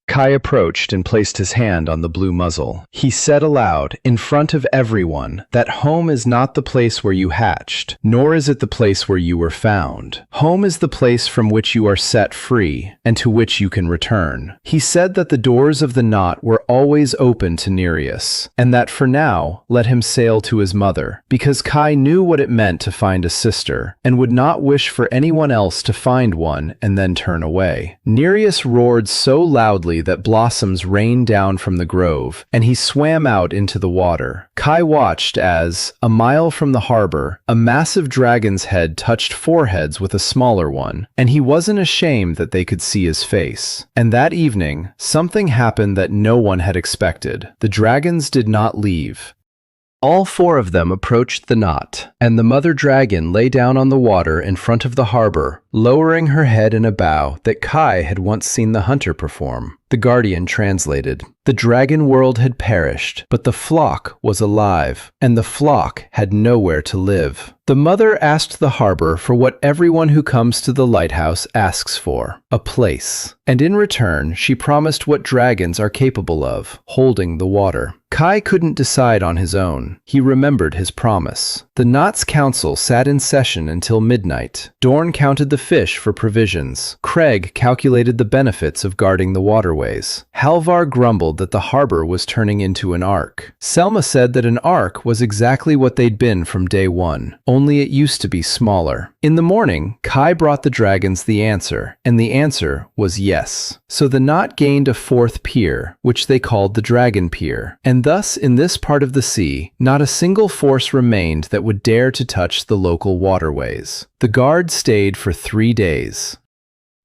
Kai approached and placed his hand on the blue muzzle. He said aloud, in front of everyone, that home is not the place where you hatched, nor is it the place where you were found. Home is the place from which you are set free, and to which you can return. He said that the doors of the knot were always open to Nereus, and that for now, let him sail to his mother, because Kai knew what it meant to find a sister, and would not wish for anyone else to find one and then turn away. Nereus roared so loudly that blossoms rained down from the grove, and he swam out into the water. Kai watched as, a mile from the harbor, a massive dragon's head touched foreheads with a smaller one, and he wasn't ashamed that they could see his face. And that evening, something happened that no one had expected. The dragons did not leave. All 4 of them approached the knot, and the mother dragon lay down on the water in front of the harbor, lowering her head in a bow that Kai had once seen the hunter perform. The Guardian translated. The dragon world had perished, but the flock was alive, and the flock had nowhere to live. The mother asked the harbor for what everyone who comes to the lighthouse asks for, a place. And in return, she promised what dragons are capable of, holding the water. Kai couldn't decide on his own. He remembered his promise. The knot's council sat in session until midnight. Dorn counted the fish for provisions. Craig calculated the benefits of guarding the waterways. Halvar grumbled that the harbor was turning into an ark. Selma said that an ark was exactly what they'd been from day one, only it used to be smaller. In the morning, Kai brought the dragons the answer, and the answer was yes. So the knot gained a 4th pier, which they called the Dragon Pier, and thus in this part of the sea, not a single force remained that would dare to touch the local waterways. The guard stayed for 3 days.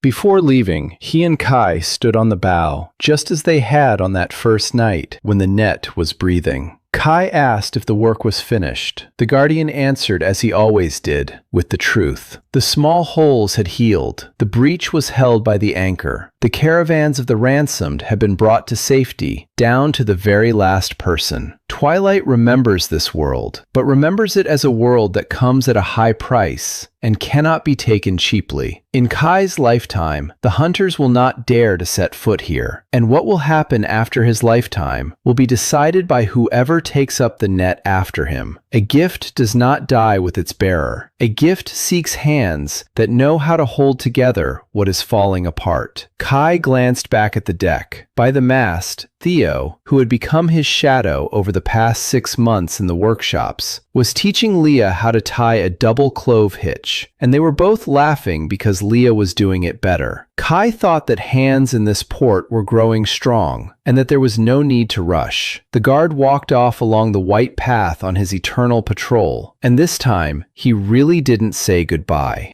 Before leaving, he and Kai stood on the bow, just as they had on that first night when the net was breathing. Kai asked if the work was finished. The Guardian answered as he always did, with the truth. The small holes had healed. The breach was held by the anchor. The caravans of the ransomed had been brought to safety, down to the very last person. Twilight remembers this world, but remembers it as a world that comes at a high price and cannot be taken cheaply. In Kai's lifetime, the hunters will not dare to set foot here, and what will happen after his lifetime will be decided by whoever takes up the net after him. A gift does not die with its bearer. A gift seeks hands that know how to hold together what is falling apart. Kai glanced back at the deck. By the mast, Theo, who had become his shadow over the past 6 months in the workshops, was teaching Leah how to tie a double clove hitch, and they were both laughing because Leah was doing it better. Kai thought that hands in this port were growing strong, and that there was no need to rush. The guard walked off along the white path on his eternal patrol, and this time, he really didn't say goodbye.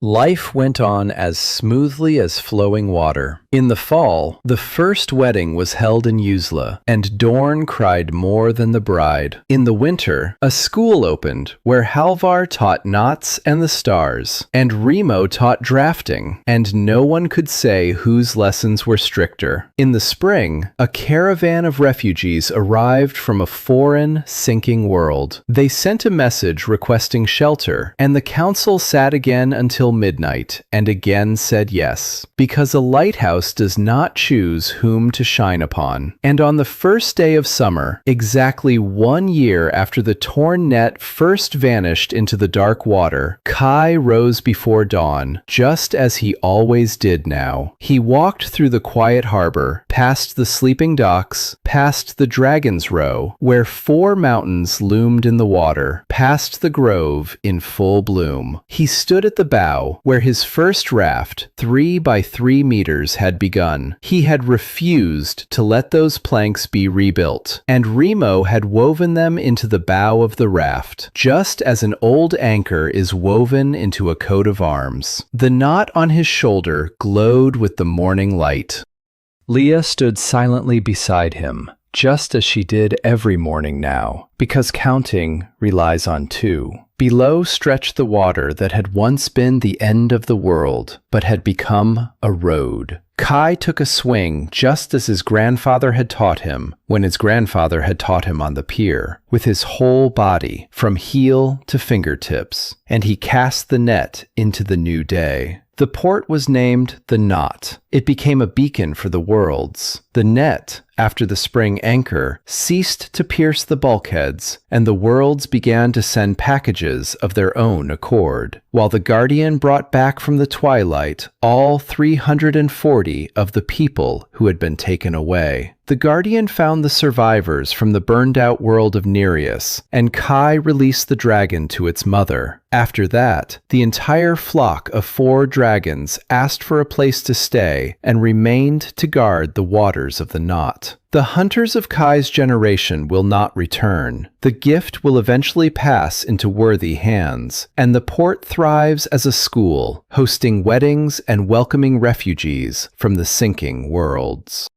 Life went on as smoothly as flowing water. In the fall, the first wedding was held in Usla, and Dorn cried more than the bride. In the winter, a school opened where Halvar taught knots and the stars, and Remo taught drafting, and no one could say whose lessons were stricter. In the spring, a caravan of refugees arrived from a foreign, sinking world. They sent a message requesting shelter, and the council sat again until midnight, and again said yes, because a lighthouse does not choose whom to shine upon. And on the first day of summer, exactly 1 year after the torn net first vanished into the dark water, Kai rose before dawn, just as he always did now. He walked through the quiet harbor, past the sleeping docks, past the Dragon's Row, where 4 mountains loomed in the water, past the grove in full bloom. He stood at the bow, where his first raft, 3 by 3 meters, had begun. He had refused to let those planks be rebuilt, and Remo had woven them into the bow of the raft, just as an old anchor is woven into a coat of arms. The knot on his shoulder glowed with the morning light. Leah stood silently beside him, just as she did every morning now, because counting relies on 2. Below stretched the water that had once been the end of the world, but had become a road. Kai took a swing just as his grandfather had taught him, when his grandfather had taught him on the pier, with his whole body, from heel to fingertips, and he cast the net into the new day. The port was named the Knot. It became a beacon for the worlds. The net, after the spring anchor, ceased to pierce the bulkheads, and the worlds began to send packages of their own accord, while the Guardian brought back from the twilight all 340 of the people who had been taken away. The Guardian found the survivors from the burned-out world of Nereus, and Kai released the dragon to its mother. After that, the entire flock of 4 dragons asked for a place to stay and remained to guard the waters of the Knot. The hunters of Kai's generation will not return. The gift will eventually pass into worthy hands, and the port thrives as a school, hosting weddings and welcoming refugees from the sinking worlds.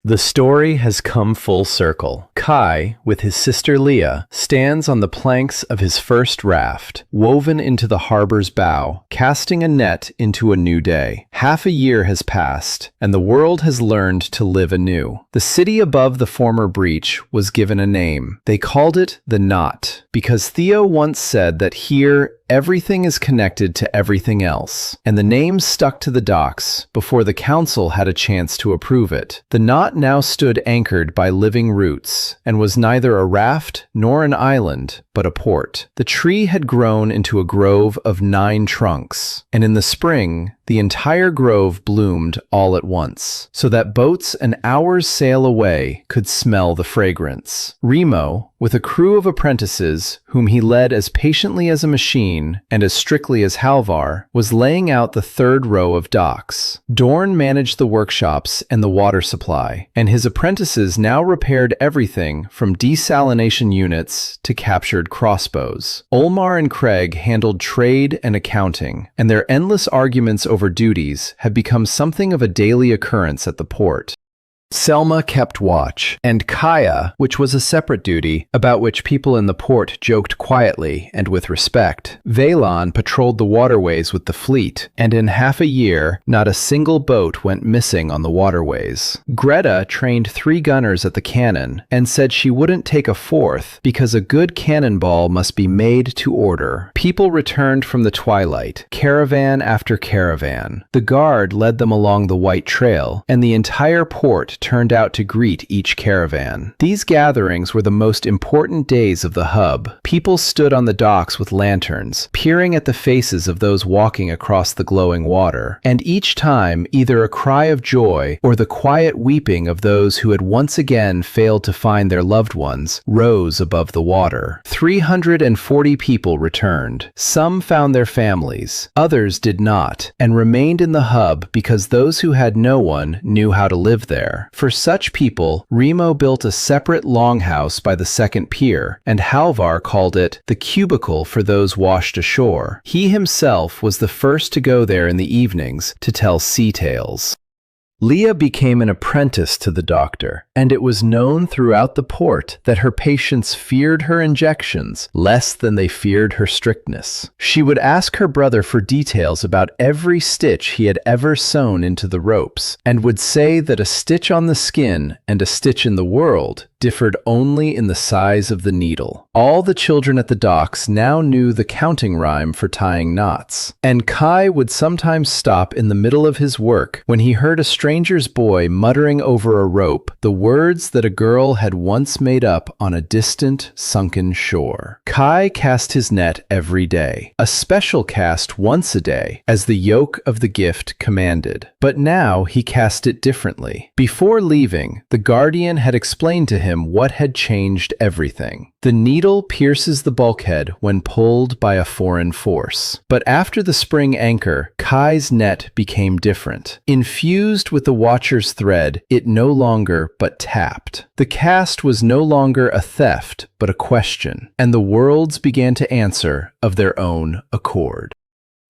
The story has come full circle. Kai, with his sister Leah, stands on the planks of his first raft, woven into the harbor's bow, casting a net into a new day. Half a year has passed, and the world has learned to live anew. The city above the former breach was given a name. They called it the Knot, because Theo once said that here everything is connected to everything else, and the name stuck to the docks before the council had a chance to approve it. The Knot now stood anchored by living roots, and was neither a raft nor an island, but a port. The tree had grown into a grove of 9 trunks, and in the spring, the entire grove bloomed all at once, so that boats an hour's sail away could smell the fragrance. Remo, with a crew of apprentices whom he led as patiently as a machine and as strictly as Halvar, was laying out the 3rd row of docks. Dorn managed the workshops and the water supply, and his apprentices now repaired everything from desalination units to captured crossbows. Olmar and Craig handled trade and accounting, and their endless arguments over duties had become something of a daily occurrence at the port. Selma kept watch, and Kaya, which was a separate duty, about which people in the port joked quietly and with respect. Valon patrolled the waterways with the fleet, and in half a year, not a single boat went missing on the waterways. Greta trained 3 gunners at the cannon, and said she wouldn't take a 4th, because a good cannonball must be made to order. People returned from the twilight, caravan after caravan. The guard led them along the white trail, and the entire port turned out to greet each caravan. These gatherings were the most important days of the hub. People stood on the docks with lanterns, peering at the faces of those walking across the glowing water, and each time either a cry of joy or the quiet weeping of those who had once again failed to find their loved ones rose above the water. 340 people returned. Some found their families, others did not, and remained in the hub because those who had no one knew how to live there. For such people, Remo built a separate longhouse by the 2nd pier, and Halvar called it the cubicle for those washed ashore. He himself was the first to go there in the evenings to tell sea tales. Leah became an apprentice to the doctor, and it was known throughout the port that her patients feared her injections less than they feared her strictness. She would ask her brother for details about every stitch he had ever sewn into the ropes, and would say that a stitch on the skin and a stitch in the world differed only in the size of the needle. All the children at the docks now knew the counting rhyme for tying knots, and Kai would sometimes stop in the middle of his work when he heard a stranger's boy muttering over a rope the words that a girl had once made up on a distant, sunken shore. Kai cast his net every day, a special cast once a day, as the yoke of the gift commanded. But now he cast it differently. Before leaving, the guardian had explained to him what had changed everything. The needle pierces the bulkhead when pulled by a foreign force. But after the spring anchor, Kai's net became different. Infused with the watcher's thread, it no longer but tapped. The cast was no longer a theft, but a question, and the worlds began to answer of their own accord.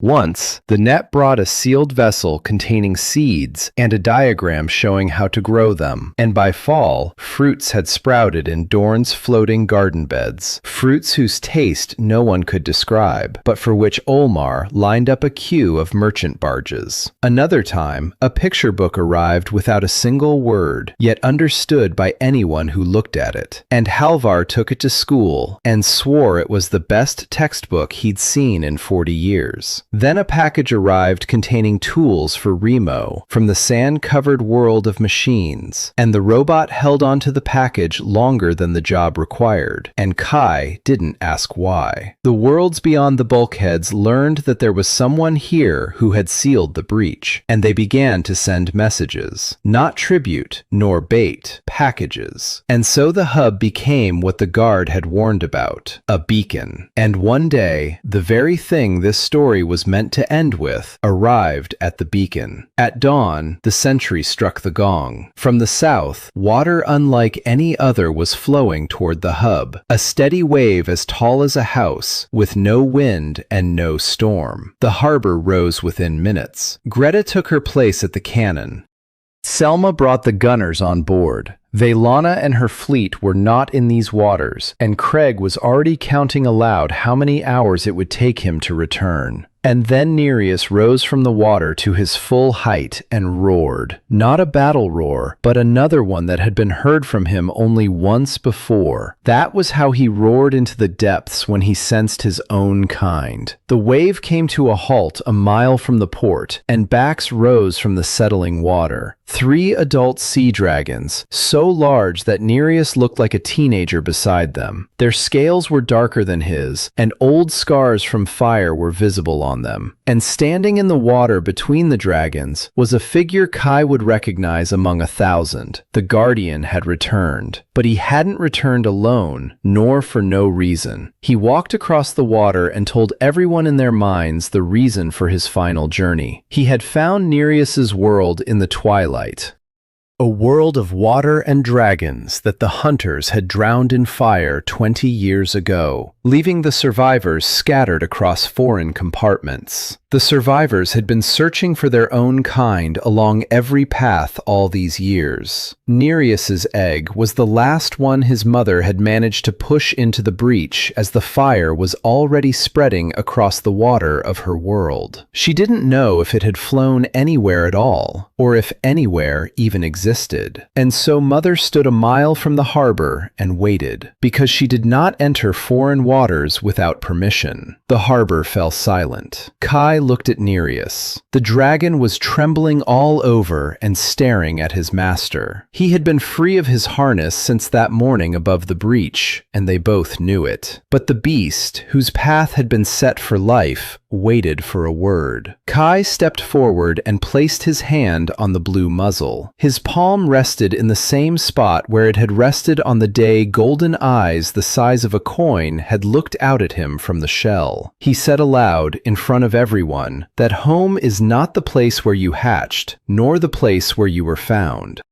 Once, the net brought a sealed vessel containing seeds and a diagram showing how to grow them, and by fall, fruits had sprouted in Dorn's floating garden beds, fruits whose taste no one could describe, but for which Olmar lined up a queue of merchant barges. Another time, a picture book arrived without a single word, yet understood by anyone who looked at it, and Halvar took it to school and swore it was the best textbook he'd seen in 40 years. Then a package arrived containing tools for Remo from the sand-covered world of machines, and the robot held onto the package longer than the job required, and Kai didn't ask why. The worlds beyond the bulkheads learned that there was someone here who had sealed the breach, and they began to send messages. Not tribute, nor bait, packages. And so the hub became what the guard had warned about, a beacon. And one day, the very thing this story was meant to end with arrived at the beacon. At dawn, the sentry struck the gong. From the south, water unlike any other was flowing toward the hub, a steady wave as tall as a house, with no wind and no storm. The harbor rose within minutes. Greta took her place at the cannon. Selma brought the gunners on board. Velana and her fleet were not in these waters, and Craig was already counting aloud how many hours it would take him to return. And then Nereus rose from the water to his full height and roared. Not a battle roar, but another one that had been heard from him only once before. That was how he roared into the depths when he sensed his own kind. The wave came to a halt a mile from the port, and backs rose from the settling water. 3 adult sea dragons, so large that Nereus looked like a teenager beside them. Their scales were darker than his, and old scars from fire were visible on them. And standing in the water between the dragons was a figure Kai would recognize among 1,000. The guardian had returned, but he hadn't returned alone, nor for no reason. He walked across the water and told everyone in their minds the reason for his final journey. He had found Nereus's world in the twilight. A world of water and dragons that the hunters had drowned in fire 20 years ago, leaving the survivors scattered across foreign compartments. The survivors had been searching for their own kind along every path all these years. Nereus's egg was the last one his mother had managed to push into the breach as the fire was already spreading across the water of her world. She didn't know if it had flown anywhere at all, or if anywhere even existed. And so Mother stood a mile from the harbor and waited, because she did not enter foreign waters without permission. The harbor fell silent. Kai looked at Nereus. The dragon was trembling all over and staring at his master. He had been free of his harness since that morning above the breach, and they both knew it. But the beast, whose path had been set for life, waited for a word. Kai stepped forward and placed his hand on the blue muzzle. His palm rested in the same spot where it had rested on the day golden eyes the size of a coin had looked out at him from the shell. He said aloud, in front of everyone, that home is not the place where you hatched, nor the place where you were found.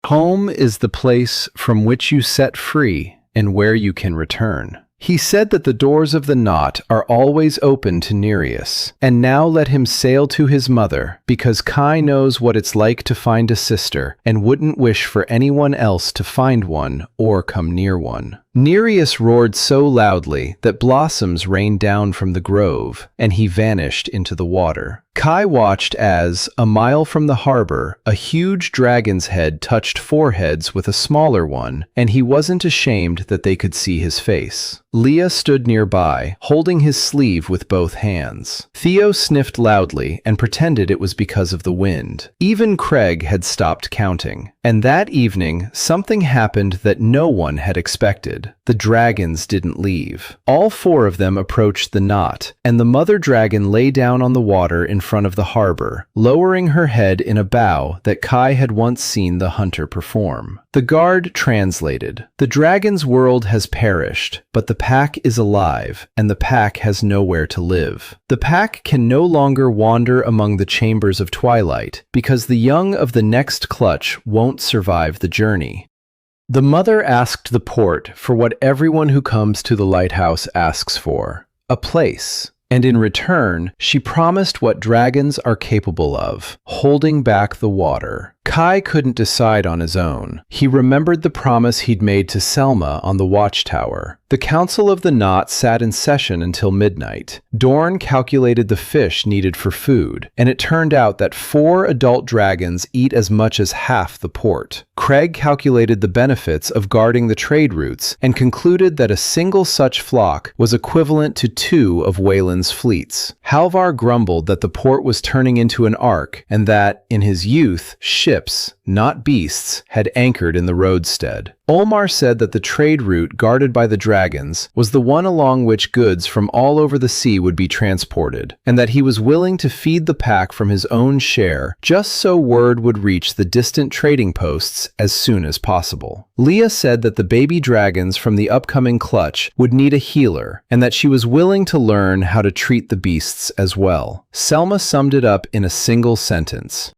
Home is the place from which you set free and where you can return. He said that the doors of the knot are always open to Nereus, and now let him sail to his mother, because Kai knows what it's like to find a sister, and wouldn't wish for anyone else to find one or come near one. Nereus roared so loudly that blossoms rained down from the grove, and he vanished into the water. Kai watched as, a mile from the harbor, a huge dragon's head touched foreheads with a smaller one, and he wasn't ashamed that they could see his face. Leah stood nearby, holding his sleeve with both hands. Theo sniffed loudly and pretended it was because of the wind. Even Craig had stopped counting. And that evening, something happened that no one had expected. The dragons didn't leave. All four of them approached the knot, and the mother dragon lay down on the water in front of the harbor, lowering her head in a bow that Kai had once seen the hunter perform. The guard translated, "The dragon's world has perished, but the pack is alive, and the pack has nowhere to live. The pack can no longer wander among the chambers of twilight, because the young of the next clutch won't survive the journey." The mother asked the port for what everyone who comes to the lighthouse asks for, a place. And in return, she promised what dragons are capable of, holding back the water. Kai couldn't decide on his own. He remembered the promise he'd made to Selma on the watchtower. The Council of the Knot sat in session until midnight. Dorn calculated the fish needed for food, and it turned out that 4 adult dragons eat as much as half the port. Craig calculated the benefits of guarding the trade routes and concluded that a single such flock was equivalent to 2 of Wayland's fleets. Halvar grumbled that the port was turning into an ark and that, in his youth, ships, not beasts, had anchored in the roadstead. Olmar said that the trade route guarded by the dragons was the one along which goods from all over the sea would be transported, and that he was willing to feed the pack from his own share just so word would reach the distant trading posts as soon as possible. Leah said that the baby dragons from the upcoming clutch would need a healer, and that she was willing to learn how to treat the beasts as well. Selma summed it up in a single sentence.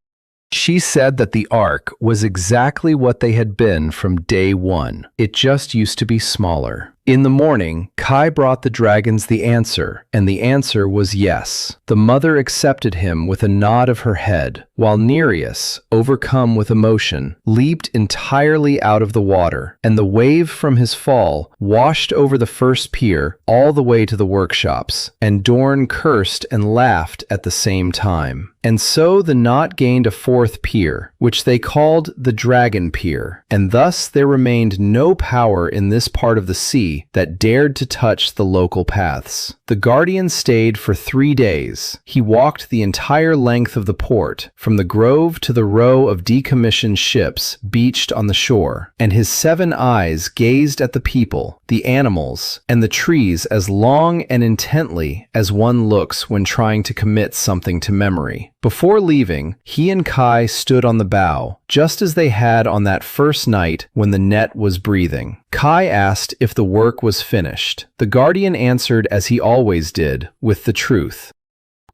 She said that the Ark was exactly what they had been from day one. It just used to be smaller. In the morning, Kai brought the dragons the answer, and the answer was yes. The mother accepted him with a nod of her head, while Nereus, overcome with emotion, leaped entirely out of the water, and the wave from his fall washed over the first pier all the way to the workshops, and Dorn cursed and laughed at the same time. And so the knot gained a 4th pier, which they called the Dragon Pier, and thus there remained no power in this part of the sea that dared to touch the local paths. The Guardian stayed for 3 days. He walked the entire length of the port, from the grove to the row of decommissioned ships beached on the shore, and his 7 eyes gazed at the people, the animals, and the trees as long and intently as one looks when trying to commit something to memory. Before leaving, he and Kai stood on the bow, just as they had on that first night when the net was breathing. Kai asked if the work was finished. The Guardian answered as he always did, with the truth.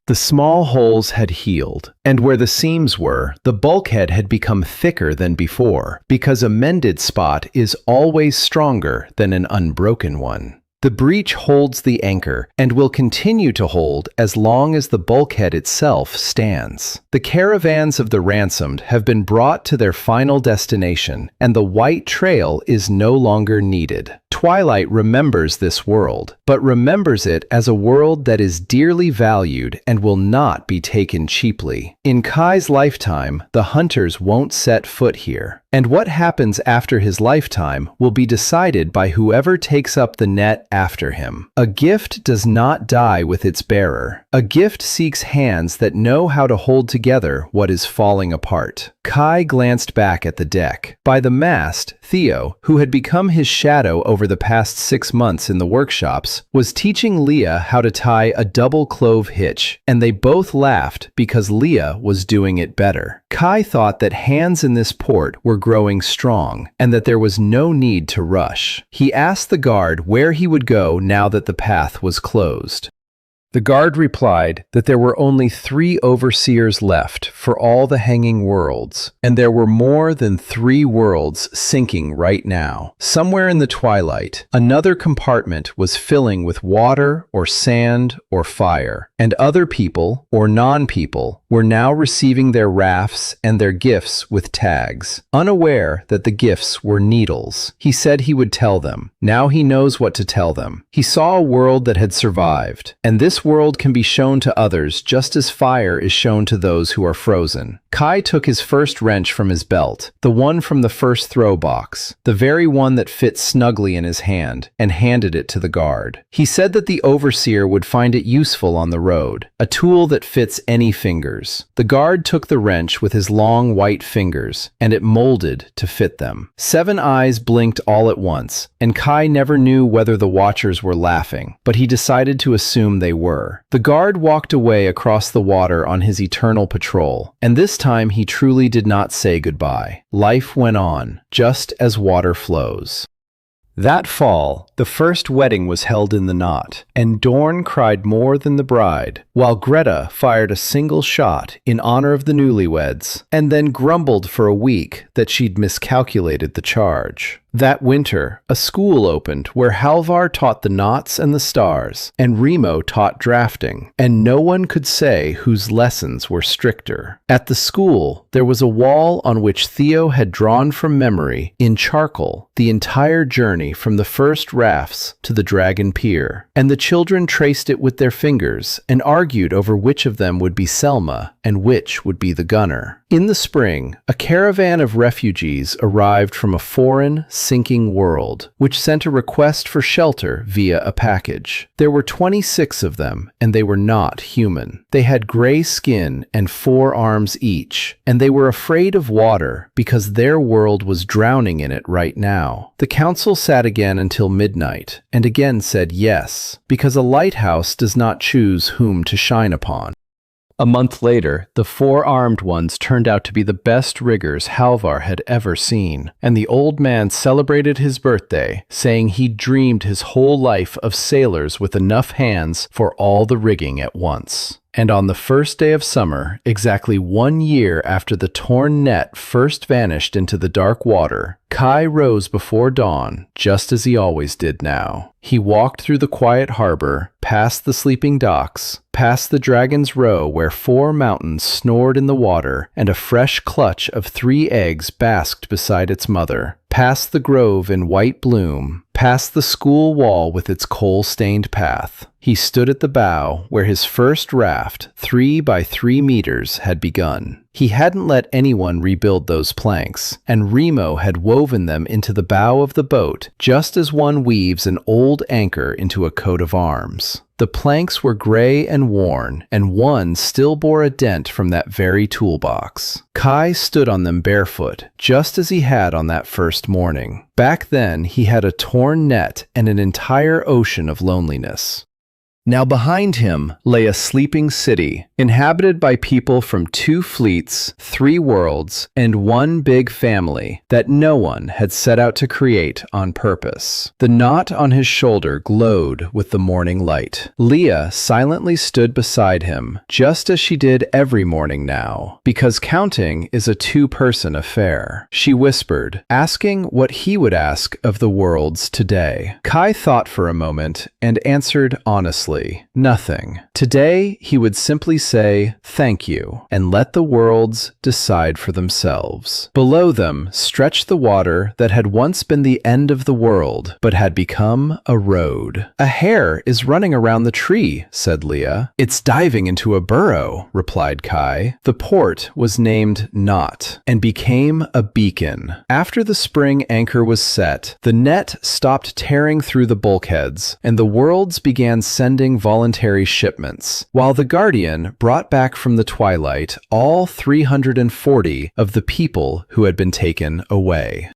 The small holes had healed, and where the seams were, the bulkhead had become thicker than before, because a mended spot is always stronger than an unbroken one. The breach holds the anchor and will continue to hold as long as the bulkhead itself stands. The caravans of the ransomed have been brought to their final destination, and the white trail is no longer needed. Twilight remembers this world, but remembers it as a world that is dearly valued and will not be taken cheaply. In Kai's lifetime, the hunters won't set foot here, and what happens after his lifetime will be decided by whoever takes up the net after him. A gift does not die with its bearer. A gift seeks hands that know how to hold together what is falling apart. Kai glanced back at the deck. By the mast, Theo, who had become his shadow over the past 6 months in the workshops, was teaching Leah how to tie a double clove hitch, and they both laughed because Leah was doing it better. Kai thought that hands in this port were growing strong, and that there was no need to rush. He asked the guard where he would go now that the path was closed. The guard replied that there were only 3 overseers left for all the hanging worlds, and there were more than 3 worlds sinking right now. Somewhere in the twilight, another compartment was filling with water or sand or fire, and other people or non-people were now receiving their rafts and their gifts with tags, unaware that the gifts were needles. He said he would tell them. Now he knows what to tell them. He saw a world that had survived, and this world can be shown to others just as fire is shown to those who are frozen. Kai took his first wrench from his belt, the one from the first throw box, the very one that fit snugly in his hand, and handed it to the guard. He said that the overseer would find it useful on the road, a tool that fits any fingers. The guard took the wrench with his long white fingers, and it molded to fit them. 7 eyes blinked all at once, and Kai never knew whether the watchers were laughing, but he decided to assume they were. The guard walked away across the water on his eternal patrol, and this time he truly did not say goodbye. Life went on, just as water flows. That fall, the first wedding was held in the knot, and Dorn cried more than the bride, while Greta fired a single shot in honor of the newlyweds, and then grumbled for a week that she'd miscalculated the charge. That winter, a school opened where Halvar taught the knots and the stars, and Remo taught drafting, and no one could say whose lessons were stricter. At the school, there was a wall on which Theo had drawn from memory, in charcoal, the entire journey from the first rafts to the Dragon Pier, and the children traced it with their fingers and argued over which of them would be Selma and which would be the gunner. In the spring, a caravan of refugees arrived from a foreign, sinking world, which sent a request for shelter via a package. There were 26 of them, and they were not human. They had gray skin and 4 arms each, and they were afraid of water because their world was drowning in it right now. The council sat again until midnight, and again said yes, because a lighthouse does not choose whom to shine upon. A month later, the 4 armed ones turned out to be the best riggers Halvar had ever seen, and the old man celebrated his birthday, saying he'd dreamed his whole life of sailors with enough hands for all the rigging at once. And on the first day of summer, exactly 1 year after the torn net first vanished into the dark water, Kai rose before dawn, just as he always did now. He walked through the quiet harbor, past the sleeping docks, past the Dragon's Row where 4 mountains snored in the water and a fresh clutch of 3 eggs basked beside its mother, past the grove in white bloom, past the school wall with its coal-stained path. He stood at the bow where his first raft, 3 by 3 meters, had begun. He hadn't let anyone rebuild those planks, and Remo had woven them into the bow of the boat just as one weaves an old anchor into a coat of arms. The planks were gray and worn, and one still bore a dent from that very toolbox. Kai stood on them barefoot, just as he had on that first morning. Back then, he had a torn net and an entire ocean of loneliness. Now behind him lay a sleeping city, inhabited by people from 2 fleets, 3 worlds, and 1 big family that no one had set out to create on purpose. The knot on his shoulder glowed with the morning light. Leah silently stood beside him, just as she did every morning now, because counting is a 2-person affair. She whispered, asking what he would ask of the worlds today. Kai thought for a moment and answered honestly. Nothing. Today, he would simply say, "Thank you," and let the worlds decide for themselves. Below them stretched the water that had once been the end of the world, but had become a road. "A hare is running around the tree," said Leah. "It's diving into a burrow," replied Kai. The port was named Knot, and became a beacon. After the spring anchor was set, the net stopped tearing through the bulkheads, and the worlds began sending voluntary shipments, while the Guardian brought back from the twilight all 340 of the people who had been taken away.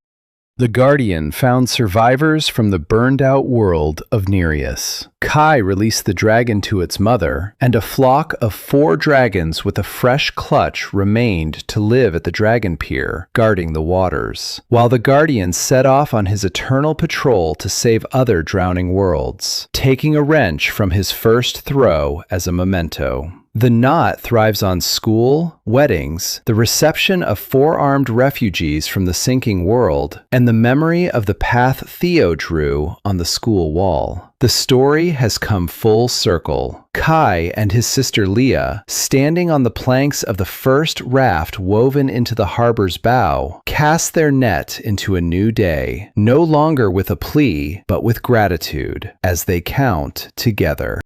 The Guardian found survivors from the burned-out world of Nereus. Kai released the dragon to its mother, and a flock of 4 dragons with a fresh clutch remained to live at the dragon pier, guarding the waters, while the Guardian set off on his eternal patrol to save other drowning worlds, taking a wrench from his first throw as a memento. The knot thrives on school, weddings, the reception of 4-armed refugees from the sinking world, and the memory of the path Theo drew on the school wall. The story has come full circle. Kai and his sister Leah, standing on the planks of the first raft woven into the harbor's bow, cast their net into a new day, no longer with a plea, but with gratitude, as they count together.